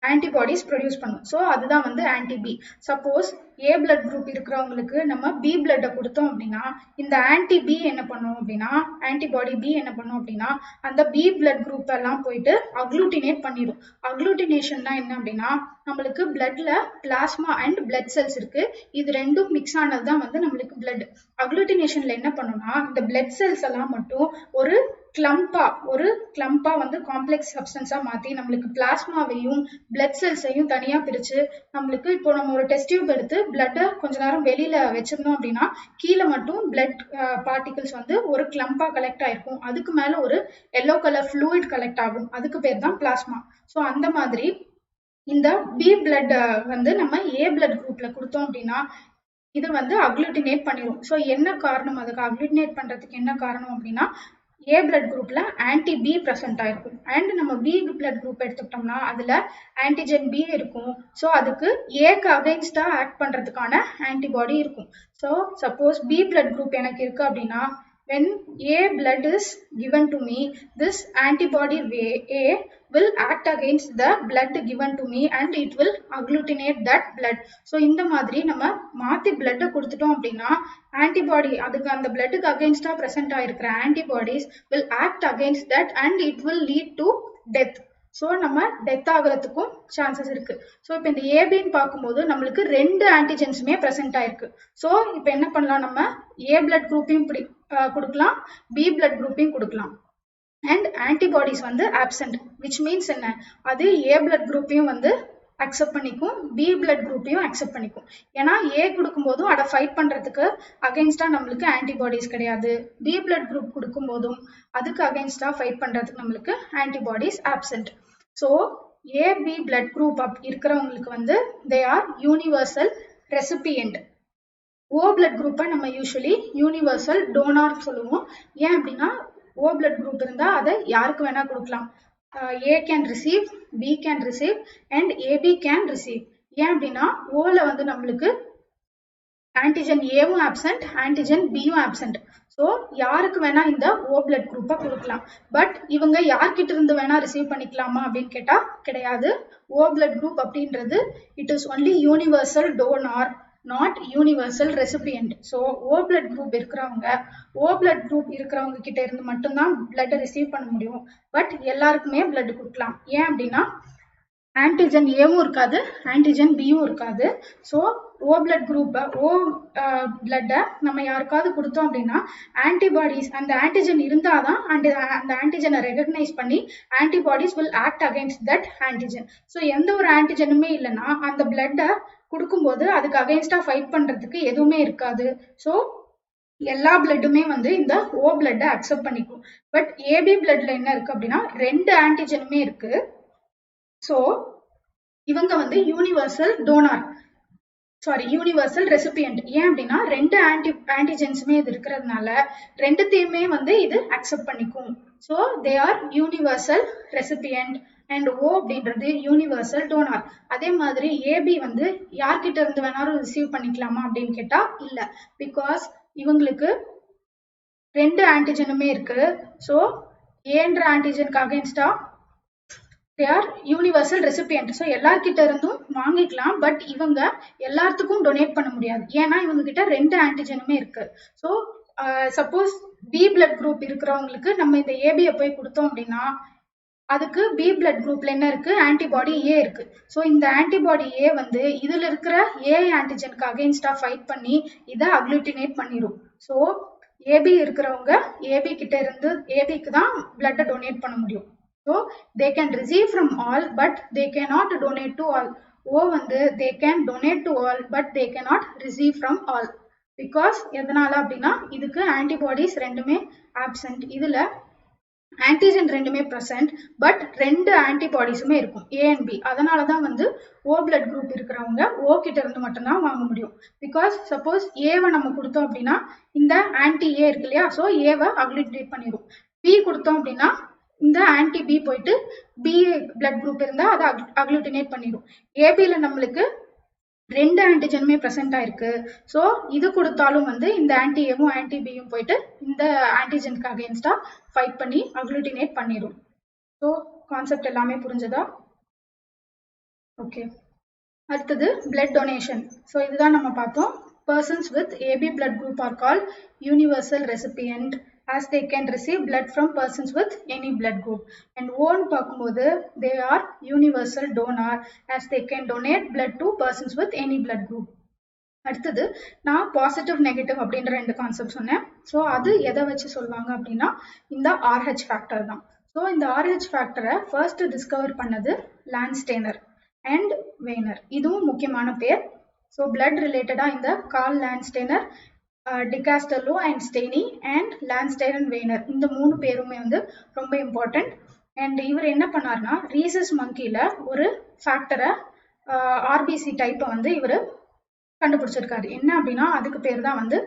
ஆன்டிபாடிஸ் ப்ரொடியூஸ் பண்ணும். ஸோ அதுதான் வந்து anti B. Suppose A blood group இருக்கிறவங்களுக்கு நம்ம பி பிளட்டை கொடுத்தோம் அப்படின்னா இந்த ஆன்டி பி என்ன பண்ணும் அப்படின்னா, ஆன்டிபாடி பி என்ன பண்ணும் அப்படின்னா அந்த பி பிளட் குரூப் எல்லாம் போயிட்டு அக்ளூட்டினேட் பண்ணிடும். அக்ளூட்டினேஷன்னா என்ன அப்படின்னா நம்மளுக்கு பிளட்ல பிளாஸ்மா அண்ட் பிளட் செல்ஸ் இருக்கு, இது ரெண்டும் மிக்ஸ் ஆனது தான் வந்து நம்மளுக்கு பிளட். அக்ளூட்டினேஷன்ல என்ன பண்ணும்னா இந்த பிளட் செல்ஸ் எல்லாம் மட்டும் ஒரு கிளம்பா வந்து காம்ப்ளெக்ஸ் சப்ஸ்டன்ஸா மாத்தி நம்மளுக்கு பிளாஸ்மாவையும் பிளட் செல்ஸையும் தனியா பிரிச்சு நம்மளுக்கு இப்போ நம்ம ஒரு டெஸ்ட் டியூப் எடுத்து பிளட்டை கொஞ்ச நேரம் வெளியில வச்சிருந்தோம் அப்படின்னா கீழே மட்டும் பிளட் பார்ட்டிகிள்ஸ் வந்து ஒரு கிளம்பா கலெக்ட் ஆயிருக்கும், அதுக்கு மேல ஒரு எல்லோ கலர் ஃப்ளூயிட் கலெக்ட் ஆகும், அதுக்கு பேர் தான் பிளாஸ்மா. ஸோ அந்த மாதிரி இந்த பி பிளட் வந்து நம்ம ஏ பிளட் குரூப்ல கொடுத்தோம் அப்படின்னா இது வந்து அக்ளூட்டினேட் பண்ணிடும். ஸோ என்ன காரணம், அதுக்கு அக்ளூட்டினேட் பண்றதுக்கு என்ன காரணம் அப்படின்னா ஏ பிளட் குரூப்ல ஆன்டி பி ப்ரெசென்ட் ஆயிருக்கும். அண்ட் நம்ம பி பிளட் குரூப் எடுத்துக்கிட்டோம்னா அதுல ஆன்டிஜென் பி இருக்கும். ஸோ அதுக்கு ஏக்கு அகைன்ஸ்டா ஆக்ட் பண்றதுக்கான ஆன்டிபாடி இருக்கும். So suppose B blood group எனக்கு இருக்கு அப்படின்னா when A blood is given to me, this antibody A will act against the blood given to me and it will agglutinate that blood. So இந்த மாதிரி நம்ம மாத்தி blood கொடுத்துட்டோம் அப்படின்னா antibody அதுக்கு அந்த bloodக்கு against present ஆயிருக்கிற antibodies will act against that and it will lead to death. So நம்ம death ஆகிறதுக்கும் சான்சஸ் இருக்கு. ஸோ இப்போ இந்த ஏபின்னு பார்க்கும்போது நம்மளுக்கு 2 ஆன்டிஜென்ஸுமே ப்ரெசென்ட் ஆயிருக்கு. ஸோ இப்போ என்ன பண்ணலாம், நம்ம ஏ பிளட் குரூப்பையும் கொடுக்கலாம், பி பிளட் குரூப்பையும் கொடுக்கலாம். அண்ட் ஆன்டிபாடிஸ் வந்து ஆப்சென்ட், விச் மீன்ஸ் என்ன, அது ஏ பிளட் குரூப்பையும் வந்து அக்செப்ட் பண்ணிக்கும், பி பிளட் குரூப்பையும் அக்செப்ட் பண்ணிக்கும். ஏன்னா ஏ கொடுக்கும்போதும் அதை ஃபைட் பண்றதுக்கு அகைன்ஸ்டா நம்மளுக்கு ஆன்டிபாடிஸ் கிடையாது, பி பிளட் குரூப் கொடுக்கும்போதும் அதுக்கு அகைன்ஸ்டா ஃபைட் பண்றதுக்கு நம்மளுக்கு antibodies absent. So AB blood group இருக்கிறவங்களுக்கு வந்து they are universal recipient. O blood குரூப்பை நம்ம யூஸ்வலி யூனிவர்சல் டோனார் சொல்லுவோம். ஏன் அப்படின்னா ஓ பிளட் குரூப் இருந்தா அதை யாருக்கு வேணா கொடுக்கலாம். A can receive, B can receive and AB can receive. ஏன் அப்படின்னா ஓல வந்து நம்மளுக்கு ஆன்டிஜன் ஏவும் ஆப்சென்ட், ஆன்டிஜன் பியும் ஆப்சென்ட். ஸோ யாருக்கு வேணா இந்த ஓ பிளட் குரூப்பை கொடுக்கலாம். பட் இவங்க யார்கிட்ட இருந்து வேணா ரிசீவ் பண்ணிக்கலாமா அப்படின்னு கேட்டா கிடையாது. ஓ பிளட் குரூப் அப்படின்றது it is only universal donor, not universal recipient. So O blood group இருக்கிறவங்க கிட்ட இருந்து மட்டும்தான் பிளட் ரிசீவ் பண்ண முடியும். பட் எல்லாருக்குமே பிளட் கொடுக்கலாம். ஏன் அப்படின்னா ஆன்டிஜன் ஏவும் இருக்காது, ஆன்டிஜன் பியும் இருக்காது. ஸோ ஓ பிளட் குரூப் ஓ பிளட்டை நம்ம யாருக்காவது கொடுத்தோம் அப்படின்னா ஆன்டிபாடிஸ் அந்த ஆன்டிஜன் இருந்தாதான் அந்த ஆன்டிஜனை ரெகக்னைஸ் பண்ணி antibodies will act against that antigen. So எந்த ஒரு ஆன்டிஜனுமே இல்லைன்னா அந்த பிளட்டை கொடுக்கும்போது அதுக்கு அகைன்ஸ்டா ஃபைட் பண்றதுக்கு எதுவுமே இருக்காது. ஸோ எல்லா பிளட்டுமே வந்து இந்த ஓ பிளட்டை அக்செப்ட் பண்ணிக்கும். பட் ஏபி பிளட்ல என்ன இருக்கு அப்படின்னா 2 ஆன்டிஜனுமே இருக்கு. ஸோ இவங்க வந்து யூனிவர்சல் டோனார், யூனிவர்சல் ரெசிபியன்ட். ஏன் அப்படின்னா 2 ஆன்டிஜென்ஸுமே இது இருக்கிறதுனால 2த்தையுமே வந்து இது அக்செப்ட் பண்ணிக்கும். So they are universal recipient and O அப்படின்றது யூனிவர்சல் டோனார். அதே மாதிரி ஏபி வந்து யார்கிட்ட இருந்து வேணாலும் ரிசீவ் பண்ணிக்கலாமா அப்படின்னு கேட்டா இல்ல, பிகாஸ் இவங்களுக்கு 2 ஆன்டிஜனுமே இருக்கு. ஸோ ஏன்ற ஆன்டிஜனுக்கு அகைன்ஸ்டா they are universal recipient. So எல்லார்கிட்ட இருந்தும் வாங்கிக்கலாம், பட் இவங்க எல்லாத்துக்கும் டொனேட் பண்ண முடியாது. ஏன்னா இவங்க கிட்ட 2 ஆன்டிஜனுமே இருக்கு. So suppose B blood group இருக்கிறவங்களுக்கு நம்ம இந்த ஏபியை போய் கொடுத்தோம் அப்படின்னா அதுக்கு பி பிளட் குரூப்ல என்ன இருக்கு, ஆன்டிபாடி ஏ இருக்கு. ஸோ இந்த ஆன்டிபாடி ஏ வந்து இதுல இருக்கிற ஏ ஆன்டிஜனுக்கு அகைன்ஸ்டா ஃபைட் பண்ணி இதை அக்ளூட்டினேட் பண்ணிடும். ஸோ ஏபி இருக்கிறவங்க ஏபிக்கு தான் பிளட்டை டொனேட் பண்ண முடியும். So they can receive from all but they cannot donate to all. O வந்து they can donate to all but they cannot receive from all. Because எதனால அப்படின்னா இதுக்கு ஆன்டிபாடிஸ் 2மே ஆப்சென்ட், இதுல ஆன்டிஜன் 2மே பிரசன்ட், பட் 2 ஆன்டிபாடிஸுமே இருக்கும் ஏ அண்ட் பி. அதனால தான் வந்து ஓ பிளட் குரூப் இருக்கிறவங்க ஓ கிட்ட இருந்து மட்டும்தான் வாங்க முடியும். பிகாஸ் சப்போஸ் ஏவை நம்ம கொடுத்தோம் அப்படின்னா இந்த ஆன்டி ஏ இருக்கு இல்லையா, ஸோ ஏவை அக்ளூட்டினேட் பண்ணிடும். பி கொடுத்தோம் அப்படின்னா இந்த ஆன்டி பி போயிட்டு பி பிளட் குரூப் இருந்தா அதை அக்ளூட்டினேட் பண்ணிடும். ஏபியில நம்மளுக்கு 2 ஆன்டிஜனுமே பிரசன்ட் ஆயிருக்கு. ஸோ இது கொடுத்தாலும் வந்து இந்த ஆன்டி ஏவும் ஆன்டி பியும் போயிட்டு இந்த ஆன்டிஜனுக்கு அகைன்ஸ்டா ஃபைட் பண்ணி அக்ளூட்டினேட் பண்ணிடும். ஸோ கான்செப்ட் எல்லாமே புரிஞ்சதா? ஓகே, அடுத்தது பிளட் டொனேஷன். ஸோ இதுதான் நம்ம பார்த்தோம். Persons with AB blood group are called universal recipient as they can receive blood from persons with any blood group. And ஓன்னு பார்க்கும்போது they are universal donor as they can donate blood to persons with any blood group. அடுத்தது நான் positive negative அப்படின்ற 2 concept சொன்னேன். So அது எதை வச்சு சொல்லுவாங்க அப்படின்னா இந்த RH ஃபேக்டர் தான். ஸோ இந்த RH ஃபேக்டரை ஃபர்ஸ்ட் டிஸ்கவர் பண்ணது லான்ஸ்டேனர் அண்ட் வெய்னர். இதுவும் முக்கியமான பேர். ஸோ பிளட் ரிலேட்டடா இந்த கார்ல் லான்ஸ்டேனர், டிகாஸ்டர்லோ அண்ட் ஸ்டெய்னி அண்ட் லான்ஸ்டேர் அண்ட் வெய்னர் இந்த 3 பேருமே வந்து ரொம்ப இம்பார்ட்டன்ட். அண்ட் இவர் என்ன பண்ணார்னா ரீசஸ் மங்கில ஒரு ஃபேக்டரை ஆர்பிசி டைப்பை வந்து இவர் கண்டுபிடிச்சிருக்காரு. என்ன அப்படின்னா அதுக்கு பேர் தான் வந்து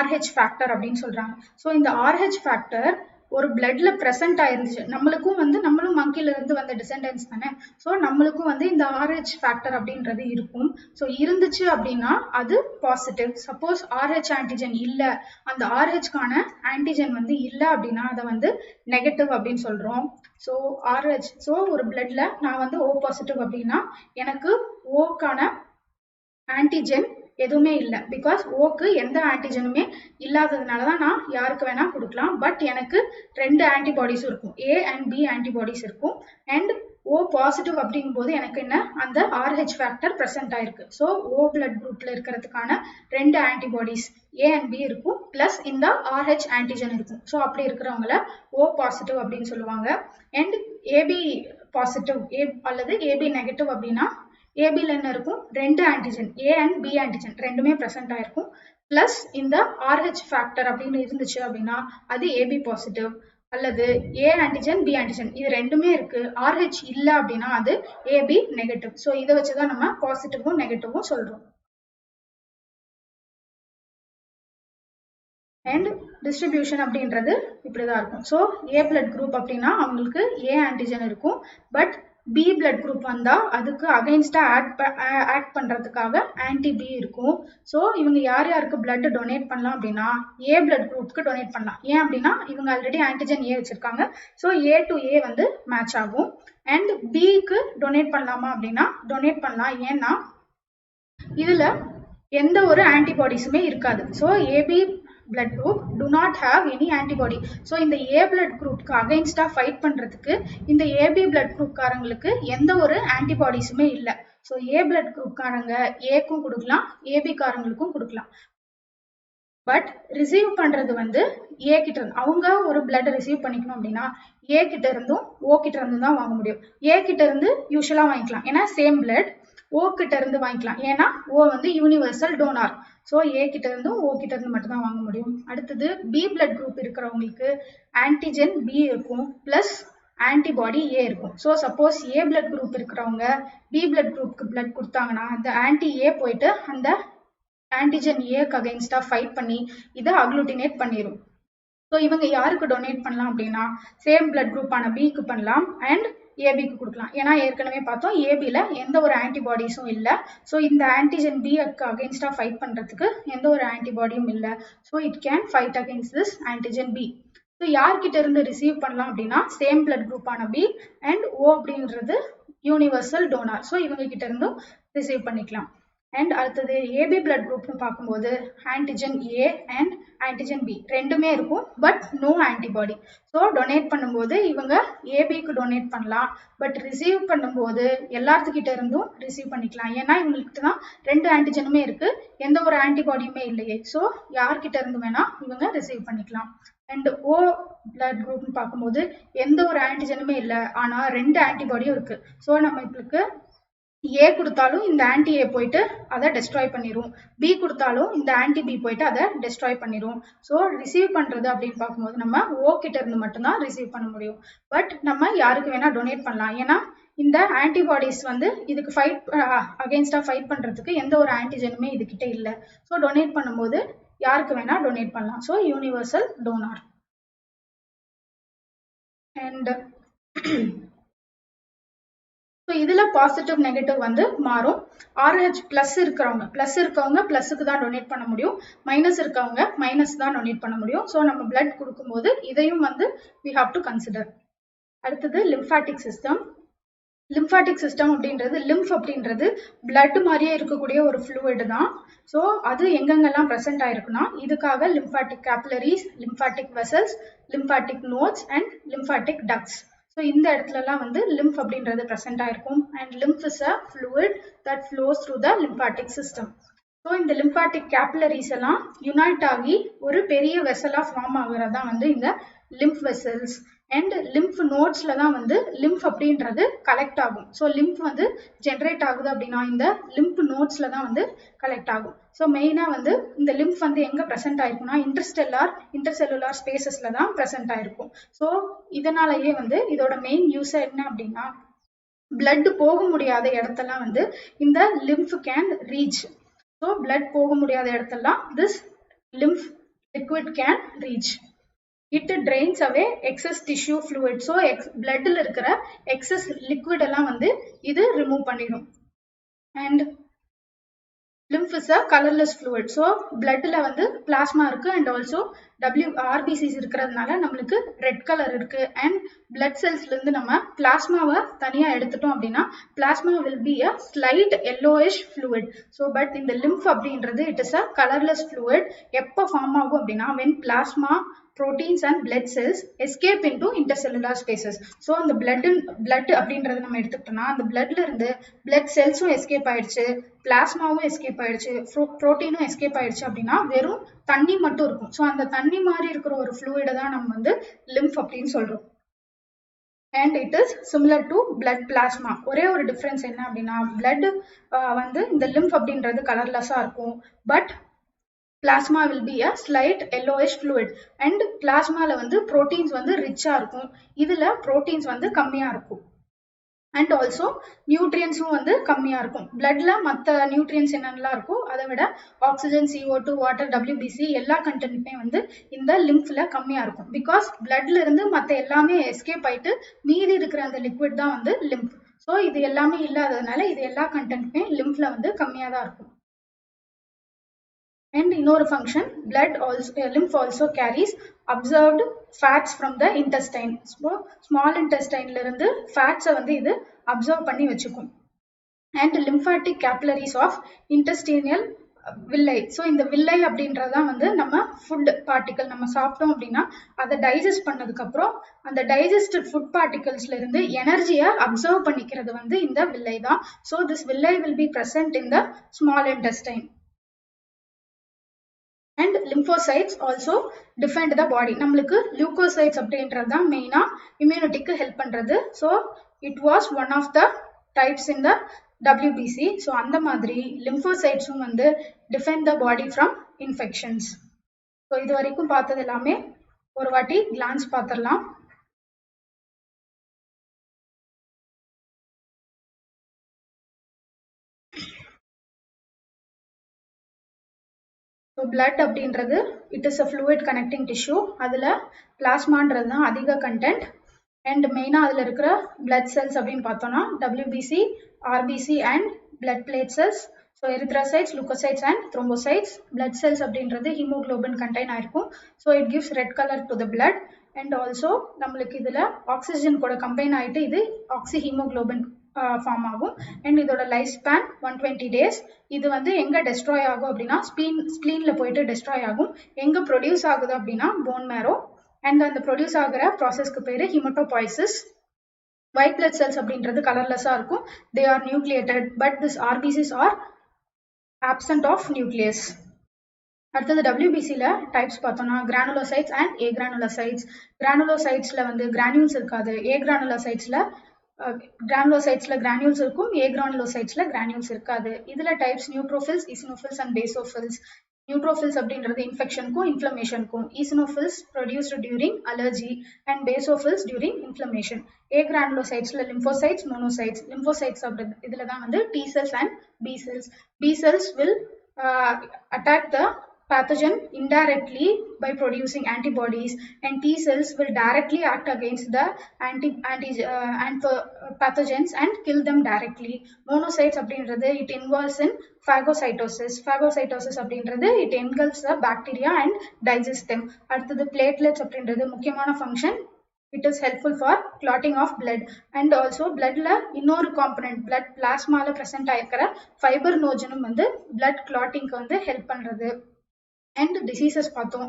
RH ஃபேக்டர் அப்படின்னு சொல்றாங்க. ஸோ இந்த RH ஃபேக்டர் ஒரு பிளட்ல பிரசன்ட் ஆயிருந்துச்சு. நம்மளுக்கும் வந்து நம்மளும் மங்கில இருந்து வந்த டிசெண்டன்ஸ் தானே. ஸோ நம்மளுக்கும் வந்து இந்த RH ஃபேக்டர் அப்படின்றது இருக்கும். ஸோ இருந்துச்சு அப்படின்னா அது பாசிட்டிவ். சப்போஸ் RH ஆன்டிஜன் இல்லை, அந்த RHக்கான ஆன்டிஜன் வந்து இல்லை அப்படின்னா அதை வந்து நெகட்டிவ் அப்படின்னு சொல்றோம். ஸோ RH, ஸோ ஒரு பிளட்ல நான் வந்து O பாசிட்டிவ் அப்படின்னா எனக்கு ஓக்கான ஆன்டிஜன் எதுவுமே இல்லை. பிகாஸ் ஓக்கு எந்த ஆன்டிஜனுமே இல்லாததுனால தான் நான் யாருக்கு வேணா கொடுக்கலாம். பட் எனக்கு 2 ஆன்டிபாடிஸ் இருக்கும், A அண்ட் B ஆன்டிபாடிஸ் இருக்கும். அண்ட் O பாசிட்டிவ் அப்படிங்கும் போது எனக்கு என்ன, அந்த RH ஃபேக்டர் ப்ரெசென்ட் ஆயிருக்கு. ஸோ O பிளட் குரூப்ல இருக்கிறதுக்கான 2 ஆன்டிபாடிஸ் A அண்ட் B இருக்கும், பிளஸ் இந்த RH ஆன்டிஜன் இருக்கும். ஸோ அப்படி இருக்கிறவங்கள O பாசிட்டிவ் அப்படின்னு சொல்லுவாங்க. அண்ட் AB பாசிட்டிவ் அல்லது AB நெகட்டிவ் அப்படின்னா ஏபியில் என்ன இருக்கும், 2 antigen A and B antigen ரெண்டுமே ப்ரெசென்ட் ஆயிருக்கும். பிளஸ் இந்த RH ஃபேக்டர் அப்படின்னு இருந்துச்சு அப்படின்னா அது AB பாசிட்டிவ். அல்லது A ஆன்டிஜன் B ஆன்டிஜன் இது ரெண்டுமே இருக்கு, RH இல்லை அப்படின்னா அது AB நெகட்டிவ். ஸோ இதை வச்சுதான் நம்ம பாசிட்டிவும் நெகட்டிவும் சொல்றோம். அண்ட் டிஸ்ட்ரிபியூஷன் அப்படின்றது இப்படிதான் இருக்கும். ஸோ A பிளட் குரூப் அப்படின்னா அவங்களுக்கு A ஆன்டிஜன் இருக்கும். பட் B பிளட் குரூப் வந்தா அதுக்கு அகைன்ஸ்டா ஆக்ட் பண்றதுக்காக ஆன்டி B இருக்கும். ஸோ இவங்க யார் யாருக்கு பிளட் டொனேட் பண்ணலாம் அப்படின்னா A பிளட் குரூப்க்கு டொனேட் பண்ணலாம். ஏன் அப்படின்னா இவங்க ஆல்ரெடி ஆன்டிஜன் A வச்சிருக்காங்க. ஸோ A to A வந்து மேட்ச் ஆகும். அண்ட் Bக்கு டொனேட் பண்ணலாமா அப்படின்னா டொனேட் பண்ணலாம். ஏன்னா இதுல எந்த ஒரு ஆன்டிபாடிஸுமே இருக்காது. So AB blood group do not have any antibody. So இந்த A blood groupக்கு அகைன்ஸ்டா ஃபைட் பண்றதுக்கு இந்த AB blood group காரங்களுக்கு எந்த ஒரு ஆன்டிபாடிஸுமே இல்லை. ஸோ A blood group காரங்க Aக்கும் கொடுக்கலாம், AB காரங்களுக்கும் கொடுக்கலாம். பட் ரிசீவ் பண்றது வந்து A கிட்ட இருந்து, அவங்க ஒரு பிளட் ரிசீவ் பண்ணிக்கணும் அப்படின்னா A கிட்ட இருந்தும் O கிட்ட இருந்தும் தான் வாங்க முடியும். A கிட்ட இருந்து யூஸ்வலா வாங்கிக்கலாம், ஏன்னா சேம் பிளட். O கிட்ட இருந்து வாங்கிக்கலாம், ஏன்னா O வந்து யூனிவர்சல் டோனார். ஸோ A கிட்ட இருந்தும் O கிட்ட இருந்து மட்டும் தான் வாங்க முடியும். அடுத்தது B பிளட் குரூப் இருக்கிறவங்களுக்கு ஆன்டிஜன் B இருக்கும், பிளஸ் ஆன்டிபாடி A இருக்கும். So suppose A blood group இருக்கிறவங்க B பிளட் குரூப்க்கு பிளட் கொடுத்தாங்கன்னா அந்த ஆன்டி A போயிட்டு அந்த ஆன்டிஜன் ஏக்கு அகைன்ஸ்டா ஃபைட் பண்ணி இதை அக்ளூட்டினேட் பண்ணிடும். ஸோ இவங்க யாருக்கு டொனேட் பண்ணலாம் அப்படின்னா சேம் பிளட் குரூப்பான Bக்கு பண்ணலாம் அண்ட் ஏபிக்கு கொடுக்கலாம். ஏன்னா ஏற்கனவே பார்த்தோம் ஏபியில் எந்த ஒரு ஆன்டிபாடிஸும் இல்லை. ஸோ இந்த ஆன்டிஜன் பிக்கு அகைன்ஸ்டா ஃபைட் பண்ணுறதுக்கு எந்த ஒரு ஆன்டிபாடியும் இல்லை. So it can fight against this antigen B. So யார்கிட்ட இருந்து ரிசீவ் பண்ணலாம் அப்படின்னா சேம் பிளட் குரூப்பான பி அண்ட் ஓ அப்படின்றது யூனிவர்சல் டோனார். ஸோ இவங்க கிட்ட இருந்தும் ரிசீவ் பண்ணிக்கலாம். அண்ட் அடுத்தது ஏபி பிளட் குரூப்னு பார்க்கும்போது antigen A and antigen B ரெண்டுமே இருக்கும், but no antibody. So donate பண்ணும்போது இவங்க ஏபிக்கு டொனேட் பண்ணலாம், பட் ரிசீவ் பண்ணும்போது எல்லாத்துக்கிட்ட இருந்தும் ரிசீவ் பண்ணிக்கலாம். ஏன்னா இவங்களுக்கு தான் 2 ஆன்டிஜனுமே இருக்கு, எந்த ஒரு ஆன்டிபாடியுமே இல்லையே. ஸோ யார்கிட்ட இருந்து வேணா இவங்க ரிசீவ் பண்ணிக்கலாம். அண்ட் ஓ பிளட் குரூப்னு பார்க்கும்போது எந்த ஒரு ஆன்டிஜனுமே இல்லை, ஆனால் 2 ஆன்டிபாடியும் இருக்கு. ஸோ நம்ம இப்பளுக்கு ஏ கொடுத்தாலும் இந்த ஆன்டி ஏ போயிட்டு அதை டெஸ்ட்ராய் பண்ணிடும், பி கொடுத்தாலும் இந்த ஆன்டி பி போயிட்டு அதை டெஸ்ட்ராய் பண்ணிடும். ஸோ ரிசீவ் பண்ணுறது அப்படின்னு பார்க்கும்போது நம்ம ஓ கிட்ட இருந்து மட்டும்தான் ரிசீவ் பண்ண முடியும். பட் நம்ம யாருக்கு வேணா டொனேட் பண்ணலாம், ஏன்னா இந்த ஆன்டிபாடிஸ் வந்து இதுக்கு ஃபைட் அகெயின்ஸ்டா ஃபைட் பண்ணுறதுக்கு எந்த ஒரு ஆன்டிஜனுமே இதுகிட்ட இல்லை. ஸோ டொனேட் பண்ணும்போது யாருக்கு வேணா டொனேட் பண்ணலாம். So universal donor. And so இதில் பாசிட்டிவ் நெகட்டிவ் வந்து மாறும். RH ப்ளஸ் இருக்கவங்க ப்ளஸ்ஸுக்கு தான் டொனேட் பண்ண முடியும், மைனஸ் இருக்கவங்க மைனஸ் தான் டொனேட் பண்ண முடியும். ஸோ நம்ம பிளட் கொடுக்கும்போது இதையும் வந்து we have to consider. அடுத்தது லிம்ஃபாட்டிக் சிஸ்டம். லிம்ஃபாட்டிக் சிஸ்டம் அப்படின்றது லிம்ஃப் அப்படின்றது பிளட் மாதிரியே இருக்கக்கூடிய ஒரு ஃப்ளூயிட் தான். ஸோ அது எங்கெங்கெல்லாம் ப்ரெசென்ட் ஆயிருக்குன்னா இதுக்காக lymphatic capillaries, lymphatic vessels, lymphatic nodes and lymphatic ducts. So இந்த இடத்துலலாம் வந்து லிம்ஃப் அப்படின்றது ப்ரெசென்ட் ஆயிருக்கும். And lymph is a fluid that flows through the lymphatic system. So இந்த லிம்ஃபாட்டிக் கேப்லரிஸ் எல்லாம் யுனைட் ஆகி ஒரு பெரிய வெசலாக ஃபார்ம் ஆகுறது தான் வந்து இந்த லிம்ஃப் வெசல்ஸ். அண்ட் லிம்ஃப் நோட்ஸில் தான் வந்து லிம்ஃப் அப்படின்றது கலெக்ட் ஆகும். ஸோ லிம்ஃப் வந்து ஜென்ரேட் ஆகுது அப்படின்னா இந்த லிம்ஃப் நோட்ஸில் தான் வந்து கலெக்ட் ஆகும். ஸோ மெயினாக வந்து இந்த லிம்ஃப் வந்து எங்கே ப்ரெசென்ட் ஆயிருக்கும்னா இன்டர்செல்லுலார் ஸ்பேசஸில் தான் ப்ரெசென்ட் ஆயிருக்கும். ஸோ இதனாலேயே வந்து இதோட மெயின் யூஸ் என்ன அப்படின்னா பிளட் போக முடியாத இடத்தெல்லாம் வந்து இந்த lymph can reach. So blood போக முடியாத இடத்தெல்லாம் this lymph liquid can reach. It drains away excess tissue fluid. So bloodல இருக்கிற excess liquid எல்லாம் வந்து இது remove பண்ணிடும். And lymph is a colorless fluid. So bloodல வந்து plasma இருக்கு and also RBCs இருக்கிறதுனால நம்மளுக்கு red color இருக்கு. And blood cellsல இருந்து நம்ம plasmaவை தனியா எடுத்துட்டோம் அப்படின்னா plasma will be a slight yellowish fluid. So but இந்த lymph அப்படின்றது it is a colorless fluid. எப்போ form ஆகும் அப்படின்னா when plasma, proteins and blood cells escape into intercellular spaces. So அந்த blood அப்படின்றது நம்ம எடுத்துக்கிட்டோம்னா அந்த bloodல இருந்து blood cellsம் escape ஆயிடுச்சு, plasmaவும் escape ஆயிடுச்சு, proteinம் escape ஆயிடுச்சு அப்படின்னா வெறும் தண்ணி மட்டும் இருக்கும். ஸோ அந்த தண்ணி மாதிரி இருக்கிற ஒரு fluid தான் நம்ம வந்து lymph அப்படின்னு சொல்றோம். And it is similar to blood plasma. ஒரே ஒரு டிஃபரன்ஸ் என்ன அப்படின்னா blood வந்து இந்த lymph அப்படின்றது கலர்லெஸ்ஸா இருக்கும், but plasma will be a slight yellowish fluid. And plasma ல வந்து proteins வந்து ரிச்சா இருக்கும், இதுல proteins வந்து கம்மியா இருக்கும். And also nutrients வந்து கம்மியா இருக்கும். bloodல மத்த nutrients என்னெல்லாம் இருக்கும் அதை விட oxygen, CO2, water, WBC எல்லா கண்டென்ட்மே வந்து இந்த lymphல கம்மியா இருக்கும். because bloodல இருந்து மத்த எல்லாமே escape ஆயிட்டு மீதி இருக்கிற அந்த liquid தான் வந்து lymph. so இது எல்லாமே இல்லாததுனால இது எல்லா கண்டென்ட்மே lymphல வந்து கம்மியா தான் இருக்கும். And இன்னொரு function, lymph also carries absorbed fats from the intestine. So small intestine ல இருந்து fats வந்து இது absorb பண்ணி வச்சுக்கும். And lymphatic capillaries of intestinal villi. So இந்த villi அப்படின்றதான் வந்து நம்ம food particle நம்ம சாப்பிட்டோம் அப்படின்னா அதை digest பண்ணதுக்கு அப்புறம் அந்த digested food particlesல இருந்து எனர்ஜியை absorb பண்ணிக்கிறது வந்து இந்த villi தான். So this villi will be present in the small intestine. And lymphocytes also defend the body. நம்மளுக்கு leukocytes அப்படின்றது தான் மெயினா immunityக்கு ஹெல்ப் பண்றது. So it was one of the types in the WBC. So அந்த மாதிரி lymphocytesம் வந்து defend the body from infections. So இது வரைக்கும் பார்த்தது எல்லாமே ஒரு வாட்டி glance பார்த்துடலாம். So blood அப்படின்றது it is a fluid connecting tissue. அதுல plasmaன்றது தான் அதிக content. And மெயினா அதுல இருக்கிற blood cells அப்படின்னு பார்த்தோம்னா WBC, RBC and blood plate cells. So erythrocytes, leukocytes and thrombocytes. Blood cells அப்படின்றது hemoglobin contain ஆயிருக்கும். So it gives red color to the blood. And also நம்மளுக்கு இதுல oxygen கூட combine ஆயிட்டு இது oxyhemoglobin ஃபார்ம் ஆகும். அண்ட் இதோட லைஃப் ஸ்பேன் 120 days. இது வந்து எங்க டெஸ்ட்ராய் ஆகும் அப்படின்னா ஸ்பிளீன்ல போயிட்டு டெஸ்ட்ராய் ஆகும். எங்க ப்ரொடியூஸ் ஆகுது அப்படின்னா போன் மேரோ. அண்ட் அந்த ப்ரொடியூஸ் ஆகிற ப்ராசஸ்க்கு பேரு ஹீமட்டோபாய்சிஸ். ஒயிட் பிளட் செல்ஸ் அப்படின்றது கலர்லெஸ்ஸா இருக்கும். They are nucleated, but this RBCs are absent of nucleus. அடுத்தது WBCல டைப்ஸ் பார்த்தோம்னா கிரானுலோசைட்ஸ் அண்ட் ஏ கிரானுலோசைட்ஸ். கிரானுலோசைட்ஸ்ல வந்து கிரானியூல்ஸ் இருக்காது. ஏ கிரானுலோசைட்ஸ்ல கிரானியூல்ஸ் இருக்கும், ஏ கிரானுலோசைட்ஸ்ல கிரானியூல்ஸ் இருக்காது. இதுல types neutrophils, eosinophils and basophils. Neutrophils அப்படின்றது இன்ஃபெக்ஷனுக்கும் இன்ஃப்ளமேஷனுக்கும், eosinophils produced during allergy and basophils during inflammation. ஏ கிரானுலோசைட்ஸ்ல லிம்போசைட்ஸ், மோனோசைட்ஸ். லிம்போசைட்ஸ் அப்படி இதுல தான் வந்து T cells and B cells. B cells will attack the pathogen indirectly by producing antibodies, and T cells will directly act against the pathogens and kill them directly. Monocytes அப்படின்றது it involves in phagocytosis. Phagocytosis அப்படின்றது it engulfs the bacteria and digests them. அடுத்தது platelets அப்படின்றது முக்கியமான function. It is helpful for clotting of blood. And also bloodல இன்னொரு component, blood plasmaல present ஆயிருக்கிற fibrinogenum வந்து blood clottingக்கு வந்து help பண்றது. And diseases பார்த்தோம்.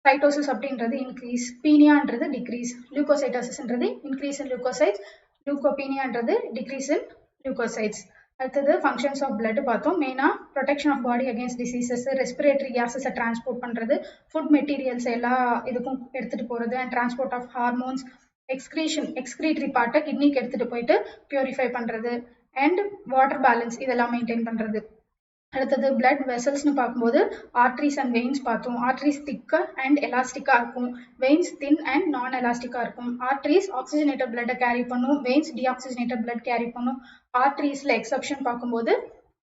Cytosis அப்படின்றது இன்க்ரீஸ், பீனியான்றது டிக்ரீஸ், லியூகோசைட்டோசிஸ்ன்றது இன்க்ரீஸ் இன் லியூகோசைட்ஸ், லியூகோபீனியான்றது டிக்ரீஸ் இன் லியூகோசைட்ஸ். அடுத்தது ஃபங்க்ஷன்ஸ் ஆஃப் பிளட் பார்த்தோம். மெயினாக protection of body against diseases, respiratory கேஸஸை டிரான்ஸ்போர்ட் பண்ணுறது, ஃபுட் மெட்டீரியல்ஸ் எல்லா இதுக்கும் எடுத்துகிட்டு போகிறது, and transport of hormones, excretory பார்ட்டை கிட்னிக்கு எடுத்துகிட்டு போயிட்டு பியூரிஃபை பண்ணுறது, அண்ட் வாட்டர் பேலன்ஸ் இதெல்லாம் மெயின்டைன் பண்ணுறது. அடுத்தது பிளட் வெசல்ஸ்னு பார்க்கும்போது ஆர்ட்ரிஸ் அண்ட் வெயின்ஸ் பார்த்தோம். ஆர்ட்ரிஸ் திக்கா அண்ட் எலாஸ்டிக்காக இருக்கும், வெயின்ஸ் தின் அண்ட் நான் எலாஸ்டிக்காக இருக்கும். ஆர்ட்ரிஸ் ஆக்சிஜனேட்டட் பிளட்டை கேரி பண்ணும், வெயின்ஸ் டிஆக்சிஜனேட்டட் பிளட் கேரி பண்ணும். ஆர்ட்ரிஸில் எக்ஸப்ஷன் பார்க்கும்போது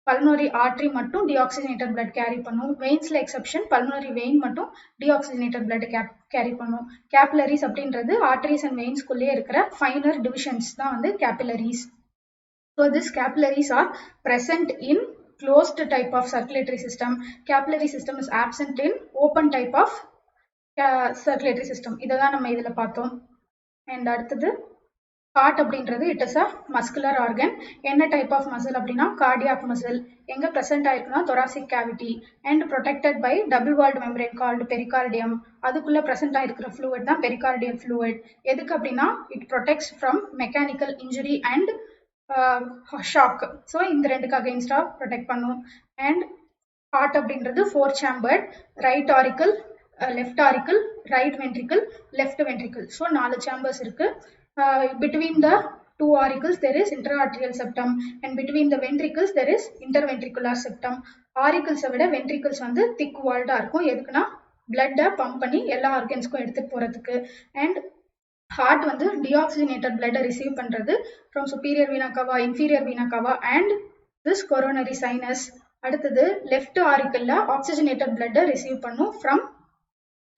பல்மனரி ஆர்டரி மட்டும் டீஆக்சிஜனேட்டட் பிளட் கேரி பண்ணும். வெயின்ஸ்ல எக்ஸப்ஷன், பல்மனரி வெயின் மட்டும் டீஆக்சிஜனேட்டட் பிளட் கேரி பண்ணும். கேபிலரிஸ் அப்படின்றது ஆர்டரிஸ் அண்ட் வெயின்ஸ்குள்ளேயே இருக்கிற ஃபைனர் டிவிஷன்ஸ் தான் வந்து capillaries. So these capillaries are present in closed type of circulatory system. Capillary system is absent in open type of circulatory system. இததான் நம்ம இதுல பார்த்தோம். And அடுத்தது heart அப்படின்றது it is a muscular organ. என்ன type of muscle அப்படின்னா cardiac muscle. எங்க present ஆயிருக்குன்னா thoracic cavity and protected by double walled membrane called pericardium. அதுக்குள்ள present ஆயிருக்கிற fluid தான் pericardial fluid. எதுக்கு அப்படின்னா it protects from mechanical injury and shock. So இந்த ரெண்டுக்கு அகைன்ஸ்டா ப்ரொடெக்ட் பண்ணும். அண்ட் ஹார்ட் அப்படின்றது 4 chambered, right auricle, left auricle, right ventricle, left ventricle. So 4 chambers இருக்கு. Between the two auricles there is intra-arterial septum and between the ventricles there is interventricular septum. Auricles விட ventricles வந்து thick walled இருக்கும். எதுக்குன்னா blood pump பண்ணி எல்லா ஆர்கன்ஸ்க்கும் எடுத்துட்டு போறதுக்கு. அண்ட் ஹார்ட் வந்து டீஆக்சிஜனேட்டட் பிளட் ரிசீவ் பண்றது from superior vena cava, inferior vena cava and this coronary sinus. அடுத்தது லெஃப்ட் ஆரிக்கல்ல ஆக்சிஜனேட்டட் பிளட் ரிசீவ் பண்ணும் from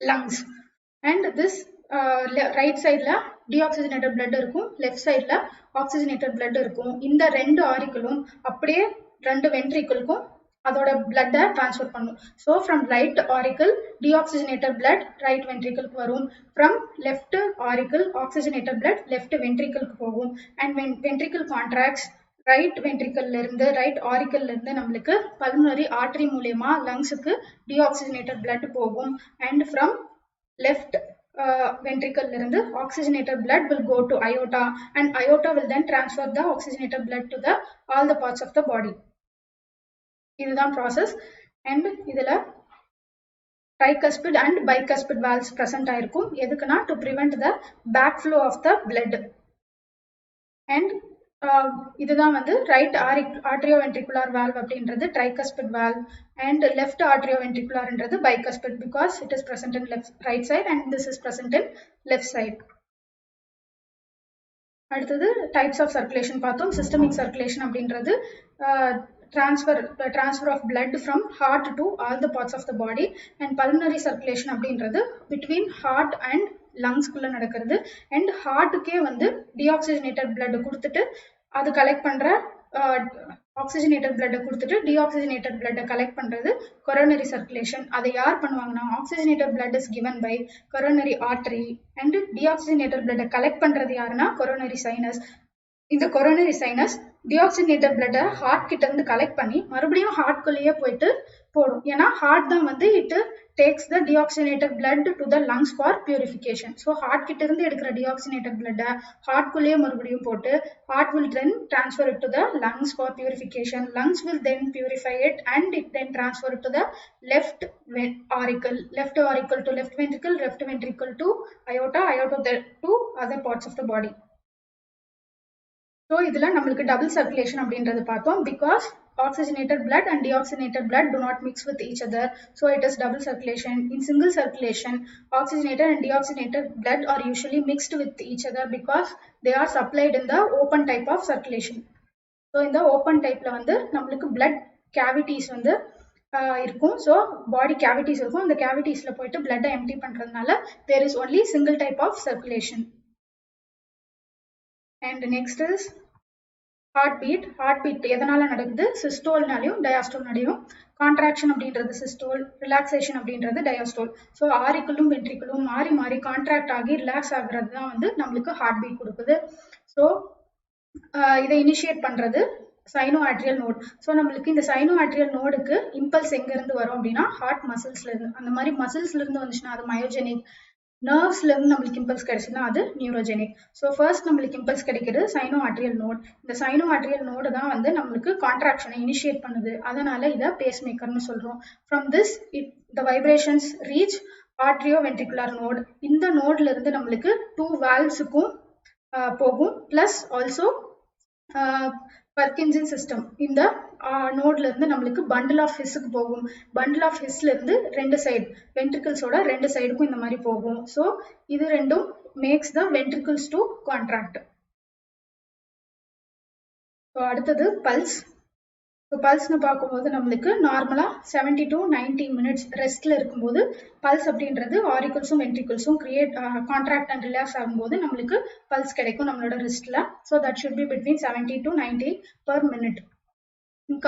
lungs. And this right சைட்ல டீஆக்சிஜனேட்டட் பிளட் இருக்கும், லெஃப்ட் சைட்ல ஆக்சிஜனேட்டட் பிளட் இருக்கும். இந்த ரெண்டு ஆரிக்கலும் அப்படியே ரெண்டு வென்ட்ரிக்கலுக்கும் அதோட blood transfer பண்ணும். So from right auricle deoxygenated blood right ventricle வரும். From left auricle oxygenated blood left ventricle போகும். And when ventricle contracts right ventricle இருந்து right auricle இருந்து நம்மளுக்கு pulmonary artery மூலமா லங்ஸ்க்கு deoxygenated blood போகும். And from left ventricle இருந்து oxygenated blood will go to aorta and aorta will then transfer the oxygenated blood to the all the parts of the body. இதுதான் process. And இதுல tricuspid and bicuspid valves present ஆயிருக்கும். எதுக்குன்னா to prevent the backflow of the blood. and இதுதான் வந்து right atrioventricular valve அப்படின்றது tricuspid valve and left atrioventricularன்றது bicuspid because it is present in right side and this is present in left side. அடுத்தது types of circulation பார்த்தோம். systemic circulation அப்படின்றது transfer of blood from heart to all the parts of the body and pulmonary circulation அப்படின்றது between heart and lungs குள்ள நடக்கிறது. and heartக்கே வந்து deoxygenated blood கொடுத்துட்டு அது collect பண்ற ஆக்சிஜனேட்டட் பிளட் கொடுத்துட்டு deoxygenated blood கலெக்ட் பண்றது coronary circulation. அதை யார் பண்ணுவாங்கன்னா oxygenated blood is given by coronary artery and deoxygenated blood collect பண்றது யாருன்னா coronary sinus. இந்த coronary sinus deoxygenated blood heart கிட்ட இருந்து கலெக்ட் பண்ணி மறுபடியும் ஹார்ட் குள்ளேயே போயிட்டு போடும். ஏன்னா ஹார்ட் தான் வந்து it takes the deoxygenated blood to the lungs for purification. So heart கிட்ட இருந்து எடுக்கிற deoxygenated blood ஹார்ட் குள்ளேயே மறுபடியும் போட்டு heart will then transfer it to the lungs for purification. Lungs will then purify it and it then transfer it to the left auricle to left ventricle to aorta to other parts of the body. So இதுல நம்மளுக்கு double circulation அப்படின்றது பார்த்தோம். because oxygenated blood and deoxygenated blood do not mix with each other, so it is double circulation. In single circulation oxygenated and deoxygenated blood are usually mixed with each other because they are supplied in the open type of circulation. So in the open typeல வந்து நம்மளுக்கு blood cavities வந்து இருக்கும். so body cavities இருக்கும். அந்த cavitiesல போயிட்டு blood empty பண்றதுனால there is only single type of circulation. and next is heartbeat எதனால நடக்குது? சிஸ்டோல்னாலையும் டயாஸ்டோல்னாலையும். கான்ட்ராக்ஷன் அப்படின்றது சிஸ்டோல், ரிலாக்ஸேஷன் அப்படின்றது டயாஸ்டோல். ஸோ ஆரிக்கலும் வென்ட்ரிக்கலும் மாறி மாறி கான்ட்ராக்ட் ஆகி ரிலாக்ஸ் ஆகுறது தான் வந்து நம்மளுக்கு ஹார்ட் பீட் கொடுக்குது. ஸோ இதை இனிஷியேட் பண்றது சைனோ ஆட்ரியல் நோட். ஸோ நம்மளுக்கு இந்த சைனோ ஆட்ரியல் நோடுக்கு இம்பல்ஸ் எங்க இருந்து வரும் அப்படின்னா ஹார்ட் மசில்ஸ்ல இருந்து. அந்த மாதிரி மசில்ஸ்ல இருந்து வந்துச்சுன்னா அது மயோஜெனிக். நர்வ்ஸ்ல இருந்து நம்மளுக்கு இம்பல்ஸ் கிடைச்சுன்னா அது நியூரோஜெனிக். ஸோ ஃபர்ஸ்ட் நம்மளுக்கு இம்பல்ஸ் கிடைக்கிறது சைனோ ஆட்ரியல் நோட். இந்த சைனோ ஆட்ரியல் நோடு தான் வந்து நம்மளுக்கு கான்ட்ராக்ஷனை இனிஷியேட் பண்ணுது. அதனால இதை பேஸ் மேக்கர்னு சொல்றோம். From this the vibrations reach atrioventricular node. இந்த நோட்ல இருந்து நம்மளுக்கு 2 வால்வ்ஸுக்கும் போகும். பிளஸ் ஆல்சோ பர்கின்சன் சிஸ்டம் இந்த நோட்ல இருந்து நம்மளுக்கு பண்டில் ஆஃப் ஹிஸ்க்கு போகும். பண்டில் ஆஃப் ஹிஸ்ல இருந்து ரெண்டு சைடு வென்ட்ரிகிள்ஸோட ரெண்டு சைடுக்கும் இந்த மாதிரி போகும். ஸோ இது ரெண்டும் makes the ventricles to contract. So அடுத்தது பல்ஸ். ஸோ பல்ஸ்னு பார்க்கும்போது நம்மளுக்கு நார்மலாக 70 to 90 மினிட்ஸ் ரெஸ்ட்டில் இருக்கும்போது பல்ஸ் அப்படின்றது ஆரிக்கிள்ஸும் வென்ட்ரிக்கிள்ஸும் கான்ட்ராக்ட் அண்ட் ரிலாக்ஸ் ஆகும்போது நம்மளுக்கு பல்ஸ் கிடைக்கும் நம்மளோட ரெஸ்ட்டில். So that should be between 70 to 90 per minute.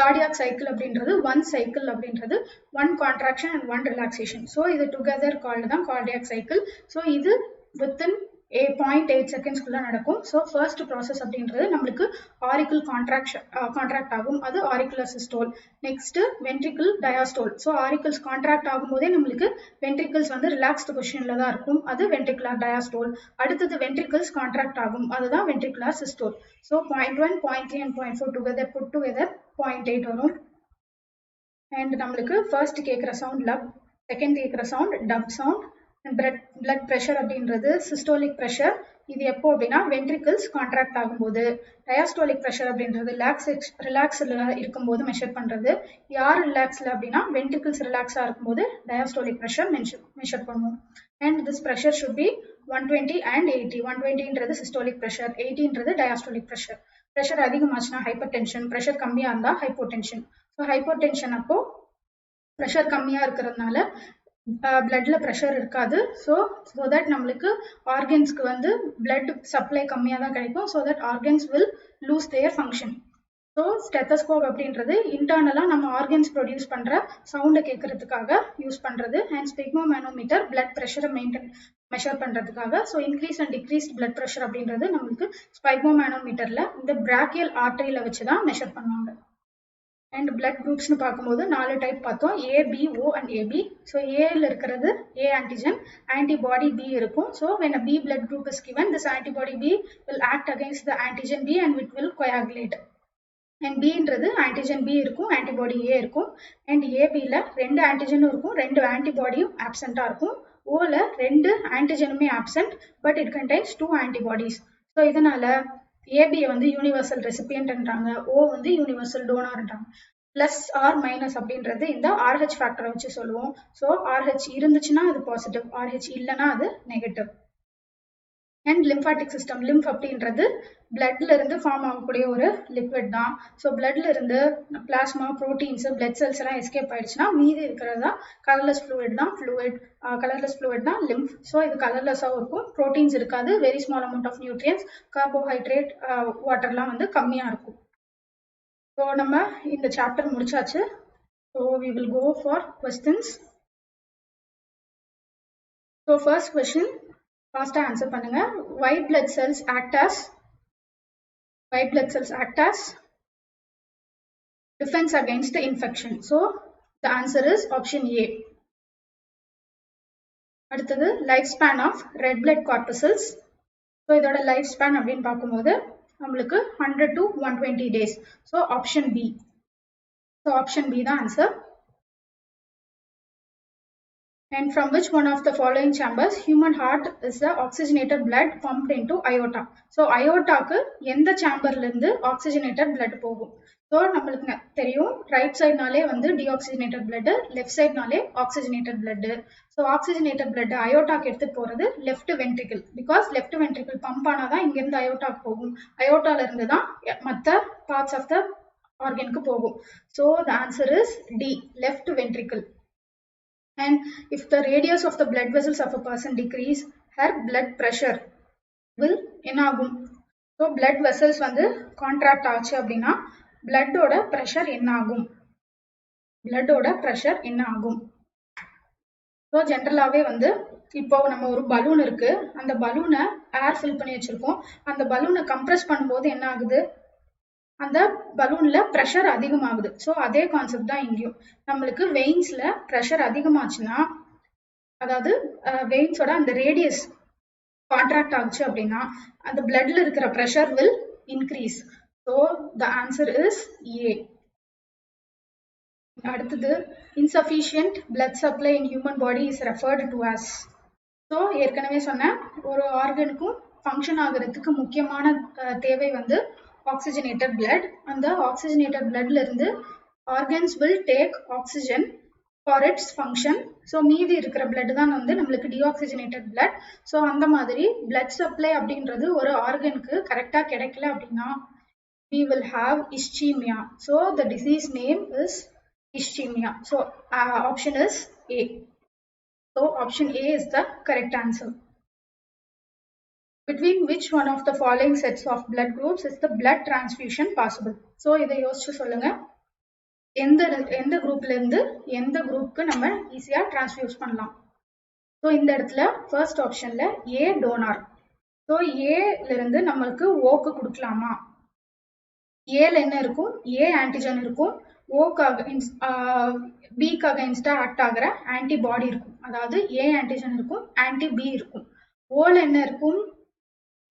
Cardiac cycle அப்படின்றது ஒன் சைக்கிள் அப்படின்றது one contraction and one relaxation. So இது டுகெதர் கால்டு தான் கார்டியாக் சைக்கிள். ஸோ இது வித்தின் 0.8 செகண்ட்ஸ்க்குள்ள நடக்கும். ஸோ ஃபர்ஸ்ட் ப்ராசஸ் அப்படின்றது நம்மளுக்கு ஆரிக்கிள் கான்ட்ராக்ட் ஆகும், அது auricular systole. Next ventricle diastole. So auricles contract ஆகும்போதே நம்மளுக்கு வென்ட்ரிக்கிள்ஸ் வந்து ரிலாக்ஸ்டு பொசிஷன்ல தான் இருக்கும், அது வென்ட்ரிகுலர் டயாஸ்டோல். அடுத்தது வென்ட்ரிக்கிள்ஸ் கான்ட்ராக்ட் ஆகும், அதுதான் ventricular systole. So 0.1, 0.3 and 0.4 together put together 0.8 வரும். அண்ட் நம்மளுக்கு ஃபர்ஸ்ட் கேட்குற சவுண்ட் லப், செகண்ட் கேட்குற sound dub sound. Blood pressure அப்படின்றது சிஸ்டோலிக் ப்ரெஷர். இது எப்போ அப்படின்னா வென்ட்ரிக்கிள்ஸ் கான்ட்ராக்ட் ஆகும்போது. டயாஸ்டோலிக் ப்ரெஷர் அப்படின்றது ரிலாக்ஸில் இருக்கும்போது மெஷர் பண்ணுறது. யார் ரிலாக்ஸில் அப்படின்னா வென்ட்ரிக்கிள்ஸ் ரிலாக்ஸாக இருக்கும்போது டயாஸ்டோலிக் ப்ரெஷர் மெஷர் பண்ணுவோம். And this pressure should be 120 and 80. 120ன்றது சிஸ்டோலிக் ப்ரெஷர், 80ன்றது டயாஸ்டோலிக் ப்ரெஷர். ப்ரெஷர் அதிகமாச்சுன்னா ஹைப்பர் டென்ஷன், ப்ரெஷர் கம்மியாக இருந்தால் ஹைப்போடென்ஷன். ஸோ ஹைப்போடென்ஷன் அப்போ ப்ரெஷர் கம்மியாக இருக்கிறதுனால பிளட்ல ப்ரெஷர் இருக்காது. ஸோ தட் நம்மளுக்கு ஆர்கன்ஸ்க்கு வந்து பிளட் சப்ளை கம்மியாக தான் கிடைக்கும். So that organs will lose their function. So stethoscope அப்படின்றது இன்டர்னலாக நம்ம ஆர்கன்ஸ் ப்ரொடியூஸ் பண்ணுற சவுண்டை கேட்கறதுக்காக யூஸ் பண்ணுறது. அண்ட் ஸ்பிக்மோமேனோமீட்டர் பிளட் ப்ரெஷரை மெஷர் பண்ணுறதுக்காக. So increase and degrees blood pressure அப்படின்றது நம்மளுக்கு ஸ்பிக்மோமேனோமீட்டரில் இந்த பிராக்கியல் ஆர்டரியில் வச்சு தான் மெஷர் பண்ணுவாங்க. அண்ட் பிளட் குரூப்ஸ்னு பார்க்கும்போது 4 டைப் பார்த்தோம், A, B, O and AB. So ஏல இருக்கிறது A ஆன்டிஜன், ஆன்டிபாடி B இருக்கும். So when a B blood group is given, this antibody B will act against the antigen B and it will coagulate. And Bன்றது antigen B இருக்கும், antibody A இருக்கும். And ABல 2 ஆன்டிஜனும் இருக்கும், 2 ஆன்டிபாடியும் ஆப்சென்ட்டாக இருக்கும். Oல 2 ஆன்டிஜனுமே absent, but it contains 2 antibodies. So இதனால ஏபியை வந்து யூனிவர்சல் ரெசிபியன்ட்ன்றாங்க, ஓ வந்து யூனிவர்சல் டோனார்ன்றாங்க. பிளஸ் ஆர் மைனஸ் அப்படின்றது இந்த ஆர்ஹெச் ஃபேக்டரை வச்சு சொல்லுவோம். ஸோ ஆர்ஹெச் இருந்துச்சுன்னா அது பாசிட்டிவ், ஆர்ஹெச் இல்லைன்னா அது negative. And lymphatic system, lymph அப்படின்றது பிளட்ல இருந்து ஃபார்ம் ஆகக்கூடிய ஒரு லிக்விட் தான். ஸோ பிளட்ல இருந்து பிளாஸ்மா, ப்ரோட்டீன்ஸ், பிளட் செல்ஸ் எல்லாம் எஸ்கேப் ஆயிடுச்சுன்னா மீதி இருக்கிறதா கலர்லெஸ் ஃப்ளூயிட் தான் லிம்ஃப். ஸோ இது கலர்லெஸ்ஸாகவும் இருக்கும், ப்ரோட்டீன்ஸ் இருக்காது, very small amount of nutrients, carbohydrate, வாட்டர்லாம் வந்து கம்மியாக இருக்கும். ஸோ நம்ம இந்த சாப்டர் முடிச்சாச்சு. So we will go for questions. So first question ஃபாஸ்ட்டாக ஆன்சர் பண்ணுங்க. white blood cells act as defense against the infection. So the answer is option A. அடுத்தது life span of red blood corpuscles. So இதோட life span அப்படின்னு பார்க்கும்போது நம்மளுக்கு 100 to 120 days. So option B. So option B தான் answer. And from which one of the following chambers human heart is the oxygenated blood pumped into aorta? So aortaக்கு எந்த சாம்பர்ல இருந்து oxygenated blood போகும்? So நம்மளுக்கு தெரியும், right சைட்னாலே வந்து deoxygenated blood, left சைட்னாலே oxygenated blood. So oxygenated blood அயோட்டாக்கு எடுத்துட்டு போறது left ventricle, because left ventricle pump ஆனாதான் இங்கிருந்து அயோட்டாக்கு போகும், அயோட்டால இருந்து தான் மற்ற பார்ட்ஸ் ஆஃப் த ஆர்கனுக்கு போகும். So the answer is D, left ventricle. And if the radius of the blood vessels of a person decrease, her blood pressure will என்ன ஆகும்? ஸோ blood vessels வந்து கான்ட்ராக்ட் ஆச்சு அப்படின்னா பிளட்டோட ப்ரெஷர் என்ன ஆகும்? So ஜென்ரலாகவே வந்து இப்போ நம்ம ஒரு பலூன் இருக்கு, அந்த பலூனை ஏர் ஃபில் பண்ணி வச்சிருக்கோம், அந்த பலூனை கம்ப்ரெஸ் பண்ணும்போது என்ன ஆகுது? அந்த பலூன்ல ப்ரெஷர் அதிகமாகுது. ஸோ அதே கான்செப்ட் தான் இங்கேயும். நம்மளுக்கு வெயின்ஸ்ல ப்ரெஷர் அதிகமாச்சுன்னா, அதாவது வெயின்ஸோட அந்த ரேடியஸ் கான்ட்ராக்ட் ஆச்சு அப்படின்னா அந்த பிளட்ல இருக்கிற pressure will increase. So the answer is A. அடுத்தது insufficient blood supply in human body is referred to as. So ஏற்கனவே சொன்னேன், ஒரு ஆர்கனுக்கும் ஃபங்க்ஷன் ஆகிறதுக்கு முக்கியமான தேவை வந்து oxygenated blood. அந்த oxygenated bloodல இருந்து organs will take oxygen for its function. So மீதி இருக்கிற blood தான் வந்து நம்மளுக்கு deoxygenated blood. ஸோ அந்த மாதிரி blood supply அப்படின்றது ஒரு ஆர்கனுக்கு கரெக்டாக கிடைக்கல அப்படின்னா we will have ischemia. So the disease name is ischemia. So option is A. So option A is the correct answer. Between which one of the following sets of blood groups is the blood transfusion possible? So இதை யோசிச்சு சொல்லுங்க. எந்த குரூப்ல இருந்து எந்த குரூப்க்கு நம்ம ஈஸியா transfuse பண்ணலாம்? ஸோ இந்த இடத்துல ஃபர்ஸ்ட் ஆப்ஷன்ல ஏ டோனார். ஸோ ஏல இருந்து நம்மளுக்கு ஓக்கு கொடுக்கலாமா? ஏல என்ன இருக்கும்? ஏ ஆன்டிஜன் இருக்கும். ஓக்காக பிக்கு அகைன்ஸ்டா ஆக்ட் ஆகிற ஆன்டிபாடி இருக்கும். அதாவது ஏ ஆன்டிஜன் இருக்கும், ஆன்டி பி இருக்கும். ஓல என்ன இருக்கும்?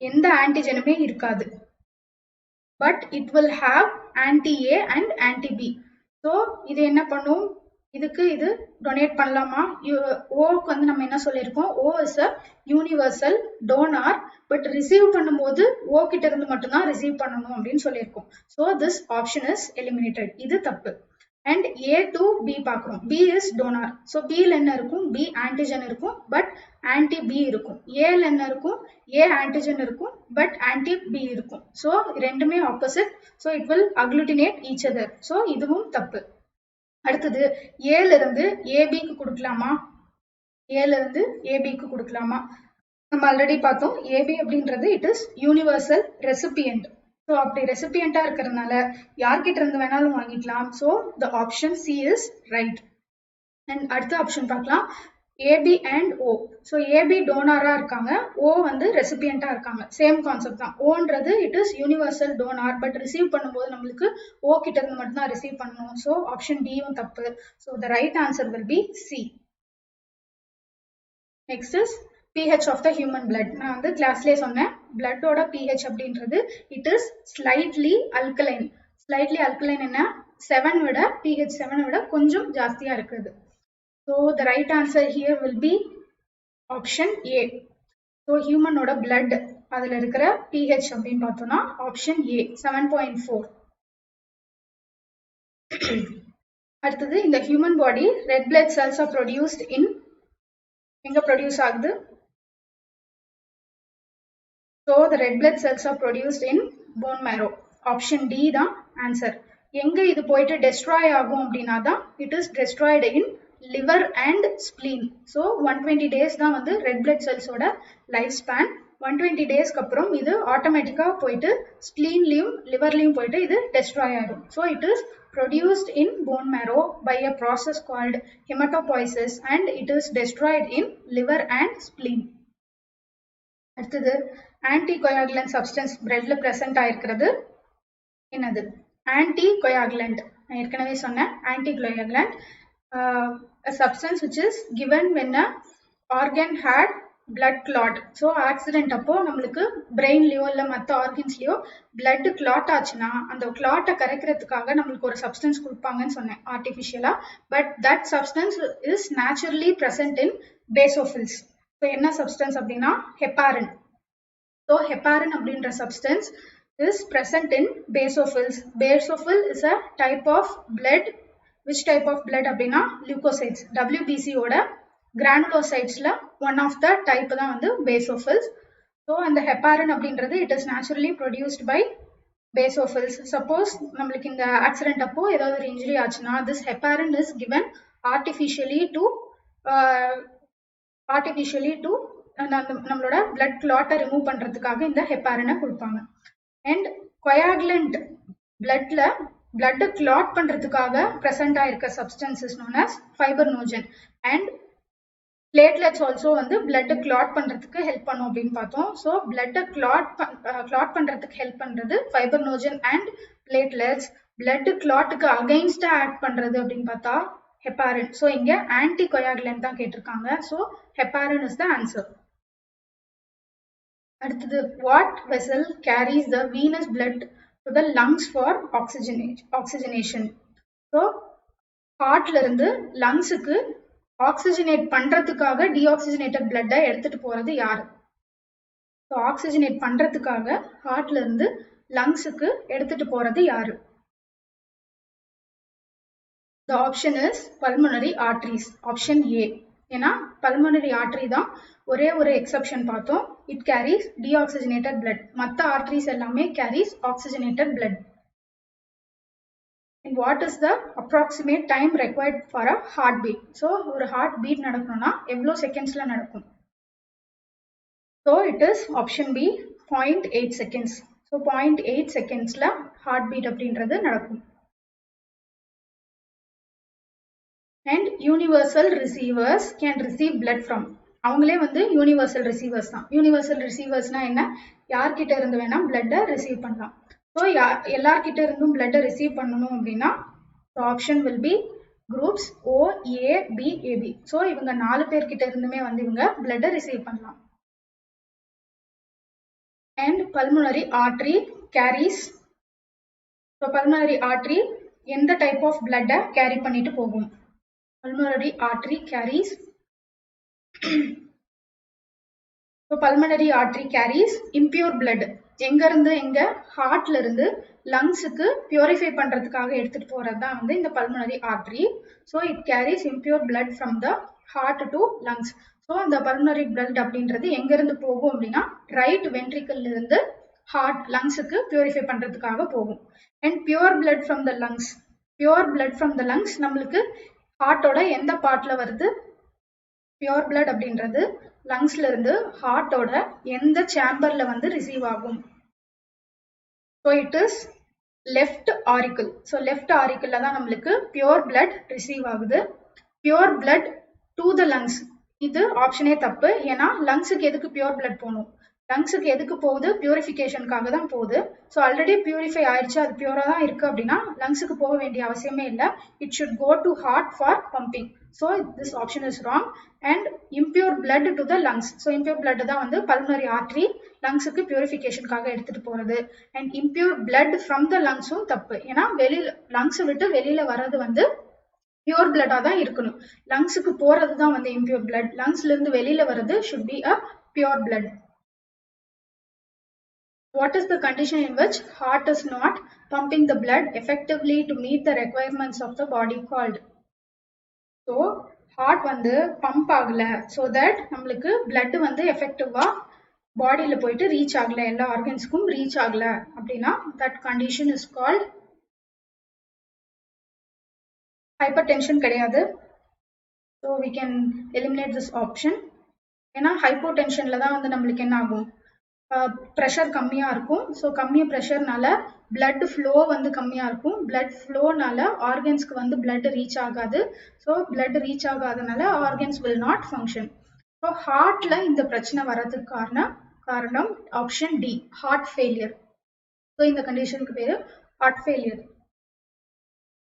எந்த ஆன்டிஜனுமே இருக்காது. But it will have anti A and anti B. So இது என்ன பண்ணும்? இதுக்கு இது டொனேட் பண்ணலாமா? ஓக்கு வந்து நம்ம என்ன சொல்லியிருக்கோம்? O is a universal donor. But receive பண்ணும்போது ஓ கிட்ட இருந்து மட்டும்தான் ரிசீவ் பண்ணணும் அப்படின்னு சொல்லியிருக்கோம். So this option is eliminated. இது தப்பு. அண்ட் ஏ டு பி பார்க்குறோம். B is donor. ஸோ பியில் என்ன இருக்கும்? பி ஆன்டிஜன் இருக்கும், பட் ஆன்டி பி இருக்கும். ஏல என்ன இருக்கும்? ஏ ஆன்டிஜன் இருக்கும், பட் ஆன்டி பி இருக்கும். ஸோ ரெண்டுமே opposite. So it will agglutinate each other. So இதுவும் தப்பு. அடுத்தது ஏல இருந்து ஏபிக்கு கொடுக்கலாமா? ஏல இருந்து ஏபிக்கு கொடுக்கலாமா? நம்ம ஆல்ரெடி பார்த்தோம். ஏபி அப்படின்றது it is universal recipient. So அப்படி ரெசிபியண்டா இருக்கிறதுனால யார்கிட்ட இருந்து வேணாலும் வாங்கிக்கலாம். So the option C is right. And அடுத்த ஆப்ஷன் பார்க்கலாம். AB and O. So AB டோனாரா இருக்காங்க, ஓ வந்து ரெசிபியண்டா இருக்காங்க. சேம் கான்செப்ட் தான். ஓன்றது it is universal donor, but receive பண்ணும்போது நம்மளுக்கு ஓ கிட்ட இருந்து மட்டும்தான் ரிசீவ் பண்ணணும். ஸோ ஆப்ஷன் டியும் தப்பு. So the right answer will be C. Next is pH of the human blood. நான் வந்து கிளாஸ்லேயே சொன்னேன், பிளட்டோட pH அப்படின்றது it is slightly alkaline. Slightly alkaline என்ன? 7 விட pH 7 விட கொஞ்சம் ஜாஸ்தியா இருக்குது. So the right answer here will be option A. So ஹியூமனோட பிளட் அதில் இருக்கிற pH அப்படின்னு பார்த்தோம்னா ஆப்ஷன் ஏ 7.4. அடுத்தது இந்த human body red blood cells are produced in, எங்க ப்ரொடியூஸ் ஆகுது? So the red blood cells are produced in bone marrow. Option D தான் answer. எங்க இது போயிட்டு destroy ஆகும் அப்படின்னா தான் it is destroyed in liver and spleen. So 120 days தான் வந்து red blood cells ஓட life span. 120 daysக்கு அப்புறம் இது ஆட்டோமேட்டிக்கா போயிட்டு ஸ்பிளீன்லயும் லிவர்லயும் போயிட்டு இது destroy ஆகும். So it is produced in bone marrow by a process called hematopoiesis and it is destroyed in liver and spleen. அடுத்தது ஆன்டிகோயாகுலன்ட் சப்ஸ்டன்ஸ் பிளட்ல பிரசன்ட் ஆயிருக்கிறது என்னது? ஆன்டிகோயாகுலன்ட். நான் ஏற்கனவே சொன்னேன் anticoagulant substance which is given when a organ had blood clot. So accident அப்போ நம்மளுக்கு பிரெயின்லயோ இல்லை மற்ற ஆர்கன்ஸ்லயோ blood clot ஆச்சுன்னா அந்த கிளாட்டை கரைக்கிறதுக்காக நம்மளுக்கு ஒரு சப்ஸ்டன்ஸ் கொடுப்பாங்கன்னு சொன்னேன் ஆர்டிஃபிஷியலா. But that substance is naturally present in basophils. So என்ன சப்ஸ்டன்ஸ் அப்படின்னா ஹெப்பாரின். ஸோ ஹெப்பாரின் அப்படின்ற substance is present in basophils. Basophil is a type of blood. Which type of blood அப்படின்னா leukocytes. WBC ஓட granulocytesல one of the type தான் வந்து basophils. So அந்த heparin அப்படின்றது it is naturally produced by basophils. Suppose நம்மளுக்கு இந்த accident அப்போ ஏதாவது ஒரு இன்ஜுரி ஆச்சுன்னா this heparin is given artificially to நம்மளோட பிளட் கிளாட்டை ரிமூவ் பண்றதுக்காக இந்த ஹெப்பாரினை கொடுப்பாங்க. அண்ட் கொயாகுலண்ட் பிளட்ல பிளட் கிளாட் பண்றதுக்காக பிரசன்ட் ஆயிருக்க substances known as fibrinogen. And platelets also வந்து பிளட் கிளாட் பண்றதுக்கு ஹெல்ப் பண்ணும் அப்படின்னு பார்த்தோம். ஸோ பிளட்டை கிளாட் பண்றதுக்கு ஹெல்ப் பண்றது ஃபைபர்னோஜன் அண்ட் பிளேட்லெட்ஸ். பிளட் கிளாட்டுக்கு அகைன்ஸ்டா ஆக்ட் பண்றது அப்படின்னு பார்த்தா ஹெப்பாரின். ஸோ இங்க ஆன்டிகோயாகுலன்ட் தான் கேட்டிருக்காங்க. So heparin is the answer. அடுத்தது what vessel carries the venous blood to the lungs for oxygenation. So ஹார்ட்ல இருந்து லங்ஸுக்கு ஆக்சிஜனேட் பண்றதுக்காக டீஆக்சிஜனேட்டட் பிளட்டை எடுத்துட்டு போறது யாரு? ஸோ ஆக்சிஜனேட் பண்றதுக்காக ஹார்ட்ல இருந்து லங்ஸுக்கு எடுத்துட்டு போறது யாரு? The option is pulmonary arteries. Option A. ஏன்னா பல்மனரி ஆர்டரி தான் ஒரே ஒரு எக்ஸெப்ஷன் பார்த்தோம், இட் கேரிஸ் டீஆக்சிஜனேட்டட் பிளட். மற்ற ஆர்டரிஸ் எல்லாமே carries oxygenated blood. And what is the approximate time required for a heartbeat? So ஒரு heart beat நடக்கணும்னா எவ்வளோ செகண்ட்ஸ்ல நடக்கும்? So it is option B, 0.8 seconds. So 0.8 secondsல heartbeat அப்படின்றது நடக்கும். And universal receivers can receive blood from. அவங்களே வந்து universal receiver's தான். Universal ரிசீவர்ஸ்னா என்ன? யார்கிட்ட இருந்து வேணா பிளட்டை ரிசீவ் பண்ணலாம். ஸோ எல்லார்கிட்ட இருந்தும் பிளட்டை ரிசீவ் பண்ணணும் அப்படின்னா option will be groups O, A, B, AB. So இவங்க 4 பேர்கிட்ட இருந்துமே வந்து இவங்க பிளட்டை ரிசீவ் பண்ணலாம். And pulmonary artery carries. So pulmonary artery எந்த டைப் ஆஃப் பிளட்டை கேரி பண்ணிட்டு போகும்? Pulmonary artery carries so pulmonary artery carries impure blood. எங்க இருந்து எங்க ஹார்ட்ல இருந்து லங்ஸ்க்கு பியூரிஃபை பண்றதுக்காக எடுத்துட்டு போறது தான் வந்து இந்த pulmonary artery. So it carries impure blood from the heart to lungs. So இந்த pulmonary blood அப்படின்றது எங்க இருந்து போகும் அப்படின்னா ரைட் வென்ட்ரிக்கல்ல இருந்து ஹார்ட் லங்ஸ்க்கு பியூரிஃபை பண்றதுக்காக போகும். And pure blood from the lungs. Pure blood from the lungs நம்மளுக்கு ஹார்ட்டோட எந்த பார்ட்ல வருது? பியூர் பிளட் அப்படின்றது லங்ஸ்ல இருந்து ஹார்ட்டோட எந்த சேம்பர்ல வந்து ரிசீவ் ஆகும்? So it is left auricle. So left ஆரிக்கிள்ல தான் நம்மளுக்கு பியூர் பிளட் ரிசீவ் ஆகுது. Pure blood to the lungs இது ஆப்ஷனே தப்பு. ஏன்னா லங்ஸுக்கு எதுக்கு பியூர் பிளட் போகணும்? லங்ஸுக்கு எதுக்கு போகுது? பியூரிஃபிகேஷனுக்காக தான் போகுது. ஸோ ஆல்ரெடி பியூரிஃபை ஆயிடுச்சு, அது பியூரா தான் இருக்கு அப்படின்னா லங்ஸுக்கு போக வேண்டிய அவசியமே இல்லை. It should go to heart for pumping. So this option is wrong. And impure blood to the lungs. So impure blood தான் வந்து பல்மனரி ஆர்டரி லங்ஸுக்கு பியூரிஃபிகேஷனுக்காக எடுத்துட்டு போறது. And impure blood from the லங்ஸும் தப்பு. ஏன்னா வெளியில லங்ஸை விட்டு வெளியில வர்றது வந்து பியூர் பிளட்டா தான் இருக்கணும். லங்ஸுக்கு போறது தான் வந்து இம்பியூர் பிளட். லங்ஸ்ல இருந்து வெளியில வர்றது should be a pure blood. What is the condition in which heart is not pumping the blood effectively to meet the requirements of the body called? So heart வந்து pump ஆகல, so that நம்மளுக்கு blood வந்து எஃபெக்டிவா பாடியில போயிட்டு reach ஆகல, எல்லா ஆர்கன்ஸ்க்கும் reach ஆகல அப்படின்னா that condition is called hypertension. கிடையாது. So we can eliminate this option. ஏன்னா ஹைப்போடென்ஷன்ல தான் வந்து நம்மளுக்கு என்ன ஆகும்? ப்ரெஷர் கம்மியா இருக்கும். ஸோ கம்மியா ப்ரெஷர்னால பிளட் ஃப்ளோ வந்து கம்மியா இருக்கும். பிளட் ஃப்ளோனால ஆர்கன்ஸ்க்கு வந்து பிளட் ரீச் ஆகாது. ஸோ பிளட் ரீச் ஆகாதனால organs will not function. So ஹார்ட்ல இந்த பிரச்சனை வர்றதுக்கு காரணம் option D, heart failure. So இந்த கண்டிஷனுக்கு பேரு ஹார்ட் ஃபெயிலியர்.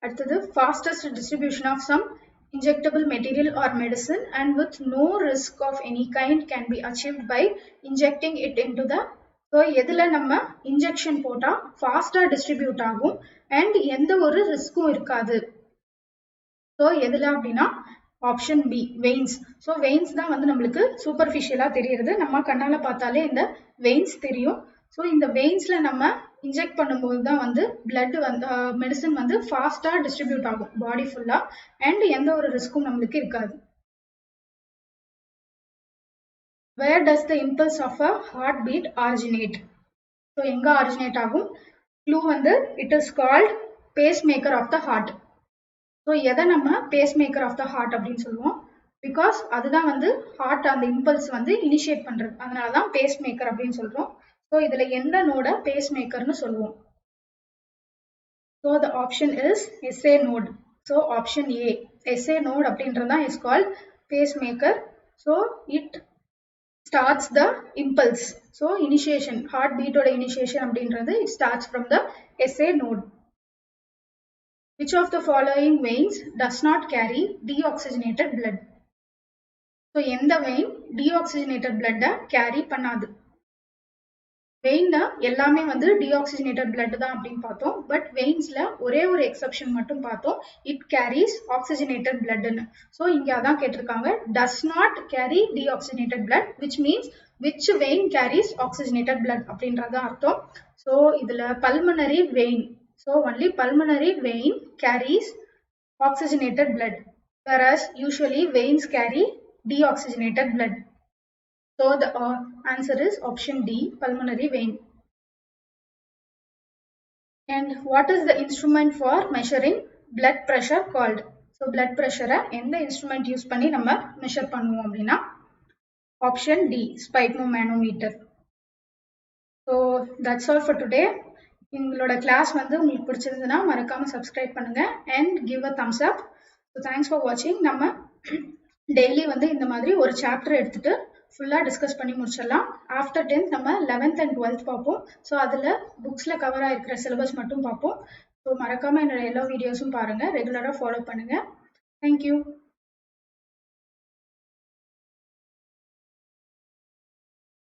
அடுத்தது fastest distribution of some injectable material or medicine and with no risk of any kind can be achieved by injecting it into the. so எதுல நம்ம injection போட்டா ஃபாஸ்டா distribute ஆகும் and எந்த ஒரு ரிஸ்க்கும் இருக்காது? ஸோ எதுல அப்படின்னா option B, veins. So veins தான் வந்து நம்மளுக்கு சூப்பர்ஃபிஷியலா தெரியுது. நம்ம கண்ணால பார்த்தாலே இந்த வெயின்ஸ் தெரியும். ஸோ இந்த வெயின்ஸ்ல நம்ம இன்ஜெக்ட் பண்ணும்போது தான் வந்து பிளட் வந்து மெடிசன் வந்து ஃபாஸ்டா டிஸ்ட்ரிபியூட் ஆகும் பாடி ஃபுல்லா அண்ட் எந்த ஒரு ரிஸ்க்கும் நம்மளுக்கு இருக்காது. Where does the impulse of a heartbeat originate? So எங்க ஆரிஜினேட் ஆகும்? க்ளூ வந்து it is called pacemaker of the heart. So எதை நம்ம pacemaker of the heart அப்படின்னு சொல்லுவோம்? பிகாஸ் அதுதான் வந்து ஹார்ட் அந்த இம்பல்ஸ் வந்து இனிஷியேட் பண்றது, அதனால தான் பேஸ் மேக்கர் அப்படின்னு சொல்றோம். ஸோ இதுல எந்த நோட பேஸ் மேக்கர்னு சொல்லுவோம்? So the option is SA node. So option A, SA node அப்படின்றது தான் is called pacemaker. So it starts the impulse. So initiation, heart பீட்டோட இனிஷியேஷன் அப்படின்றது it starts from the SA node. Which of the following veins does not carry deoxygenated blood? So எந்த vein deoxygenated blood carry பண்ணாது? வெயின்ல எல்லாமே வந்து deoxygenated blood தான் அப்படின்னு பார்த்தோம். But வெயின்ஸ்ல ஒரே ஒரு எக்ஸெப்ஷன் மட்டும் பார்த்தோம், இட் கேரிஸ் ஆக்சிஜனேட்டட் பிளட்னு. ஸோ இங்க அதான் கேட்டிருக்காங்க, does not carry deoxygenated blood, which means which vein carries oxygenated blood அப்படின்றதான் அர்த்தம். ஸோ இதுல pulmonary vein, so only pulmonary vein carries oxygenated blood. whereas usually veins carry deoxygenated blood. So the answer is option D, pulmonary vein. And what is the instrument for measuring blood pressure called? So blood pressure எந்த instrument use பண்ணி நம்ம measure பண்ணுவோம் அப்படின்னா option D, sphygmomanometer. So that's all for today. எங்களோட class வந்து உங்களுக்கு பிடிச்சிருந்ததுன்னா மறக்காம subscribe பண்ணுங்க and give a thumbs up. So thanks for watching. நம்ம daily வந்து இந்த மாதிரி ஒரு chapter எடுத்துட்டு ஃபுல்லா டிஸ்கஸ் பண்ணி முடிச்சிடலாம். ஆஃப்டர் 10th நம்ம 11th and 12th பார்ப்போம். ஸோ அதில் புக்ஸில் கவர் ஆகிருக்கிற சிலபஸ் மட்டும் பார்ப்போம். ஸோ மறக்காமல் என்னோட எல்லா வீடியோஸும் பாருங்கள், ரெகுலராக ஃபாலோ பண்ணுங்கள். தேங்க்யூ.